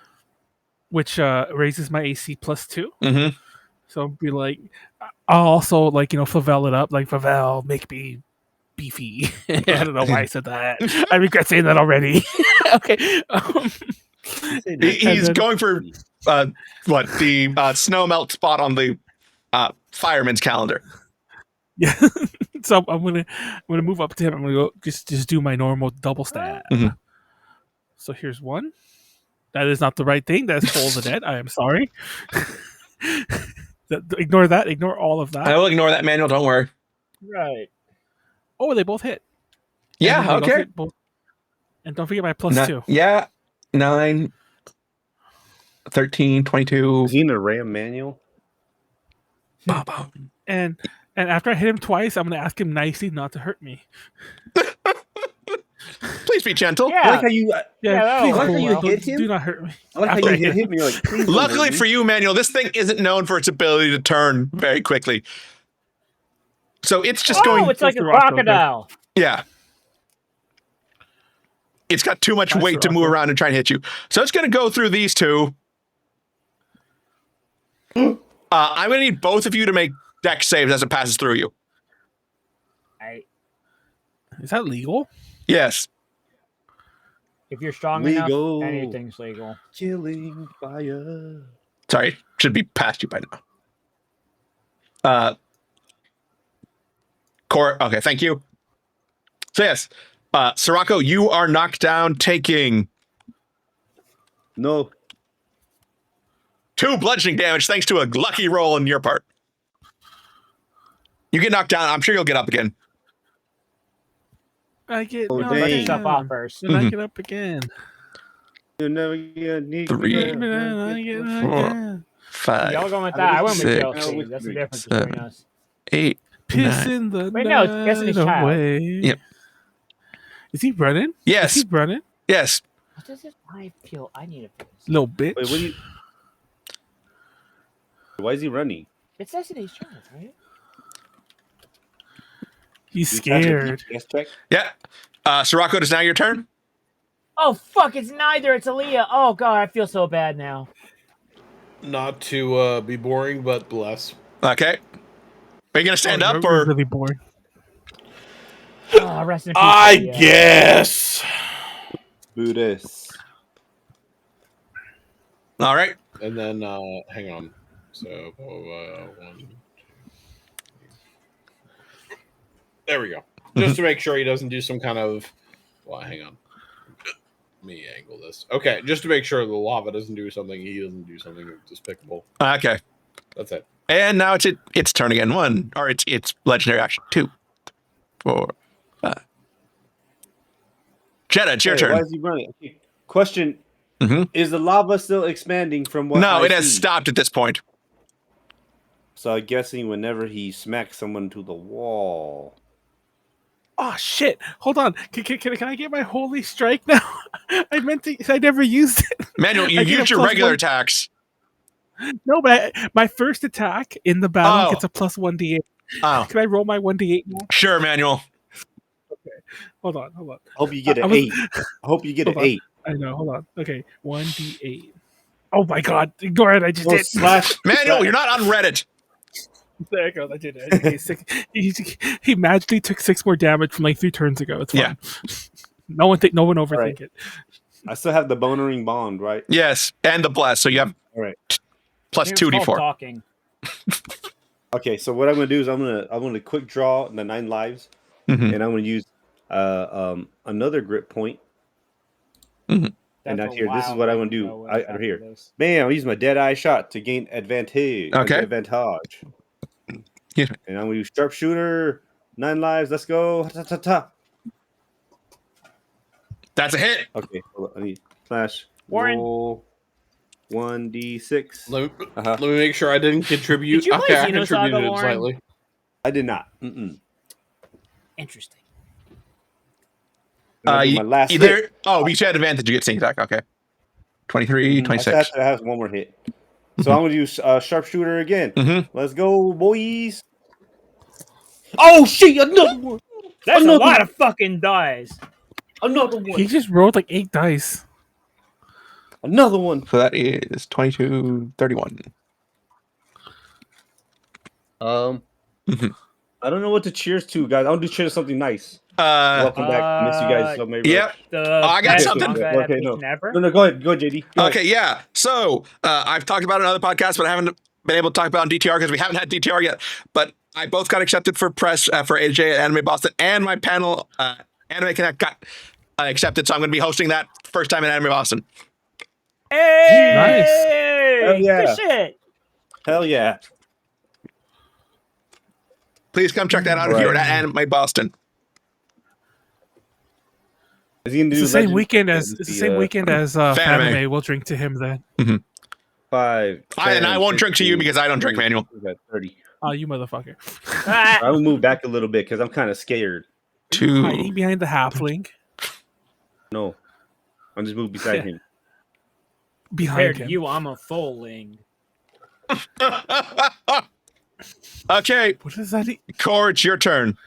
Which raises my AC +2. Mm-hmm. So be like, I'll also Favel it up, like Favel, make me beefy. I don't know why I said that. I regret saying that already. Okay. He's going for the snow melt spot on the fireman's calendar. Yeah. So I'm gonna move up to him. I'm gonna go just do my normal double stat. Mm-hmm. So here's one. That is not the right thing. That's Toll the Dead. I am sorry. Ignore that. Ignore all of that. I will ignore that, Manuel. Don't worry. Right. Oh, they both hit. Yeah, okay. And don't forget my +2. Yeah. 9, 13, 22. Is he in a ram manual? And after I hit him twice, I'm going to ask him nicely not to hurt me. Please be gentle. Yeah. I like how you. Please, how you hit him. Do not hurt me. I like how you hit me. You're like, please. Luckily for you, Manuel, this thing isn't known for its ability to turn very quickly. So it's just going. Oh, it's like a crocodile. Yeah. It's got too much weight to move around and try and hit you. So it's going to go through these two. I'm going to need both of you to make dex saves as it passes through you. Is that legal? Yes. If you're strong enough, anything's legal. Killing fire. Sorry, should be past you by now. Khorr, okay, thank you. So yes, Sirocco, you are knocked down, taking 2 bludgeoning damage thanks to a lucky roll on your part. You get knocked down. I'm sure you'll get up again. I get yourself off first. Then I get up again. You'll never get 3, 4, 5. Y'all going with that? I went with 6, Chelsea. That's the difference between us. 8, Pissing the Wait, no, it's Destiny's Child. away. Yep. Is he running? Yes. Is he running? Yes. What does it? I feel I need a piss. Little bitch. Wait, why is he running? It's Destiny's Child, right? He's scared. Yes, check. Yeah. Sirocco, it is now your turn. Oh fuck! It's neither. It's Aaliyah. Oh god, I feel so bad now. Not to be boring, but bless. Okay. Are you going to stand up or? Really boring. Rest in peace, I Aaliyah. guess. Buddhist. All right. And then, hang on. So, 1, 2. There we go. Just to make sure he doesn't do some kind of. Well, hang on. Let me angle this. Okay, just to make sure the lava doesn't do something, he doesn't do something despicable. Okay. That's it. And now it's its turn again. 1, or it's legendary action. 2, 4, 5. Jedah, it's your turn. Why is he running? Okay. Question: Is the lava still expanding from what? No, I it has see? stopped at this point. So I'm guessing whenever he smacks someone to the wall. Oh shit! Hold on. Can I get my holy strike now? I meant to. I never used it. Manuel, you used your regular attacks. No, but my first attack in the battle gets a +1d8. Oh. Can I roll my 1d8 now? Sure, Manuel. Okay. Hold on. I hope you get an 8. I hope you get an 8. I know. Hold on. Okay. 1d8. Oh my god. Ignore it. I just did. Manuel, you're not on Reddit. There it goes. I did it. Okay, he magically took 6 more damage from like 3 turns ago. It's fine. Yeah. No one overthink it. I still have the bonering bond, right? Yes, and the bless. So you have all right. plus 2d4. Talking. Okay, so what I'm gonna do is I'm gonna quick draw the 9 lives, and I'm gonna use another grip point. And out here, this is what I'm gonna do. Out here, bam! I'm using my dead eye shot to gain advantage. Okay. Advantage. Yeah. And I'm gonna use sharpshooter. 9 lives. Let's go. Ta-ta-ta. That's a hit. Okay. Hold on. I need slash Warren. roll 1d6. Let me make sure I didn't contribute. Did you play I Xenosaga, contributed Warren? slightly. I did not. Interesting. My last hit. Oh, you had advantage. You get sneak attack. Okay. 23, 26. I have one more hit. So I'm going to use sharpshooter again. Let's go, boys. Oh, shit. Another one. That's a lot of fucking dice. Another one. He just rolled like 8 dice. Another one. So that is 22, 31. I don't know what to cheers to, guys. I want to cheers to something nice. Welcome back. I miss you guys so maybe. Yep. I got something. Okay, no, go ahead, JD. Go ahead. Yeah. So I've talked about it in other podcasts, but I haven't been able to talk about on DTR because we haven't had DTR yet. But I both got accepted for press for AJ at Anime Boston, and my panel Anime Connect got accepted. So I'm going to be hosting that first time in Anime Boston. Hey! Nice. Hell yeah. Good shit. Hell yeah. Please come check that out if you're at Anime Boston. It's the same weekend as Fanime. We'll drink to him then. 5. 10, and I won't 15, drink to you because I don't drink, Manuel. 30. Oh, you motherfucker. I will move back a little bit because I'm kind of scared. Hiding behind the halfling. No. I'm just moving beside him. Behind him. You, I'm a foaling. Okay. What is that? Khorr, it's your turn.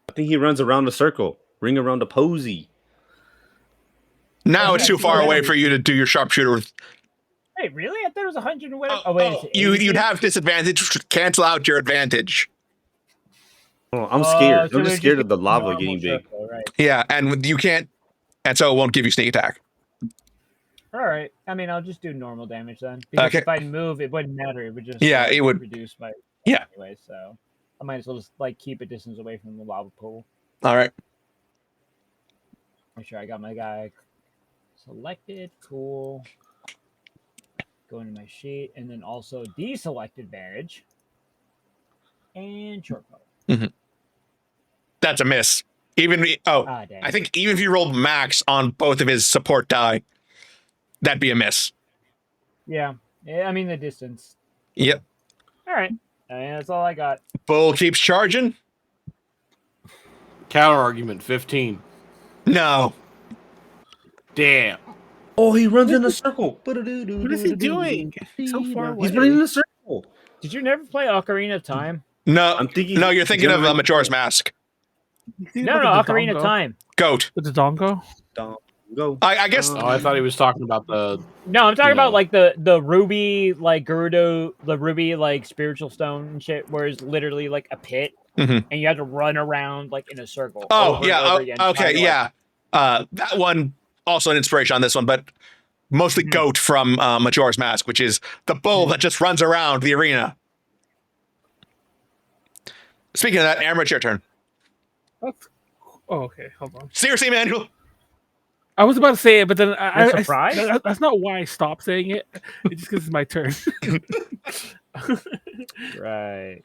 I think he runs around the circle. Ring around the posy. Now it's too far away for you to do your sharpshooter with. Wait, really? I thought it was 100 and whatever. Oh, wait. You'd have disadvantage to cancel out your advantage. Oh, I'm scared. I'm just scared of the lava getting big. Right. Yeah, and you can't, and so it won't give you sneak attack. All right. I mean, I'll just do normal damage then. Because if I move, it wouldn't matter. It would just it would reduce my anyway. So I might as well just keep a distance away from the lava pool. All right. Make sure I got my guy selected. Cool. Go into my sheet, and then also deselect advantage and short bow. That's a miss. I think even if you rolled max on both of his support die, that'd be a miss. Yeah. I mean the distance. Yep. All right. That's all I got. Bull keeps charging. Counter argument 15. No. Damn. Oh, he runs in a circle. What is he doing? So far away. He's running in a circle. Did you never play Ocarina of Time? No. I'm thinking. No, you're thinking of Majora's Mask. No, Ocarina of Time. Goat. With the dongo? Go. I guess. Oh, I thought he was talking about the. No, I'm talking about like the ruby, like Gerudo, the ruby, like spiritual stone and shit, where it's literally like a pit, and you have to run around like in a circle. Oh yeah. Okay. Yeah. That one also an inspiration on this one, but mostly Goat from Majora's Mask, which is the bull that just runs around the arena. Speaking of that, Amra, it's your turn. Oh, okay. Hold on. Seriously, Manuel. I was about to say it, but then that's not why I stopped saying it. It's just because it's my turn. Right.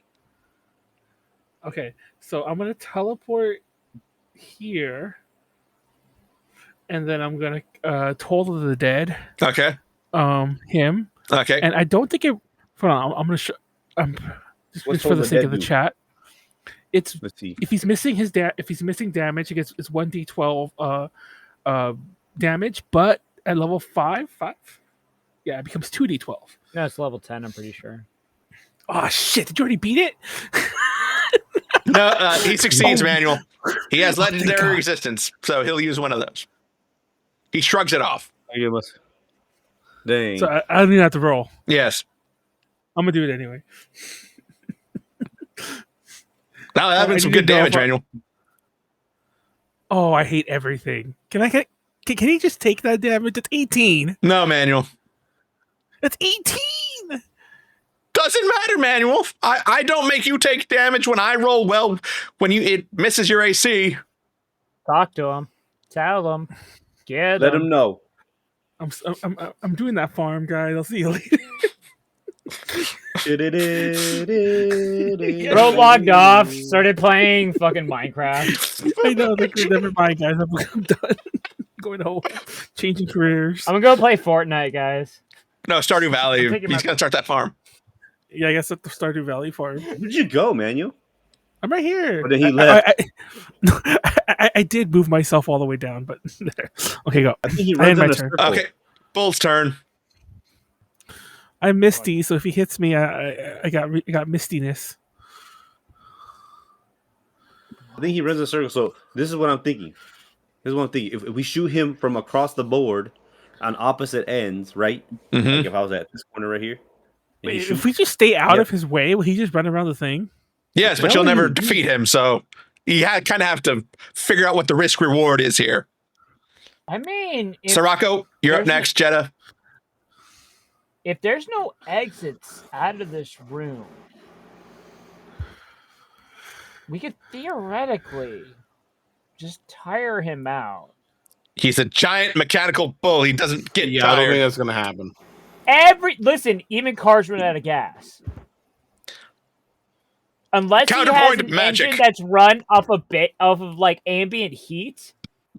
Okay, so I'm gonna teleport here, and then I'm gonna Toll of the Dead. Okay. Him. Okay. And I don't think it. Hold on, I'm gonna show. Just for the sake of the chat. Let's see. If he's missing if he's missing damage, it's 1d12 damage, but at level 5, yeah, it becomes 2d12. No, it's level 10, I'm pretty sure. Oh shit, did you already beat it? No, he succeeds, Manuel. He has legendary resistance, so he'll use one of those. He shrugs it off. Dang. So I don't even have to roll. Yes. I'm gonna do it anyway. Now that been some good damage, Manuel. Oh, I hate everything. Can he just take that damage? It's 18. No, Manuel. That's 18. Doesn't matter, Manuel. I don't make you take damage when I roll well when it misses your AC. Talk to him. Tell him. Get Let him. him know. I'm doing that farm, guys. I'll see you later. Bro logged off, started playing fucking Minecraft. I know. Never mind, guys. I'm done. Going home, changing careers. I'm gonna go play Fortnite, guys. No, Stardew Valley. He's gonna start that farm. Yeah, I guess at the Stardew Valley farm. Where'd you go, Manuel? I'm right here. But then he left. I did move myself all the way down, but okay, go. I think he runs in a turn. circle. Okay, Bull's turn. I'm misty, so if he hits me, I got mistiness. I think he runs in a circle. So this is what I'm thinking. If we shoot him from across the board on opposite ends, right? Mm-hmm. Like if I was at this corner right here. Wait, if we just stay out of his way, will he just run around the thing? Yes, but you'll never defeat him, so you kind of have to figure out what the risk reward is here. I mean, Sirocco, you're up next. Jedah. If there's no exits out of this room, we could theoretically just tire him out. He's a giant mechanical bull. He doesn't get tired. I don't think that's gonna happen. Listen, even cars run out of gas. Unless he has an engine that's run off a bit of like ambient heat,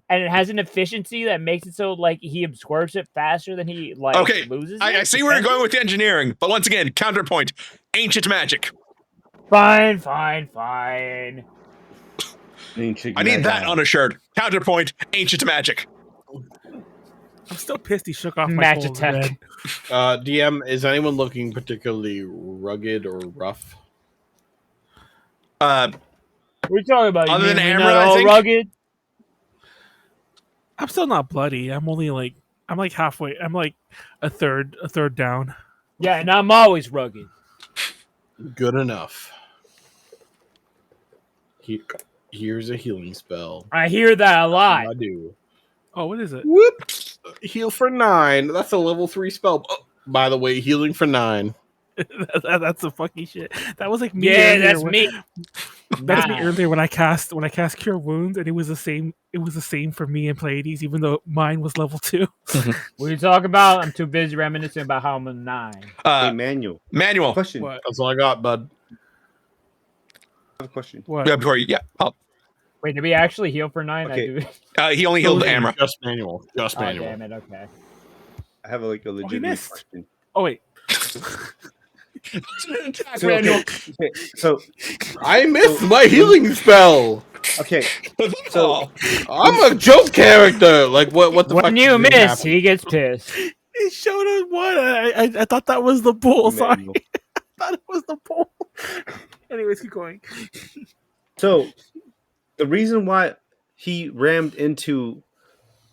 and it has an efficiency that makes it so like he absorbs it faster than he loses. I see where you're going with the engineering, but once again, counterpoint: ancient magic. Fine. I need that on a shirt. Counterpoint: ancient magic. I'm still pissed he shook off my cold red. DM, is anyone looking particularly rugged or rough? We're talking about other than Amra, I think. Rugged. I'm still not bloody. I'm only I'm like halfway. I'm like a third down. Yeah, and I'm always rugged. Good enough. Here's a healing spell. I hear that a lot. I do. Oh, what is it? Whoops! Heal for 9. That's a level 3 spell. Oh, by the way, healing for 9. That's the fucking shit. That was like me. Yeah, that's me. That's me earlier when I cast Cure Wounds, and it was the same. It was the same for me and Pleiades, even though mine was level 2. What are you talking about? I'm too busy reminiscing about how I'm a 9. Hey, Manuel. Question. What? That's all I got, bud. I have a question. What? Yeah, before you, Wait, did we actually heal for 9? Okay. He only healed Amra. Just Manuel. Manuel. Damn it. Okay. I have a legitimate question. Oh wait. So I missed my healing spell. Okay, so I'm a joke character. Like what the fuck? When you miss, he gets pissed. It showed us what I thought that was the bull. Sorry, I thought it was the bull. Anyways, keep going. So the reason why he rammed into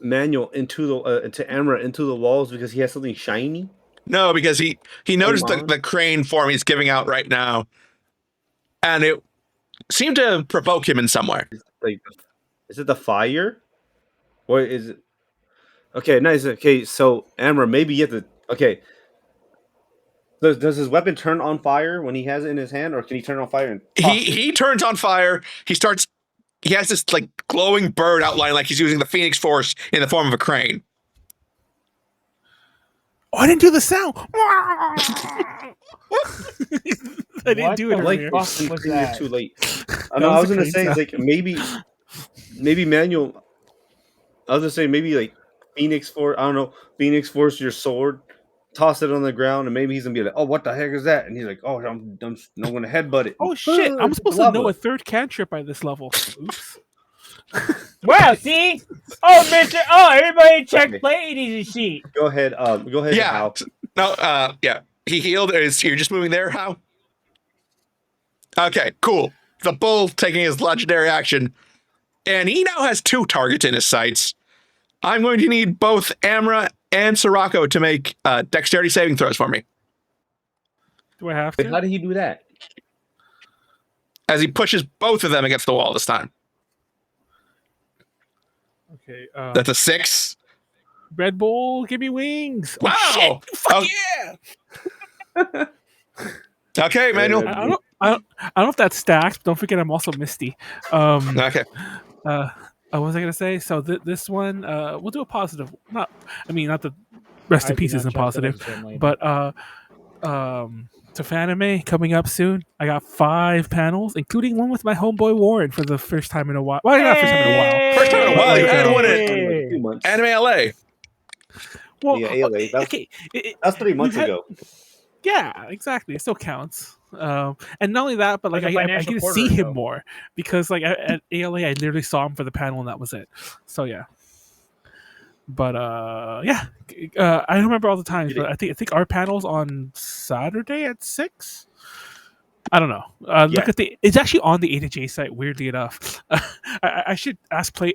Manuel into Amra into the walls because he has something shiny. No, because he noticed the crane form he's giving out right now, and it seemed to provoke him in some way. Is it the fire, or is it? Okay, nice. Okay, so Amra, maybe you have to. Okay, does his weapon turn on fire when he has it in his hand, or can he turn on fire? He turns on fire. He has this like glowing bird outline, like he's using the Phoenix Force in the form of a crane. Oh, I didn't do the sound. I didn't do it earlier. It's too late. I was gonna say like maybe Manuel. I was gonna say maybe like Phoenix Force. I don't know. Phoenix Force your sword, toss it on the ground, and maybe he's gonna be like, "Oh, what the heck is that?" And he's like, "Oh, I'm gonna headbutt it." Oh shit! I'm supposed to know a third cantrip by this level. Oops. Wow, see? Oh, Mr. Oh, everybody check Pleiades' sheet. Go ahead. Yeah. Hal. No. Yeah. He healed. You're just moving there, How? Okay. Cool. The bull taking his legendary action, and he now has 2 targets in his sights. I'm going to need both Amra and Sirocco to make dexterity saving throws for me. Do I have to? Wait, how did he do that? As he pushes both of them against the wall this time. Okay. That's a 6. Red Bull, give me wings. Wow. Oh, shit. Fuck yeah. Okay, Manuel. I don't know if that's stacked, but don't forget I'm also Misty. Okay. What was I gonna say? So this one, we'll do a positive. Not the rest in peace isn't positive, but Tafanime coming up soon. I got 5 panels, including one with my homeboy Warren for the first time in a while. Well, not first time in a while. First time in a while. You had one at 2 months. Anime LA. Well, yeah, ALA. That's 3 months ago. Yeah, exactly. It still counts. And not only that, but like Like I get to see him more because like at ALA I literally saw him for the panel and that was it. So yeah. But I don't remember all the times, but I think our panel's on Saturday at 6. I don't know. Look at it's actually on the A2J site. Weirdly enough, I should ask JD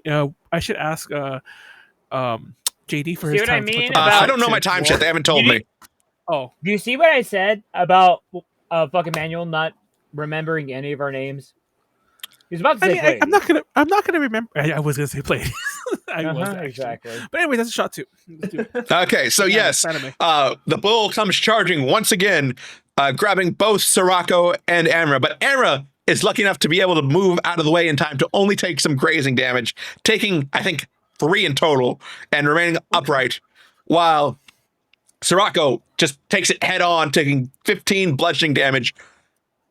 for his time. I don't know my time yet. They haven't told me. Oh, do you see what I said about fucking Manuel not remembering any of our names? He was about to say I'm not gonna remember. I was gonna say Pleiades. Exactly. But anyway, that's a shot too. Okay, so yes, the bull comes charging once again, grabbing both Sirocco and Amra. But Amra is lucky enough to be able to move out of the way in time to only take some grazing damage, taking I think 3 in total and remaining upright, while Sirocco just takes it head on, taking 15 bludgeoning damage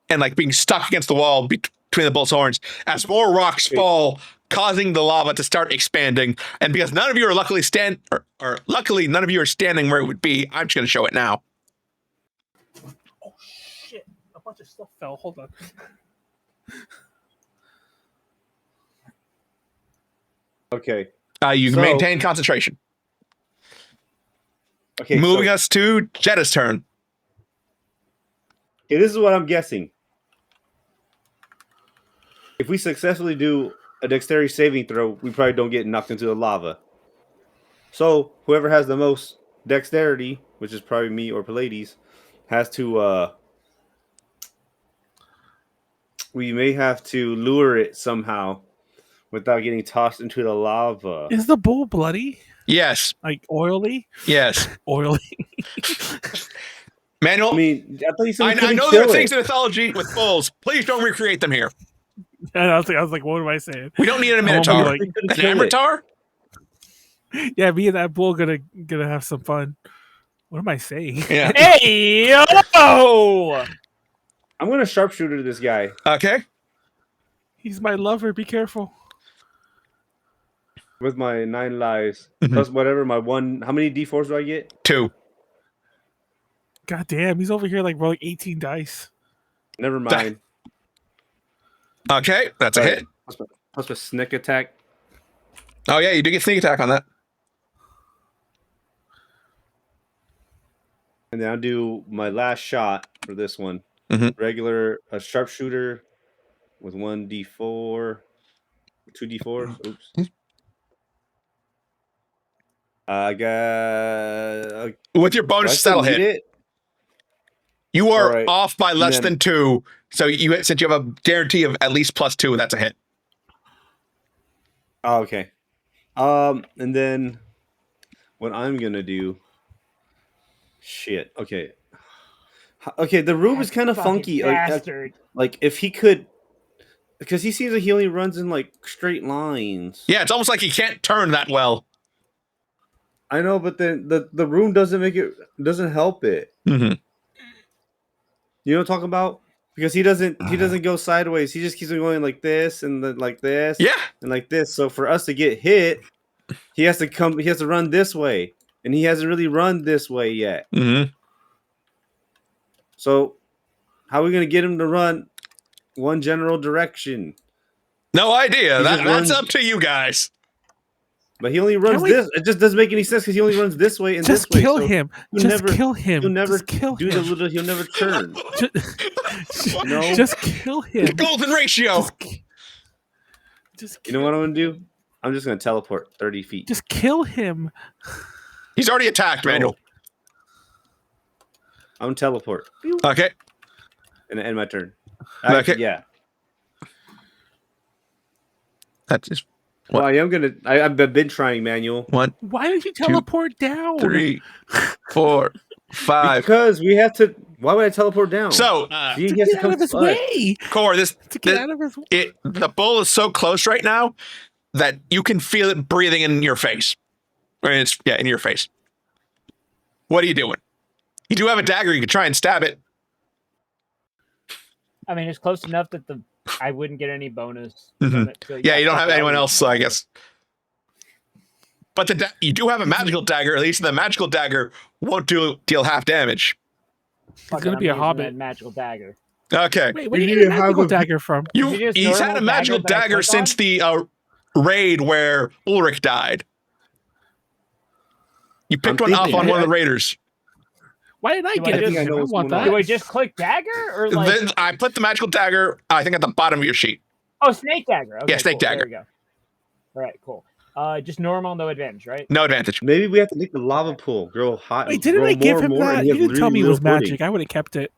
and like being stuck against the wall between the bull's horns as more rocks fall, causing the lava to start expanding. And because none of you are luckily luckily none of you are standing where it would be, I'm just going to show it now. Oh shit! A bunch of stuff fell. Hold on. Okay. You can maintain concentration. Okay. Moving us to Jedah's turn. Okay, this is what I'm guessing. If we successfully do a dexterity saving throw, we probably don't get knocked into the lava. So whoever has the most dexterity, which is probably me or Pleiades, has to we may have to lure it somehow without getting tossed into the lava. Is the bull bloody? Yes. Like oily? Yes. Oily. Manuel, I thought you said I know there are things in mythology with bulls. Please don't recreate them here. And I was like, what am I saying? We don't need a minotaur. Like, an Amratar? Yeah, me and that bull gonna have some fun. What am I saying? Yeah. Hey yo! I'm gonna sharpshooter this guy. Okay. He's my lover. Be careful. With my 9 lives. Plus whatever my 1. How many D4s do I get? 2. God damn, he's over here like rolling 18 dice. Never mind. Okay, that's a hit. Plus a sneak attack. Oh yeah, you do get sneak attack on that. And then I'll do my last shot for this one. Regular sharpshooter with 1d4, 2d4s. Oops. I got with your bonus that'll hit. It? You are off by less than 2, so since you have a guarantee of at least +2, that's a hit. Oh, okay. And then what I'm gonna do? Shit. Okay. Okay. The room is kind of funky. Like if he could, because he seems like he only runs in like straight lines. Yeah, it's almost like he can't turn that well. I know, but then the room doesn't help it. Mm-hmm. You know what I'm talking about? Because he doesn't go sideways. He just keeps on going like this and then like this. Yeah. And like this. So for us to get hit, he has to run this way. And he hasn't really run this way yet. Mm-hmm. So how are we gonna get him to run one general direction? No idea. That's up to you guys. But he only runs this. It just doesn't make any sense because he only runs this way and just this way. Kill him. Just kill him. He'll never kill do him. the little. He'll never turn. No. Just kill him. The golden ratio. Just you know what I'm gonna do? I'm just gonna teleport 30 feet. Just kill him. He's already attacked, Manuel. I'm gonna teleport. Okay. And end my turn. Okay. Yeah. That's just. Well, I am gonna. I've been trying, Manuel. 1, Why did you teleport down? 3, 4, 5. Because we have to. Why would I teleport down? So he To has get to out come of his to us. way. Khorr, To get out of his way. the bull is so close right now that you can feel it breathing in your face. Or in your face. What are you doing? You do have a dagger. You could try and stab it. I mean, it's close enough that I wouldn't get any bonus. Mm-hmm. So, yeah, you don't have anyone else, so I guess. But you do have a magical dagger. At least the magical dagger won't deal half damage. It's going to be a hobbit. Magical dagger. Okay. Wait, where did you get a magical dagger from? He's had a magical dagger since the raid where Ulrich died. You picked one off on one of the raiders. Why did I get it? I want that. Do I just click dagger or like? Then I put the magical dagger, I think, at the bottom of your sheet. Oh, snake dagger. Okay, yeah, snake dagger. There we go. All right, cool. Just normal, no advantage, right? No advantage. Maybe we have to make the lava pool grow hot. Wait, didn't I give him that? You didn't tell me it was magic. I would have kept it.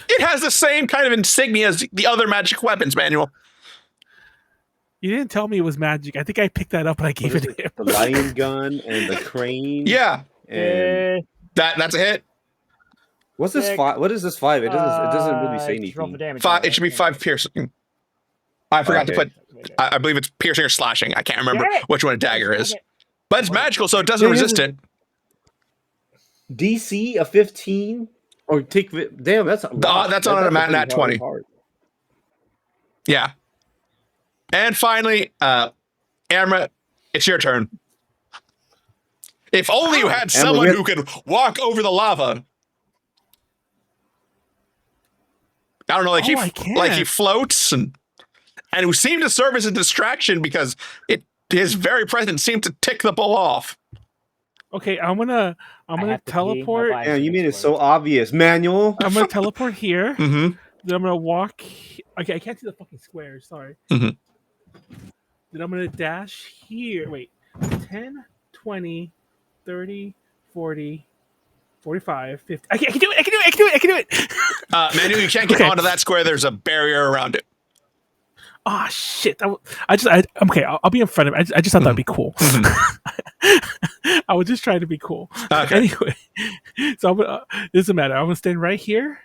It has the same kind of insignia as the other magic weapons, Manuel. You didn't tell me it was magic. I think I picked that up and I gave it to him. The lion gun and the crane. Yeah. And that's a hit. What's this 5? What is this 5? It doesn't really say anything. 5. It should be 5 piercing. I forgot to put. I believe it's piercing or slashing. I can't remember which one a dagger is, but it's magical, so it doesn't resist it. DC a 15 or take. Damn, that's that's on a nat 20. Yeah. And finally, Amra, it's your turn. If only you had someone who could walk over the lava. I don't know, like he floats and who seemed to serve as a distraction because his very presence seemed to tick the bull off. Okay, I'm gonna teleport. Yeah, you mean it's so obvious, Manuel. I'm gonna teleport here. Mm-hmm. Then I'm gonna walk. Okay, I can't see the fucking squares. Sorry. Mm-hmm. Then I'm gonna dash here. Wait, 10, 20, 30, 40, 45, 50. I can do it. I can do it. Manuel, you can't get onto that square. There's a barrier around it. Oh shit! Okay. I'll be in front of it. I just thought that'd be cool. Mm-hmm. I was just trying to be cool. Okay. Anyway, so it doesn't matter. I'm gonna stand right here,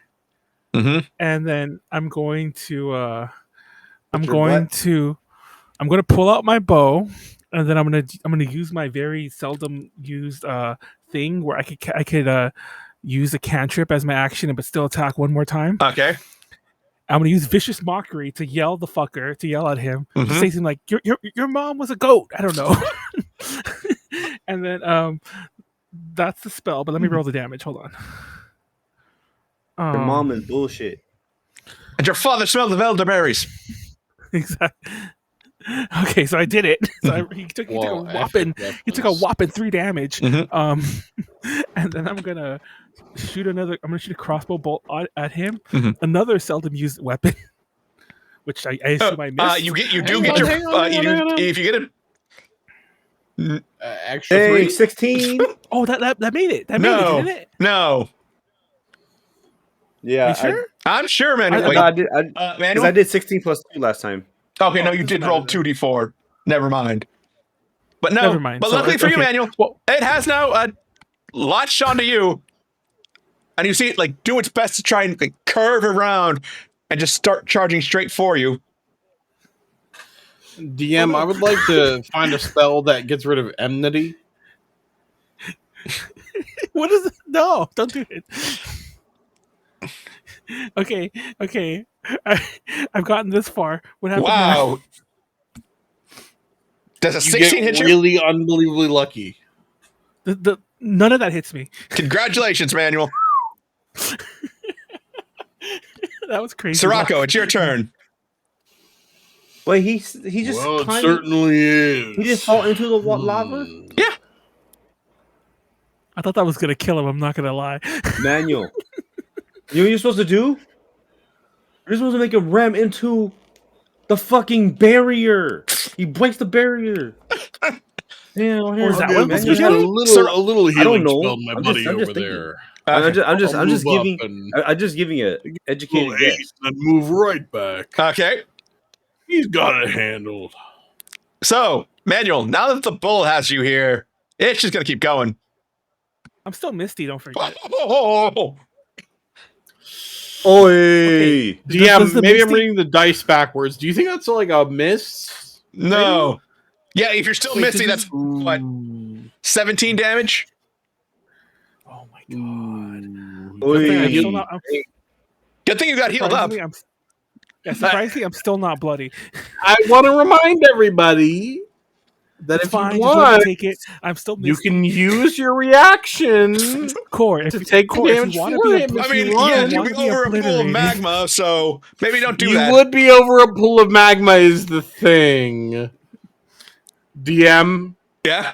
and then I'm going to pull out my bow, and then I'm gonna use my very seldom used thing where I could use a cantrip as my action, but still attack one more time. Okay. I'm gonna use vicious mockery to yell at him, to say something like your mom was a goat. I don't know. And then that's the spell. But let me roll the damage. Hold on. Your mom is bullshit. And your father smelled of elderberries. Exactly. Okay, so I did it. So he took a whopping 3 damage. And then I'm gonna shoot a crossbow bolt at him. Another seldom used weapon, which I assume I missed. If you get it. Extra 3. 16. Oh, that made it. That made it, didn't it? No. Yeah. You sure? I'm sure, man. I did 16 plus 2 last time. Okay, no, you did roll 2d4. Never mind. But no. Never mind. But luckily for you, Manuel, it has now latched onto you. And you see it do its best to try and curve around and just start charging straight for you. DM, I would like to find a spell that gets rid of enmity. What is it? No, don't do it. Okay. I've gotten this far. What happened? Wow. Now? Does a 16 hit you? Really unbelievably lucky. None of that hits me. Congratulations, Manuel. That was crazy. Sirocco, it's your turn. Wait, he just it certainly is. He just fell into the lava? Yeah. I thought that was gonna kill him, I'm not gonna lie. Manuel. You know what you're supposed to do? You're supposed to make him ram into the fucking barrier. He breaks the barrier. Damn, a little healing spell, my buddy over there. I'm just giving an educated guess. And move right back. Okay. He's got it handled. So, Manuel, now that the bull has you here, it's just going to keep going. I'm still misty, don't forget. Oi! DM, maybe I'm reading the dice backwards. Do you think that's like a miss? No. Yeah, if you're still misty, that's what? 17 damage? Oh my god. Good thing you got healed up. Surprisingly, I'm still not bloody. I want to remind everybody that if you want, take it. I'm still misty. you can use your reaction Khorr, to take the damage for him. I mean, you'd be over a pool of magma, so maybe don't do that. You would be over a pool of magma is the thing. DM? Yeah?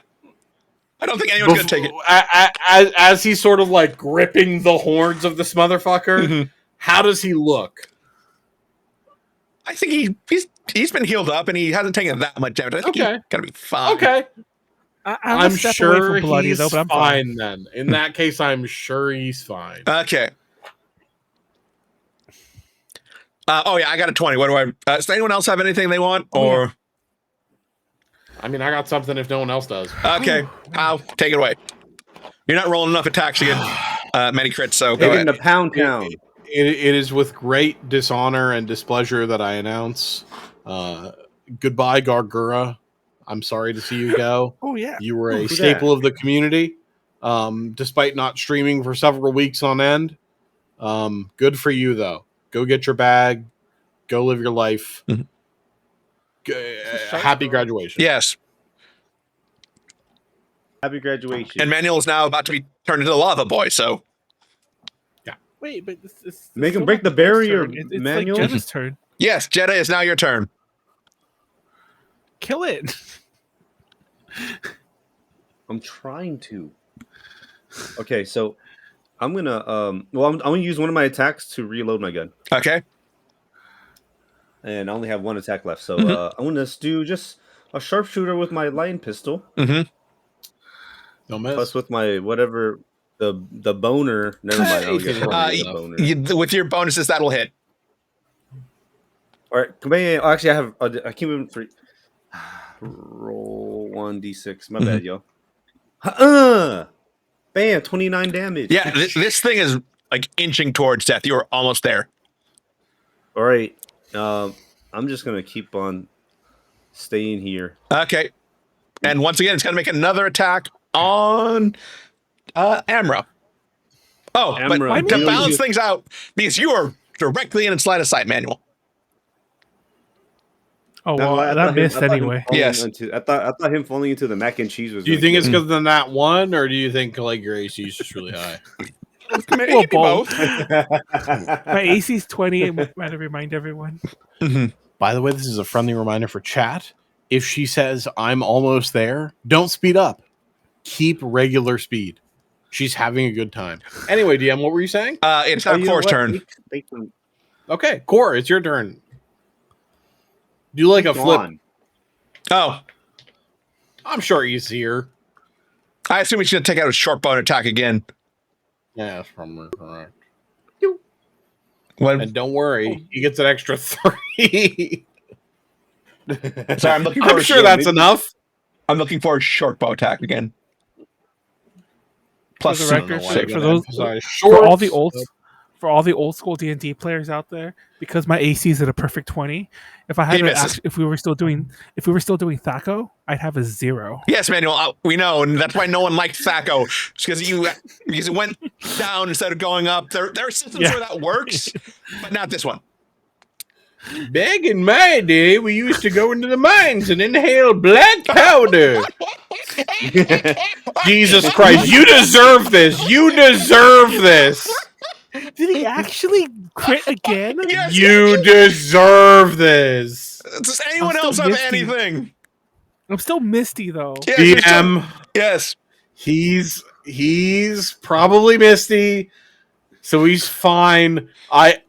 I don't think anyone's going to take it. As he's sort of like gripping the horns of this motherfucker, how does he look? I think he's been healed up and he hasn't taken that much damage. I think he's going to be fine. Okay. I'm sure bloody, he's though, but I'm fine then. In that case, I'm sure he's fine. Okay. Oh, yeah, I got a 20. What do I... does anyone else have anything they want? Or... I mean, I got something if no one else does. Okay, I'll take it away. You're not rolling enough attacks to get many crits, so go ahead. Taking the pound town. It is with great dishonor and displeasure that I announce goodbye, Gargura. I'm sorry to see you go. Oh, yeah. You were a staple of the community, despite not streaming for several weeks on end. Good for you, though. Go get your bag. Go live your life. Happy graduation. Yes. Happy graduation. And Manuel is now about to be turned into the lava boy, so... Wait, but it's Make him break the barrier, it's Manuel. like Jedah's turn. Yes, Jedah is now your turn. Kill it. I'm trying to. Okay, so I'm gonna I'm gonna use one of my attacks to reload my gun. Okay. And I only have one attack left, so I'm gonna do just a sharpshooter with my lion pistol. Mm-hmm. No miss. Plus with my whatever the boner. Never mind. I don't get boner. With your bonuses, that'll hit. All right. Actually, I can't even roll 1d6. My bad, yo. Bam! 29 damage. Yeah, this thing is like inching towards death. You are almost there. All right. I'm just gonna keep on staying here. Okay. And once again, it's gonna make another attack on Amra. Oh, Amra, but to balance things out, because you are directly in its line of sight, Manuel. Oh, well, that missed anyway. Yes. I thought him falling into the mac and cheese was. Do you think it's because of that one, or do you think like your AC is just really high? Well, both. My AC's 20. Might remind everyone. By the way, this is a friendly reminder for chat. If she says I'm almost there, don't speed up. Keep regular speed. She's having a good time. Anyway, DM, what were you saying? It's not Khorr's turn. Okay, Khorr, it's your turn. Do like a flip. Oh. I'm sure he's here. I assume he's going to take out a short bow attack again. Yeah, that's probably correct. What? And don't worry, he gets an extra 3. Sorry, I'm looking for I'm sure that's enough. I'm looking for a short bow attack again. Plus, for the record, for all the old school D&D players out there, because my AC is at a perfect 20. If I had if we were still doing Thaco, I'd have a 0. Yes, Manuel, we know, and that's why no one liked Thaco, because it went down instead of going up. There are systems where that works, but not this one. Back in my day, we used to go into the mines and inhale black powder. Jesus Christ, you deserve this. You deserve this. Did he actually crit again? Yes, you deserve this. Does anyone else have anything? I'm still misty though. Yes, DM. Yes. He's probably misty. So he's fine. I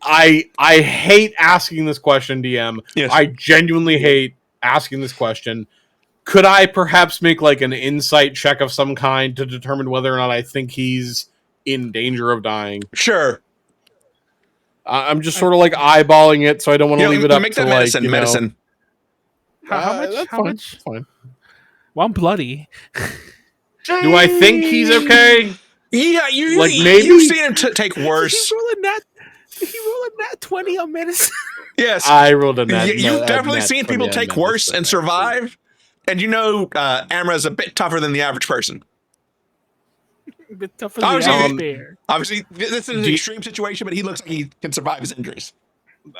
hate asking this question, DM. Yes. I genuinely hate asking this question. Could I perhaps make like an insight check of some kind to determine whether or not I think he's in danger of dying? Sure. I'm just sort of like eyeballing it, so I don't want to leave it up make to that medicine. How much? That's How fine. much? That's fine. Well, I'm bloody. Do I think he's okay? Yeah, maybe you've seen him take worse. He rolled a nat 20 on medicine. Yes, I rolled a nat. You've definitely seen people take worse and survive, and Amra's a bit tougher than the average person. A bit tougher than the average bear. Obviously, this is an extreme situation, but he looks like he can survive his injuries.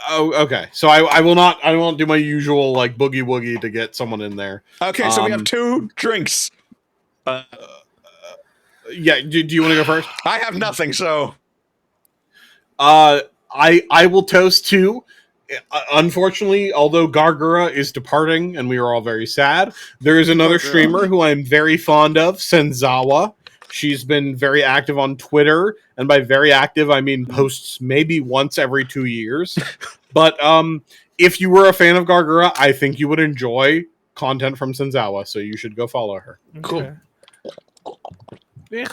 Oh, okay. So I will not. I won't do my usual like boogie woogie to get someone in there. Okay, so we have 2 drinks. Yeah. Do you want to go first? I have nothing, so. I will toast 2. Unfortunately, although Gargura is departing, and we are all very sad, there is another streamer who I'm very fond of, Senzawa. She's been very active on Twitter, and by very active, I mean posts maybe once every 2 years. But if you were a fan of Gargura, I think you would enjoy content from Senzawa, so you should go follow her. Cool. Okay.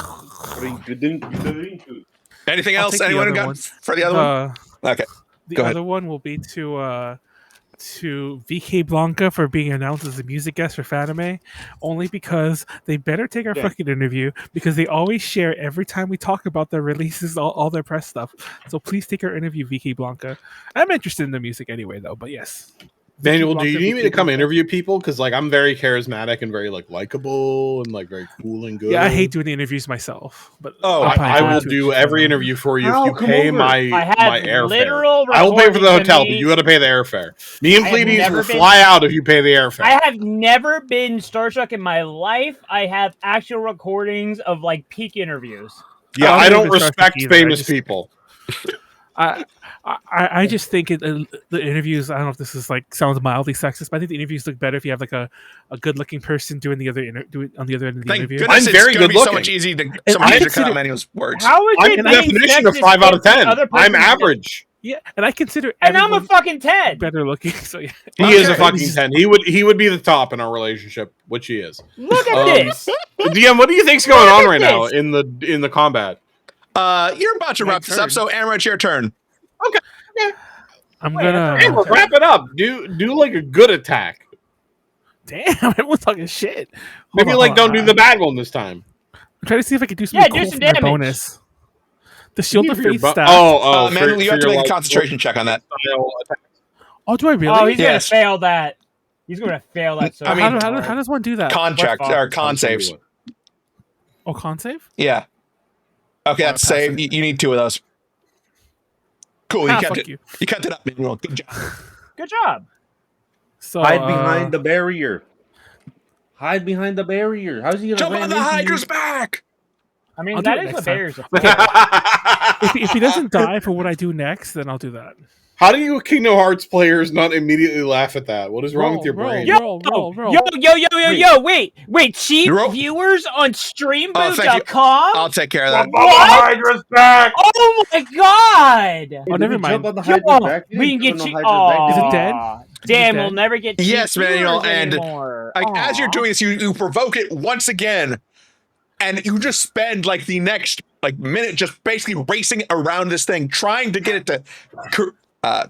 Anything else? Anyone got for the other one? Okay. The other one will be to VK Blanca for being announced as a music guest for Fanime, only because they better take our fucking interview, because they always share every time we talk about their releases, all their press stuff. So please take our interview, VK Blanca. I'm interested in the music anyway, though. But yes, Manuel, do you need me to come interview people? Because like I'm very charismatic and very like likable and like very cool and good. Yeah, I hate doing the interviews myself, but I will do every interview for you if you pay my airfare. I will pay for the hotel, but you got to pay the airfare. Me and Pleiades will fly out if you pay the airfare. I have never been starstruck in my life. I have actual recordings of like peak interviews. Yeah, I don't respect famous people. I just think the interviews, I don't know if this is like sounds mildly sexist, but I think the interviews look better if you have like a good looking person doing the other on the other end of the interview. I'm very good looking. So much easier to cut out Manuel's words. How is it I'm the definition of 5 out of 10. I'm average. Yeah, and I consider and I'm a fucking 10. Better looking. So yeah. He is a fucking 10. He would be the top in our relationship, which he is. Look at this. DM, what do you think's going on right now in the combat? You're about to wrap this up, so Amra, it's your turn. Okay. I'm gonna wrap it up. Do like a good attack. Damn, everyone's talking shit. Maybe don't do the bad one this time. I'm trying to see if I can do something cool for my bonus. The Shield of Faith staff. Manuel, you have to make a concentration check on that. Oh, do I really? Oh, he's gonna fail that. He's gonna fail that. So I mean, how does one do that? Con check or con saves. Oh, con save? Yeah. Okay, that's save. You need 2 of those. Cool, you kept it. You kept it up, Manuel. Good job. Good job. So hide behind the barrier. Hide behind the barrier. How's he gonna jump on the Hydra's back? I mean, that is what barriers are. If he doesn't die for what I do next, then I'll do that. How do you Kingdom Hearts players not immediately laugh at that? What is wrong with your brain? Roll. Yo, wait, cheap viewers on streambooth.com? I'll take care of that. Hydra's back! Oh my god! Oh, never mind. We can get you. Oh, is it dead? Damn, we'll never get cheap yes, Manuel, and as you're doing this, you provoke it once again, and you just spend like the next minute just basically racing around this thing, trying to get it to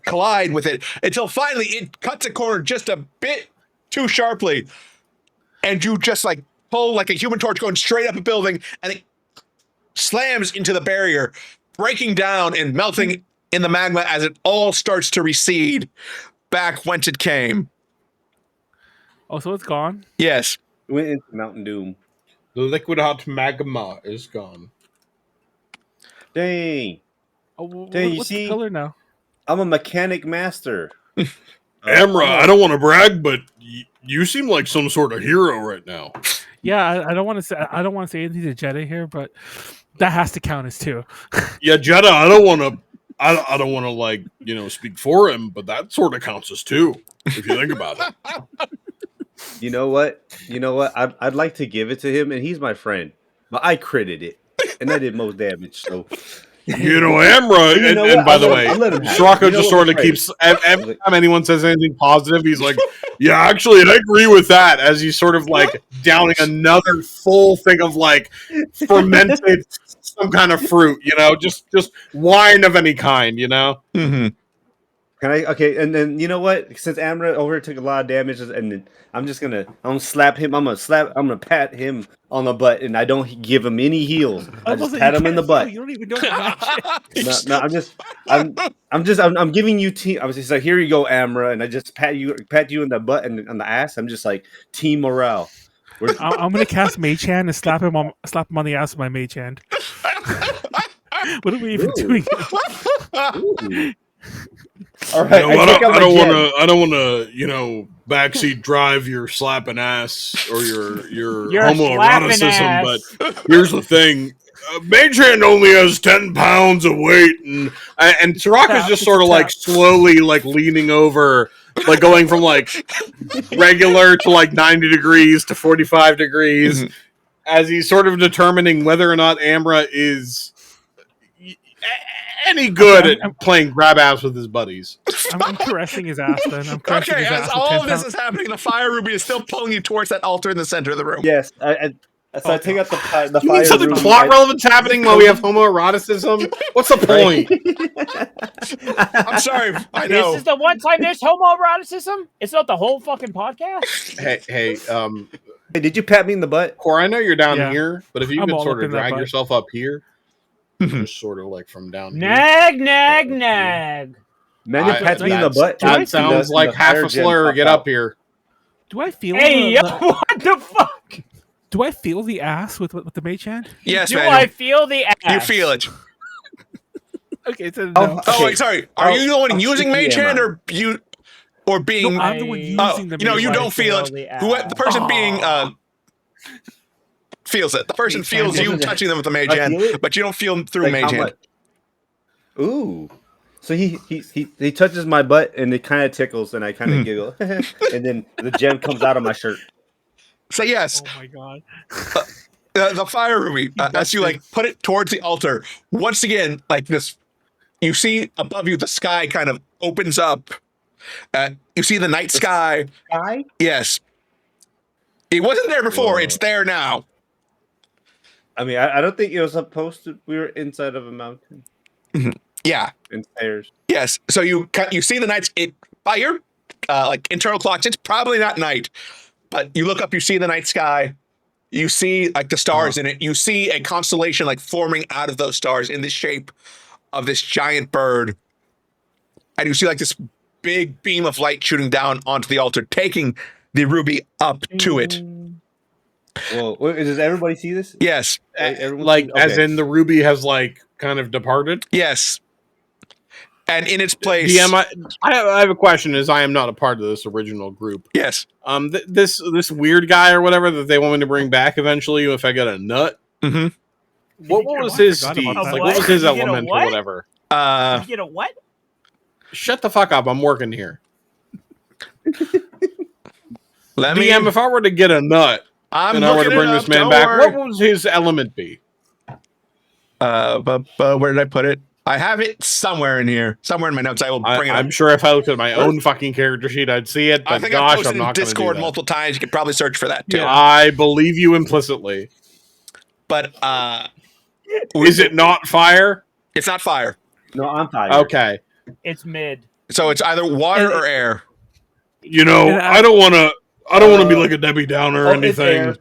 collide with it until finally it cuts a corner just a bit too sharply, and you just pull like a Human Torch going straight up a building, and it slams into the barrier, breaking down and melting in the magma as it all starts to recede back whence it came. Oh, so it's gone? Yes. Went into Mountain Doom. The liquid hot magma is gone. Dang. Oh, what's the color now? I'm a mechanic master. Amra, I don't want to brag, but you seem like some sort of hero right now. Yeah, I don't want to say anything to Jedah here, but that has to count as 2. Yeah, Jedah, I don't want to speak for him, but that sort of counts as 2 if you think about it. You know what? I'd like to give it to him, and he's my friend, but I critted it, and I did most damage. So. Amra, and by the way, Sirocco just sort of keeps, every time anyone says anything positive, he's like, yeah, actually, I agree with that, as he's sort of downing another full thing of fermented some kind of fruit, just wine of any kind, Mm-hmm. Can I? Okay, and then you know what? Since Amra over here took a lot of damage, and I'm gonna slap him. I'm gonna pat him on the butt, and I don't give him any heals. I just pat him in the butt. You don't even know the No, I'm giving you team. I was just like, here you go, Amra, and I just pat you in the butt and on the ass. I'm just like team morale. I'm gonna cast Mage Hand and slap him on the ass with my Mage Hand. What are we even doing? All right, I don't want to, backseat drive your slapping ass or your homoeroticism. But here's the thing: Mage Hand only has 10 pounds of weight, and Sirocco's just sort of like slowly like leaning over, like going from like regular to like 90 degrees to 45 degrees, as he's sort of determining whether or not Amra is any good at playing grab ass with his buddies. I'm caressing his ass then. Okay, as all of this is happening, the fire ruby is still pulling you towards that altar in the center of the room. Yes, I take out the fire. You mean something plot relevant's happening while we have homoeroticism? What's the point? I'm sorry, I know. This is the one time there's homoeroticism? It's not the whole fucking podcast? Hey, did you pat me in the butt? Khorr, I know you're down here, but if you I'm could all sort up of in that drag butt. yourself up here, just sort of like from down here. Nag. Man, you pat me in the butt. That sounds like half a slur. Get up here. Do I feel? Hey, what the fuck? Do I feel the ass with the Mage Hand? Yes, Do Manuel. I feel the ass? You feel it. Okay, so no. Oh, wait, sorry. Are you the one using Mage Hand or being? No, I'm the one using the Mage Hand. You don't feel it. The person being feels it. The person feels you touching them with the Mage Hand, but you don't feel them through Mage Hand. Ooh. So he touches my butt and it kind of tickles and I kind of giggle, and then the gem comes out of my shirt. So yes. Oh my god. The fire ruby, as you like put it towards the altar, once again, like this, you see above you the sky kind of opens up. You see the night sky. Sky? Yes. It wasn't there before. It's there now. I mean, I don't think it was supposed to. We were inside of a mountain. Yeah. And stairs. Yes. So you see the night. By your like internal clocks, it's probably not night, but you look up, you see the night sky. You see like the stars in it. You see a constellation like forming out of those stars in the shape of this giant bird, and you see like this big beam of light shooting down onto the altar, taking the ruby up to it. Well, does everybody see this? Yes. As in the ruby has like kind of departed? Yes. And in its place... DM, I have a question, as I am not a part of this original group. Yes. This weird guy or whatever that they want me to bring back eventually if I get a nut. Mm-hmm. What was his Steve? Like, what was his element or whatever? You get a what? Shut the fuck up. I'm working here. DM, if I were to get a nut and I were to bring this man back, what would his element be? But where did I put it? I have it somewhere in here. Somewhere in my notes. I will bring it up. I'm sure if I looked at my own fucking character sheet, I'd see it. But I think gosh, I posted I'm not in Discord multiple times. You could probably search for that too. Yeah. I believe you implicitly. But is it not fire? It's not fire. No, I'm fire. Okay. It's mid. So it's either water or air. You know, I don't want to be like a Debbie Downer or anything.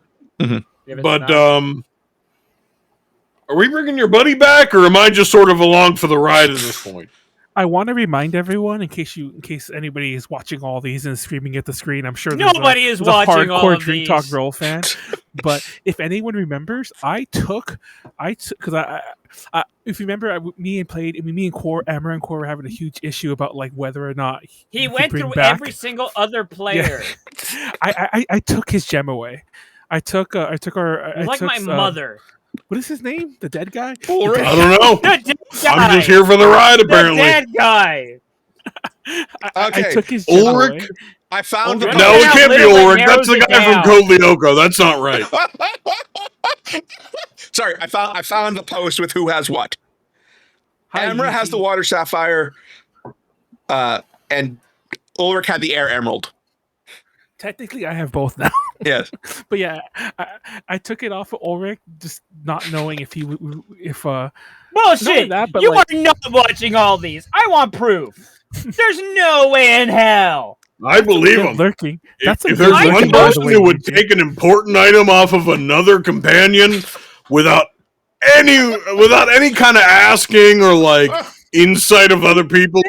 But are we bringing your buddy back, or am I just sort of along for the ride at this point? I want to remind everyone, in case anybody is watching all these and screaming at the screen, I'm sure nobody is watching all hardcore of Drink these. Talk Roll fan. But if anyone remembers, because if you remember, me and Khorr, Amra and Khorr were having a huge issue about like whether or not he went through every single other player. Yeah. I took his gem away. I took my mother. What is his name? The dead guy? I don't know. The dead guy. I'm just here for the ride, apparently. The dead guy. I took his gem Ulrich? away. I found No, it can't be Ulrich. That's the guy from Code Lyoko. That's not right. Sorry, I found the post with who has what. Amra has the water sapphire, and Ulrich had the air emerald. Technically, I have both now. Yes, but yeah, I took it off of Ulrich, just not knowing if bullshit. that, but You like, are not watching all these. I want proof. There's no way in hell. I believe him. Lurking. If there's one person who would take an important item off of another companion without any kind of asking or like insight of other people,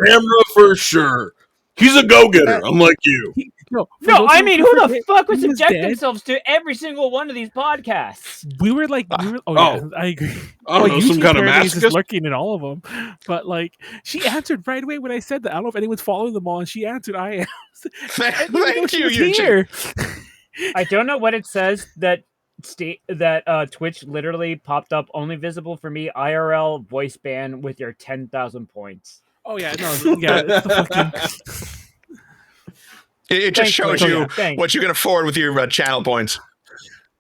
Amra for sure. He's a go-getter, unlike you. No, I mean, who the fuck would subject themselves to every single one of these podcasts? I agree. I don't know, some kind of masochist lurking in all of them. But like, she answered right away when I said that. I don't know if anyone's following them all, and she answered, "I am." Thank you, here. I don't know what it says that Twitch literally popped up only visible for me IRL voice ban with your 10,000 points. Oh yeah, no, yeah, it's the fucking. It just shows you what you can afford with your channel points.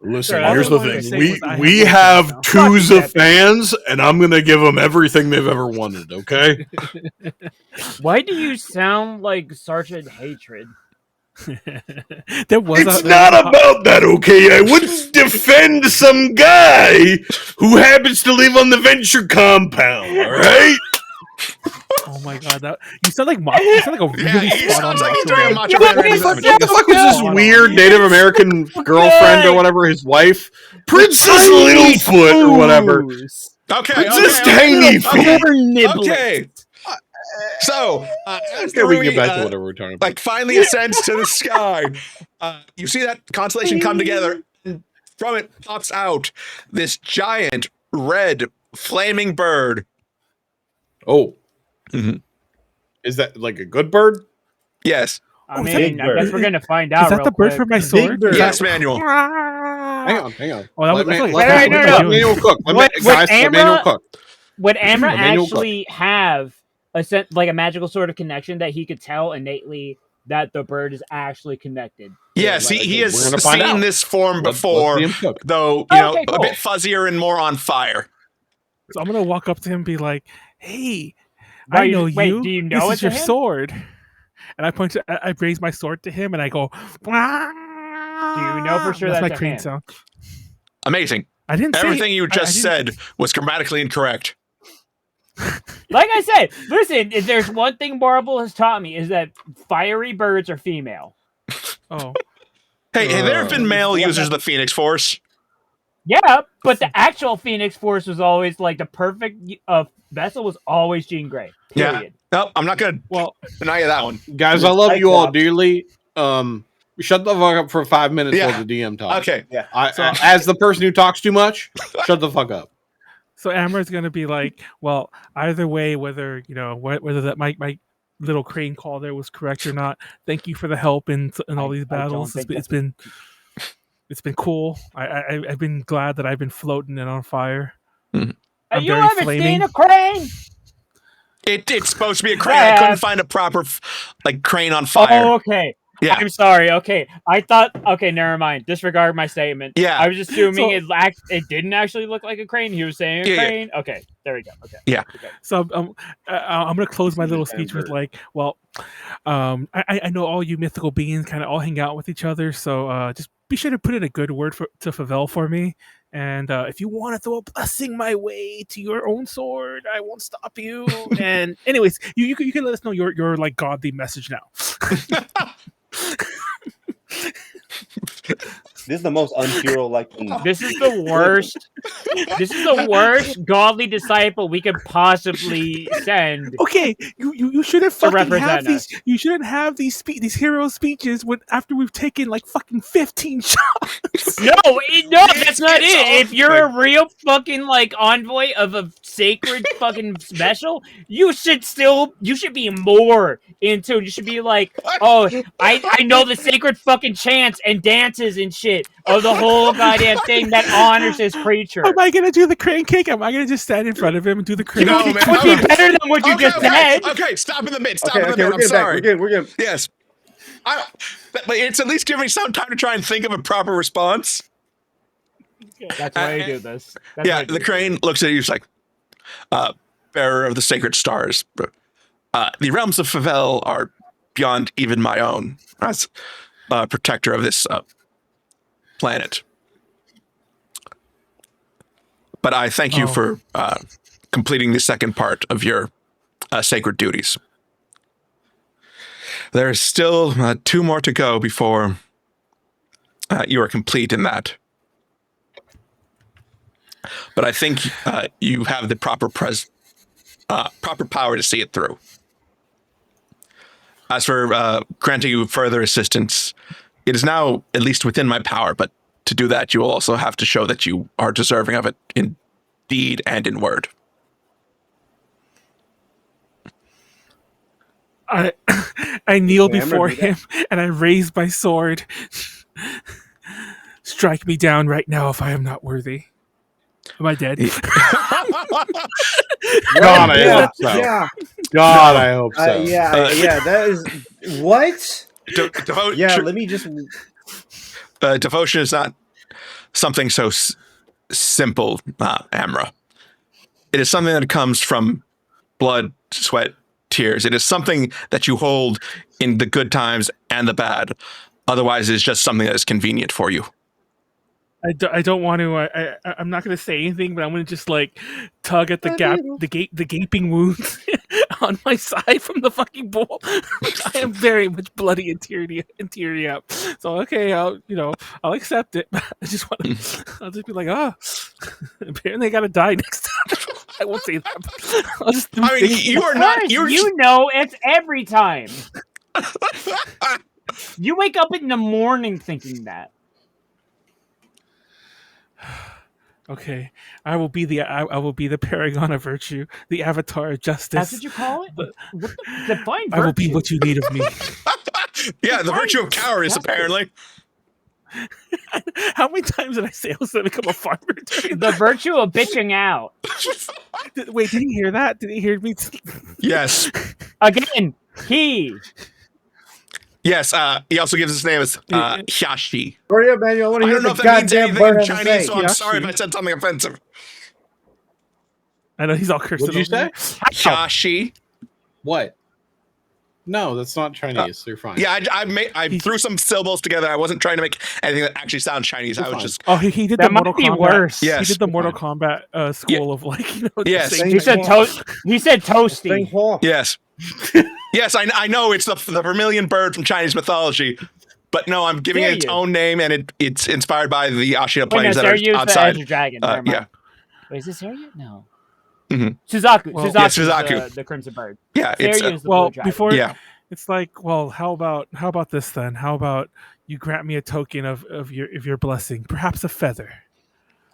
Listen, here's the thing. We have twos of fans, and I'm going to give them everything they've ever wanted, okay? Why do you sound like Sergeant Hatred? It's not about that, okay? I wouldn't defend some guy who happens to live on the Venture compound, all right? Oh my god, you sound like a really spot-on Macho Man. It's like with this weird Native American girlfriend or whatever, his wife, Princess Littlefoot or whatever. Princess Tinyfoot. Okay. So, we can get back to whatever we're talking about. Like, finally ascends to the sky. You see that constellation come together, and from it pops out this giant red flaming bird. Oh. Mm-hmm. Is that like a good bird? Yes. I guess we're going to find out. Is that the bird from my sword? Yes, Manuel. Hang on. Oh, let Manuel cook. Let Manuel cook. Would Amra actually have a magical sort of connection that he could tell innately that the bird is actually connected? Yes, he has seen this form before, though, a bit fuzzier and more on fire. So I'm going to walk up to him and be like, hey, I know you. Do you know this is your sword? And I raise my sword to him and I go, Wah! Do you know for sure that's my a crane hand? sound? Amazing. I didn't say everything you just said was grammatically incorrect. Like I said, listen, if there's one thing Marvel has taught me is that fiery birds are female. Oh. Hey, there have been male users of the Phoenix Force. Yeah, but the actual Phoenix Force was always like the perfect vessel was always Jean Grey. Period. Yeah. Nope, I'm not gonna deny you that one. Guys, I love you all dearly. Shut the fuck up for 5 minutes while the DM talks. Okay. Yeah. As the person who talks too much, shut the fuck up. So Amra's gonna be like, well, either way, whether that my little crane call there was correct or not. Thank you for the help in all these battles. It's been cool. I've been glad that I've been floating and on fire. Mm-hmm. Have you ever seen a crane? It's supposed to be a crane. I couldn't find a proper crane on fire. Oh, okay. Yeah. I'm sorry. Okay. I thought, never mind. Disregard my statement. Yeah. I was assuming it didn't actually look like a crane. He was saying a crane. Yeah. Okay. There we go. Okay. Yeah. Okay. So I'm going to close my little speech with I know all you mythical beings kind of all hang out with each other. So just be sure to put in a good word to Favel for me. And if you want to throw a blessing my way to your own sword, I won't stop you. And anyways, you can let us know your like godly message now. This is the most unhero-like thing. This is the worst. This is the worst godly disciple we could possibly send. Okay, you shouldn't fucking have these. You shouldn't have these hero speeches after we've taken like fucking 15 shots. No, that's not it. If you're a real fucking envoy of a sacred fucking special, you should be more into. You should be like, oh, I know the sacred fucking chants and dances and shit of the whole goddamn thing that honors his creature. Am I gonna do the crane kick? Am I gonna just stand in front of him and do the crane kick? It would be better than what you just said. Okay, stop in the mid. I'm sorry. We're good. Yes. It's at least giving me some time to try and think of a proper response. That's why I do this. The crane looks at you. He's like, bearer of the sacred stars. The realms of Favel are beyond even my own as protector of this planet. But I thank you for completing the second part of your sacred duties. There's still 2 more to go before you are complete in that. But I think you have the proper power to see it through. As for granting you further assistance, it is now at least within my power, but to do that, you will also have to show that you are deserving of it in deed and in word. I kneel before him and I raise my sword. Strike me down right now if I am not worthy. Am I dead? God, I hope so. Yeah. God, I hope so. Yeah. That is what? Let me just. Devotion is not something so simple, Amra. It is something that comes from blood, sweat, tears. It is something that you hold in the good times and the bad. Otherwise, it's just something that is convenient for you. I don't want to. I'm not going to say anything, but I'm going to just like tug at the gaping wounds on my side from the fucking bull. I am very much bloody and teary up. So okay, I'll accept it. I just want to. I'll just be like, apparently I got to die next time. I won't say that. I'll just. You are not. It's every time. You wake up in the morning thinking that. Okay, I will be the paragon of virtue, the avatar of justice. That's what you call it? Define virtue. I will be what you need of me. Yeah, the virtue of cowardice, apparently. How many times did I say I was going to become a farmer? The virtue of bitching out. Wait, did he hear that? Did he hear me? Yes. Again, he. Yes, he also gives his name as Hyashi. Hurry up, Manuel. I want to hear the goddamn bird in Chinese, Chinese, so I'm sorry if I said something offensive. I know he's all cursed. What did you say? Hyashi. What? No, that's not Chinese. You're fine. Yeah, I threw some syllables together. I wasn't trying to make anything that actually sounds Chinese. I was just. Oh, he did that the Mortal Kombat. Worse. Yes. He did the Mortal Kombat school of like. Yes. He said toasty. Yes. Yes, I know it's the vermilion bird from Chinese mythology, but no, I'm giving it its own name, and it's inspired by the Ashina planes that are outside. The dragon. Yeah. Wait, is this Harriet? No. Mm-hmm. Suzaku. Well, Suzaku. The crimson bird. Yeah, it's before. Yeah. It's like, well, how about this then? How about you grant me a token of your blessing, perhaps a feather?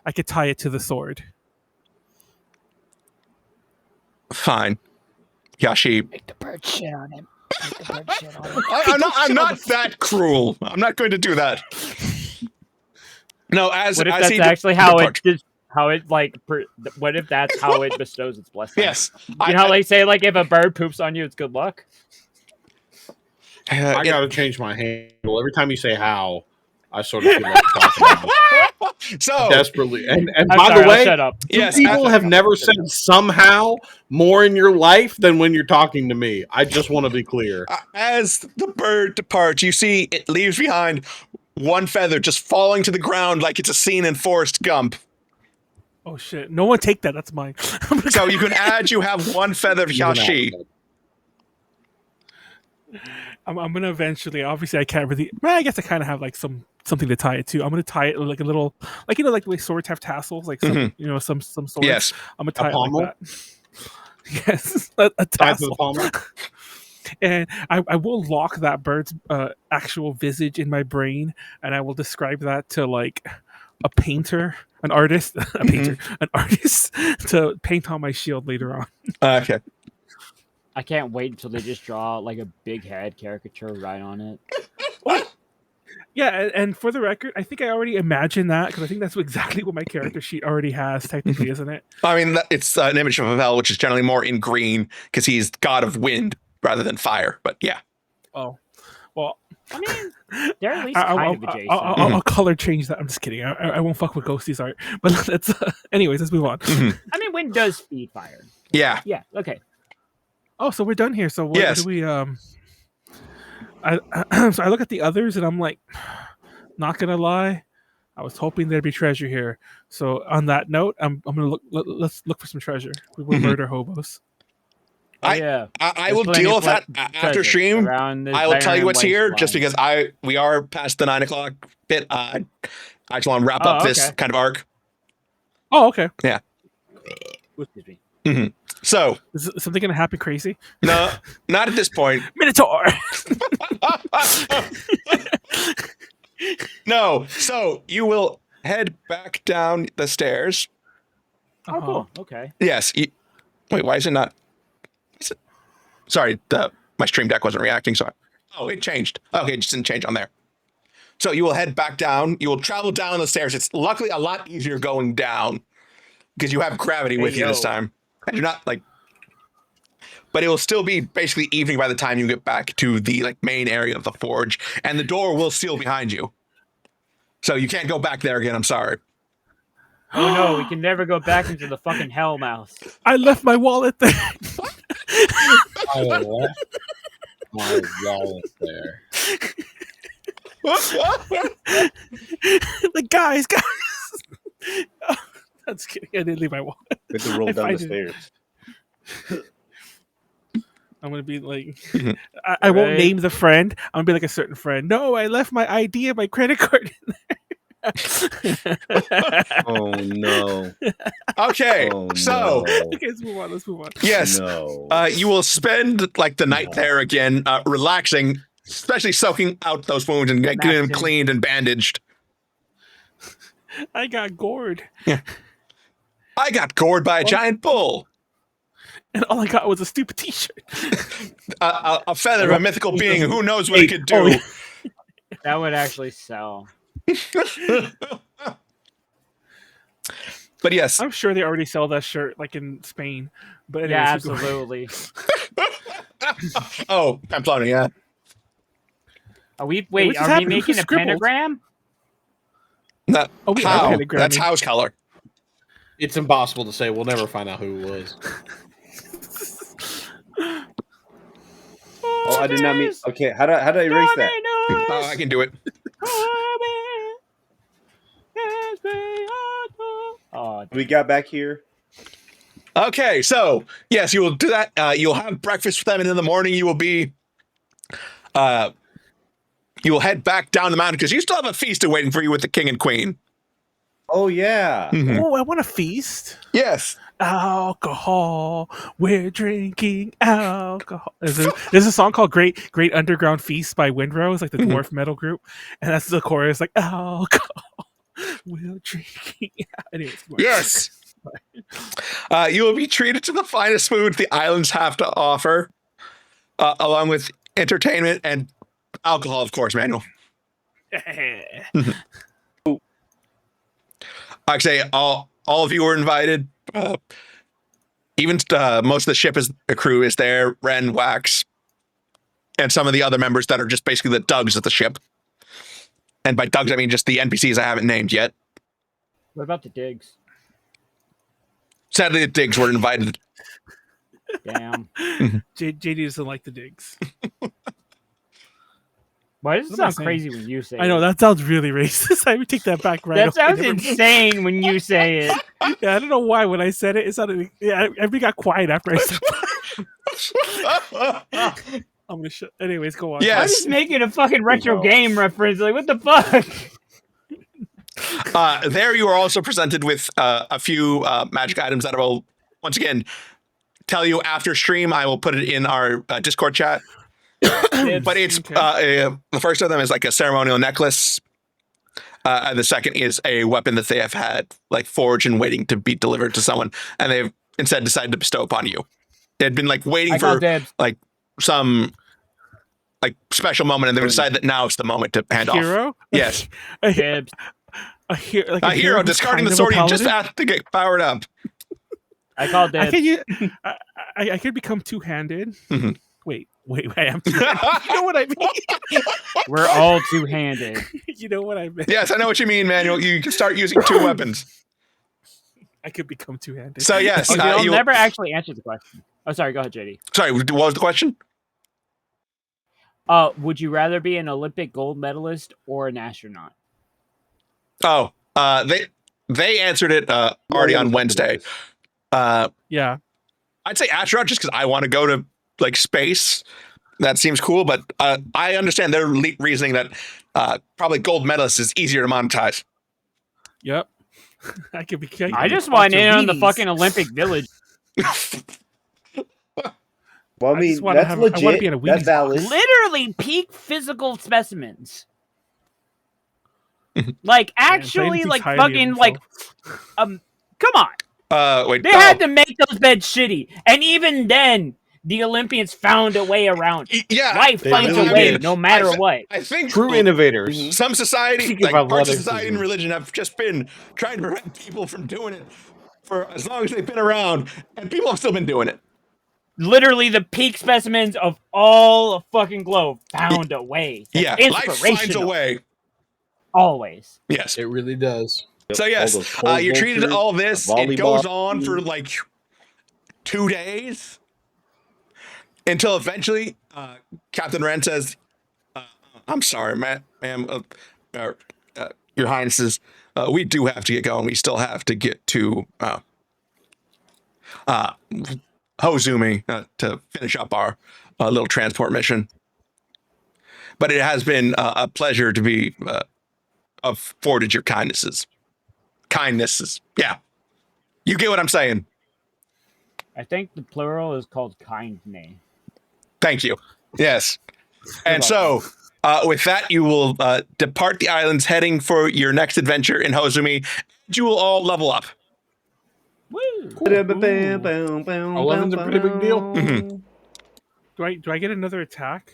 I could tie it to the sword. Fine. Yashi. Make the bird shit on him. I'm not that cruel. I'm not going to do that. No, what if that's actually how it what if that's how it bestows its blessing? Yes. You know how they say like if a bird poops on you, it's good luck? I gotta change my handle. Every time you say how, I sort of feel like talking about it. So desperately. And by the way, yes, people have never said somehow more in your life than when you're talking to me. I just want to be clear. As the bird departs, you see it leaves behind one feather just falling to the ground like it's a scene in Forrest Gump. Oh shit! No one take that. That's mine. So you can add. You have one feather of Yashi. I'm gonna eventually. Obviously, I can't really. I guess I kind of have like something to tie it to. I'm gonna tie it like a little, like like the way swords have tassels, like some some swords. Yes, I'm gonna tie it like that. Yes, a tassel. And I will lock that bird's actual visage in my brain, and I will describe that to like a painter, an artist, an artist to paint on my shield later on. Okay. I can't wait until they just draw like a big head caricature right on it. Yeah, and for the record, I think I already imagined that because I think that's exactly what my character sheet already has, technically, isn't it? I mean, it's an image of Havel, which is generally more in green because he's god of wind rather than fire. But yeah. Oh, well. I mean, they're at least kind of adjacent. I'll color change that. I'm just kidding. I won't fuck with Ghosty's art. But let's. Anyways, let's move on. I mean, wind does feed fire. Yeah. Yeah. Okay. Oh, so we're done here. So what do we? So I look at the others and I'm like, not gonna lie, I was hoping there'd be treasure here. So on that note, I'm gonna look. Let's look for some treasure. We were murder hobos. I will deal with that after stream. I will tell you what's here, just because we are past the 9 o'clock bit. I just want to wrap up this kind of arc. Oh, okay. Yeah. Excuse me. Mm-hmm. So, is something gonna happen crazy? No, not at this point. Minotaur. No. So you will head back down the stairs. Oh, cool. Okay. Yes. Wait, why is it not? Sorry, my stream deck wasn't reacting. So, it changed. Okay, it just didn't change on there. So you will head back down. You will travel down the stairs. It's luckily a lot easier going down because you have gravity with you this time. And you're not but it will still be basically evening by the time you get back to the main area of the forge, and the door will seal behind you. So you can't go back there again. I'm sorry. Oh no, we can never go back into the fucking hellmouth. I left my wallet there. I left my wallet there. Guys. Oh, that's kidding. I didn't leave my wallet. We have to roll down the stairs. I'm gonna be I won't name the friend. I'm gonna be a certain friend. No, I left my ID and my credit card in there. Oh no. Okay, so okay, let's move on. Yes, you will spend the night there again, relaxing, especially soaking out those wounds and getting them cleaned and bandaged. I got gored. Yeah, I got gored by a giant bull. And all I got was a stupid T-shirt. A feather of a mythical being. Who knows what it could do? That would actually sell. But yes, I'm sure they already sell that shirt in Spain. But anyways, yeah, absolutely. Oh, Pamplona, yeah. Are we making a pentagram? No, that's house color. It's impossible to say. We'll never find out who it was. Oh, I did not mean. Okay, how do I erase that? Oh, I can do it. We got back here. Okay, so yes, you will do that. You'll have breakfast with them, and in the morning you will be. You will head back down the mountain because you still have a feast waiting for you with the king and queen. Oh yeah. Mm-hmm. Oh, I want a feast. Yes. Alcohol. We're drinking alcohol. There's a song called Great Underground Feast by Windrose, the dwarf metal group, and that's the chorus, alcohol. We're drinking. Anyways, yes. You will be treated to the finest food the islands have to offer, along with entertainment and alcohol, of course, Manuel. I'd say all of you were invited. Even most of the crew is there. Ren, Wax, and some of the other members that are just basically the Dugs of the ship. And by Dugs, I mean just the NPCs I haven't named yet. What about the Digs? Sadly, the Digs were invited. Damn. JD doesn't like the Digs. Why does it sound crazy when you say it? I know, that sounds really racist. I would take that back right That sounds insane when you say it. Yeah, I don't know why when I said it sounded... Yeah, everybody got quiet after I said it. I'm gonna shut... Anyways, go on. Yes. I'm just making a fucking retro game reference. What the fuck? There you are also presented with a few magic items that I will, once again, tell you after stream. I will put it in our Discord chat. But it's the first of them is a ceremonial necklace. And the second is a weapon that they have had forged and waiting to be delivered to someone, and they've instead decided to bestow upon you. They had been waiting for some special moment, and they decided that now is the moment to hand hero? Off. Yes, a hero discarding the sword you just had to get powered up. I call dibs. I could become two-handed. Mm-hmm. Wait, I am two-handed. You know what I mean? We're all two-handed. You know what I mean? Yes, I know what you mean, Manuel. You can start using two weapons. I could become two-handed. So yes, you'll never actually answer the question. Oh, sorry. Go ahead, JD. Sorry, what was the question? Would you rather be an Olympic gold medalist or an astronaut? Oh, they answered it already on Wednesday. Yeah. I'd say astronaut just because I want to go to like space. That seems cool, but I understand their reasoning that probably gold medalist is easier to monetize. Yep. I just want in on the fucking Olympic Village. Well, I mean, that's legit. I want to be in a that's valid. Literally peak physical specimens. Like, actually, like, fucking, like, come on. Wait. They had to make those beds shitty. And even then, the Olympians found a way around it. Yeah. Life finds a way, no matter what. I think true innovators. Some society, like parts of society and religion, have just been trying to prevent people from doing it for as long as they've been around, and people have still been doing it. Literally, the peak specimens of all the fucking globe found a way. Yeah, life finds a way. Always. Yes. It really does. So yes, you're treated all this. It goes on for like 2 days until eventually Captain Wren says, I'm sorry, ma'am, your highnesses, we do have to get going. We still have to get to Hozumi to finish up our little transport mission. But it has been a pleasure to be afforded your kindnesses. Yeah. You get what I'm saying. I think the plural is called kindne. Thank you. Yes. And so, with that, you will depart the islands heading for your next adventure in Hozumi. You will all level up. Woo! 11's a pretty big deal. Mm-hmm. Do I get another attack?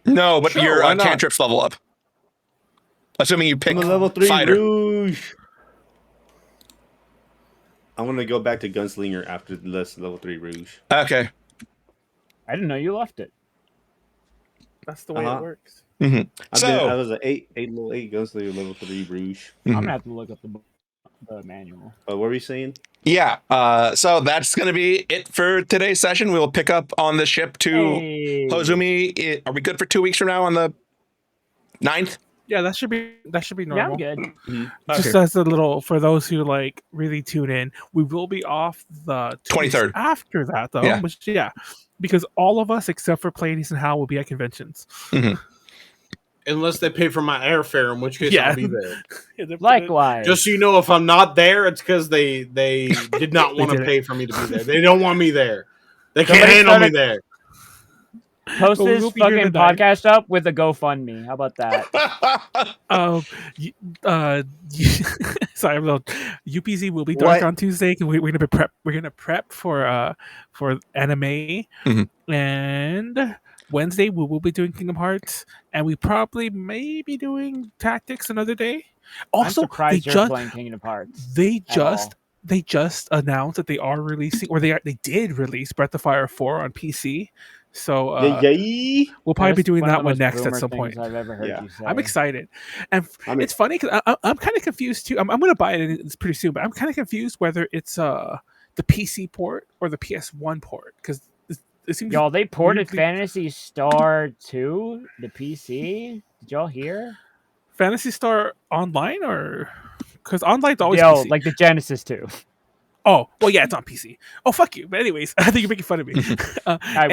No, but your cantrips level up. Assuming you pick level 3 fighter. Rouge. I'm going to go back to Gunslinger after this level 3 Rouge. Okay. I didn't know you left it. That's the way it works. Mm-hmm. I was an 8 Gunslinger level 3 Rouge. I'm going to have to look up the manual. What were we saying? Yeah. So that's going to be it for today's session. We will pick up on the ship to Hozumi. Are we good for 2 weeks from now on the 9th? Yeah, that should be normal. Yeah, I'm good. Mm-hmm. Just as a little, for those who like really tune in, we will be off the 23rd after that though. Yeah. Which, because all of us except for Pleiades and Hal will be at conventions. Mm-hmm. Unless they pay for my airfare, in which case I'll be there. Likewise. Just so you know, if I'm not there, it's because they did not want to pay for me to be there. They don't want me there. They can't handle me there. Post this fucking podcast up with a GoFundMe. How about that? Sorry, I'm a little. UPZ will be dark on Tuesday. We're gonna prep. We're gonna prep for anime, and Wednesday we will be doing Kingdom Hearts, and we probably may be doing Tactics another day. Also, I'm surprised you're playing Kingdom Hearts. They just announced that they are releasing, or they did release Breath of Fire 4 on PC. So we'll probably be doing that one next at some point. I've ever heard you say. I'm excited, and it's funny because I'm kind of confused too. I'm going to buy it pretty soon, but I'm kind of confused whether it's the PC port or the PS1 port because it seems. Y'all, they ported Phantasy Star 2 to PC. Did y'all hear? Phantasy Star Online or because online's always PC. Like the Genesis 2. Oh, well, yeah, it's on PC. Oh, fuck you. But anyways, I think you're making fun of me.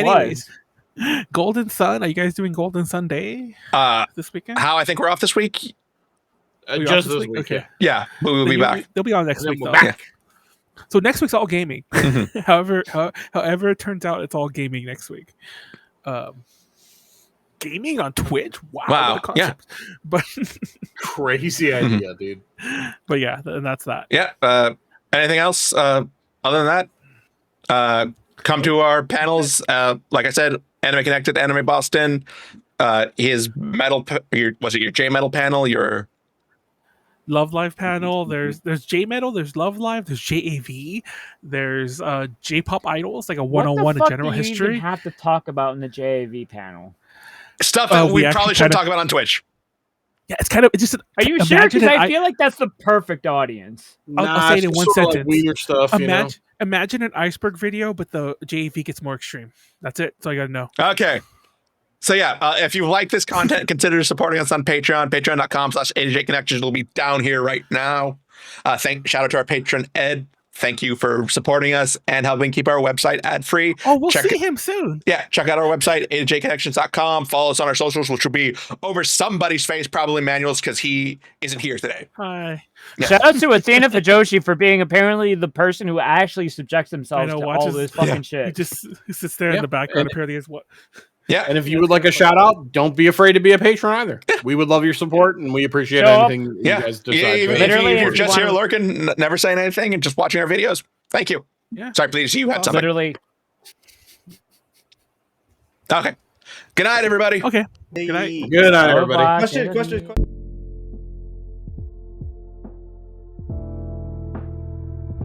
Was. Golden Sun. Are you guys doing Golden Sun Day this weekend? How I think we're off this week? Just this week. Okay. Yeah, we will be back. They'll be on next week, though. Back. So next week's all gaming. However it turns out, it's all gaming next week. Gaming on Twitch? Wow. Yeah. But crazy idea, dude. But yeah, and that's that. Yeah. Anything else other than that? Come to our panels. Like I said, Anime Connected, Anime Boston. His metal, was it your J Metal panel? Your Love Live panel. There's J Metal. There's Love Live. There's JAV. There's J Pop Idols, like a 101 of general history. What the fuck do you even have to talk about in the JAV panel? Stuff that we probably should talk about on Twitch. Yeah, it's just. Are you sure? Because I feel like that's the perfect audience. I'll say it in one sentence. Like weird stuff. Imagine an iceberg video, but the JAV gets more extreme. That's it. That's all you gotta know. Okay. So yeah, if you like this content, consider supporting us on Patreon. Patreon.com/ADJConnections will be down here right now. Shout out to our patron Ed thank you for supporting us and helping keep our website ad-free. Oh, we'll see him soon. Yeah, check out our website, adjconnections.com. Follow us on our socials, which will be over somebody's face, probably Manuel's, because he isn't here today. Hi. Yeah. Shout out to Athena Fajoshi for being apparently the person who actually subjects themselves to all this fucking shit. He just sits there in the background. Apparently, is what. Yeah, and if you would like a shout out, don't be afraid to be a patron either. We would love your support, and we appreciate anything you guys decide. Even if you're just here lurking, never saying anything, and just watching our videos, thank you. Yeah. Sorry, please, you had something. Literally. Okay. Good night, everybody. Okay. Good night. Good night, everybody. Question.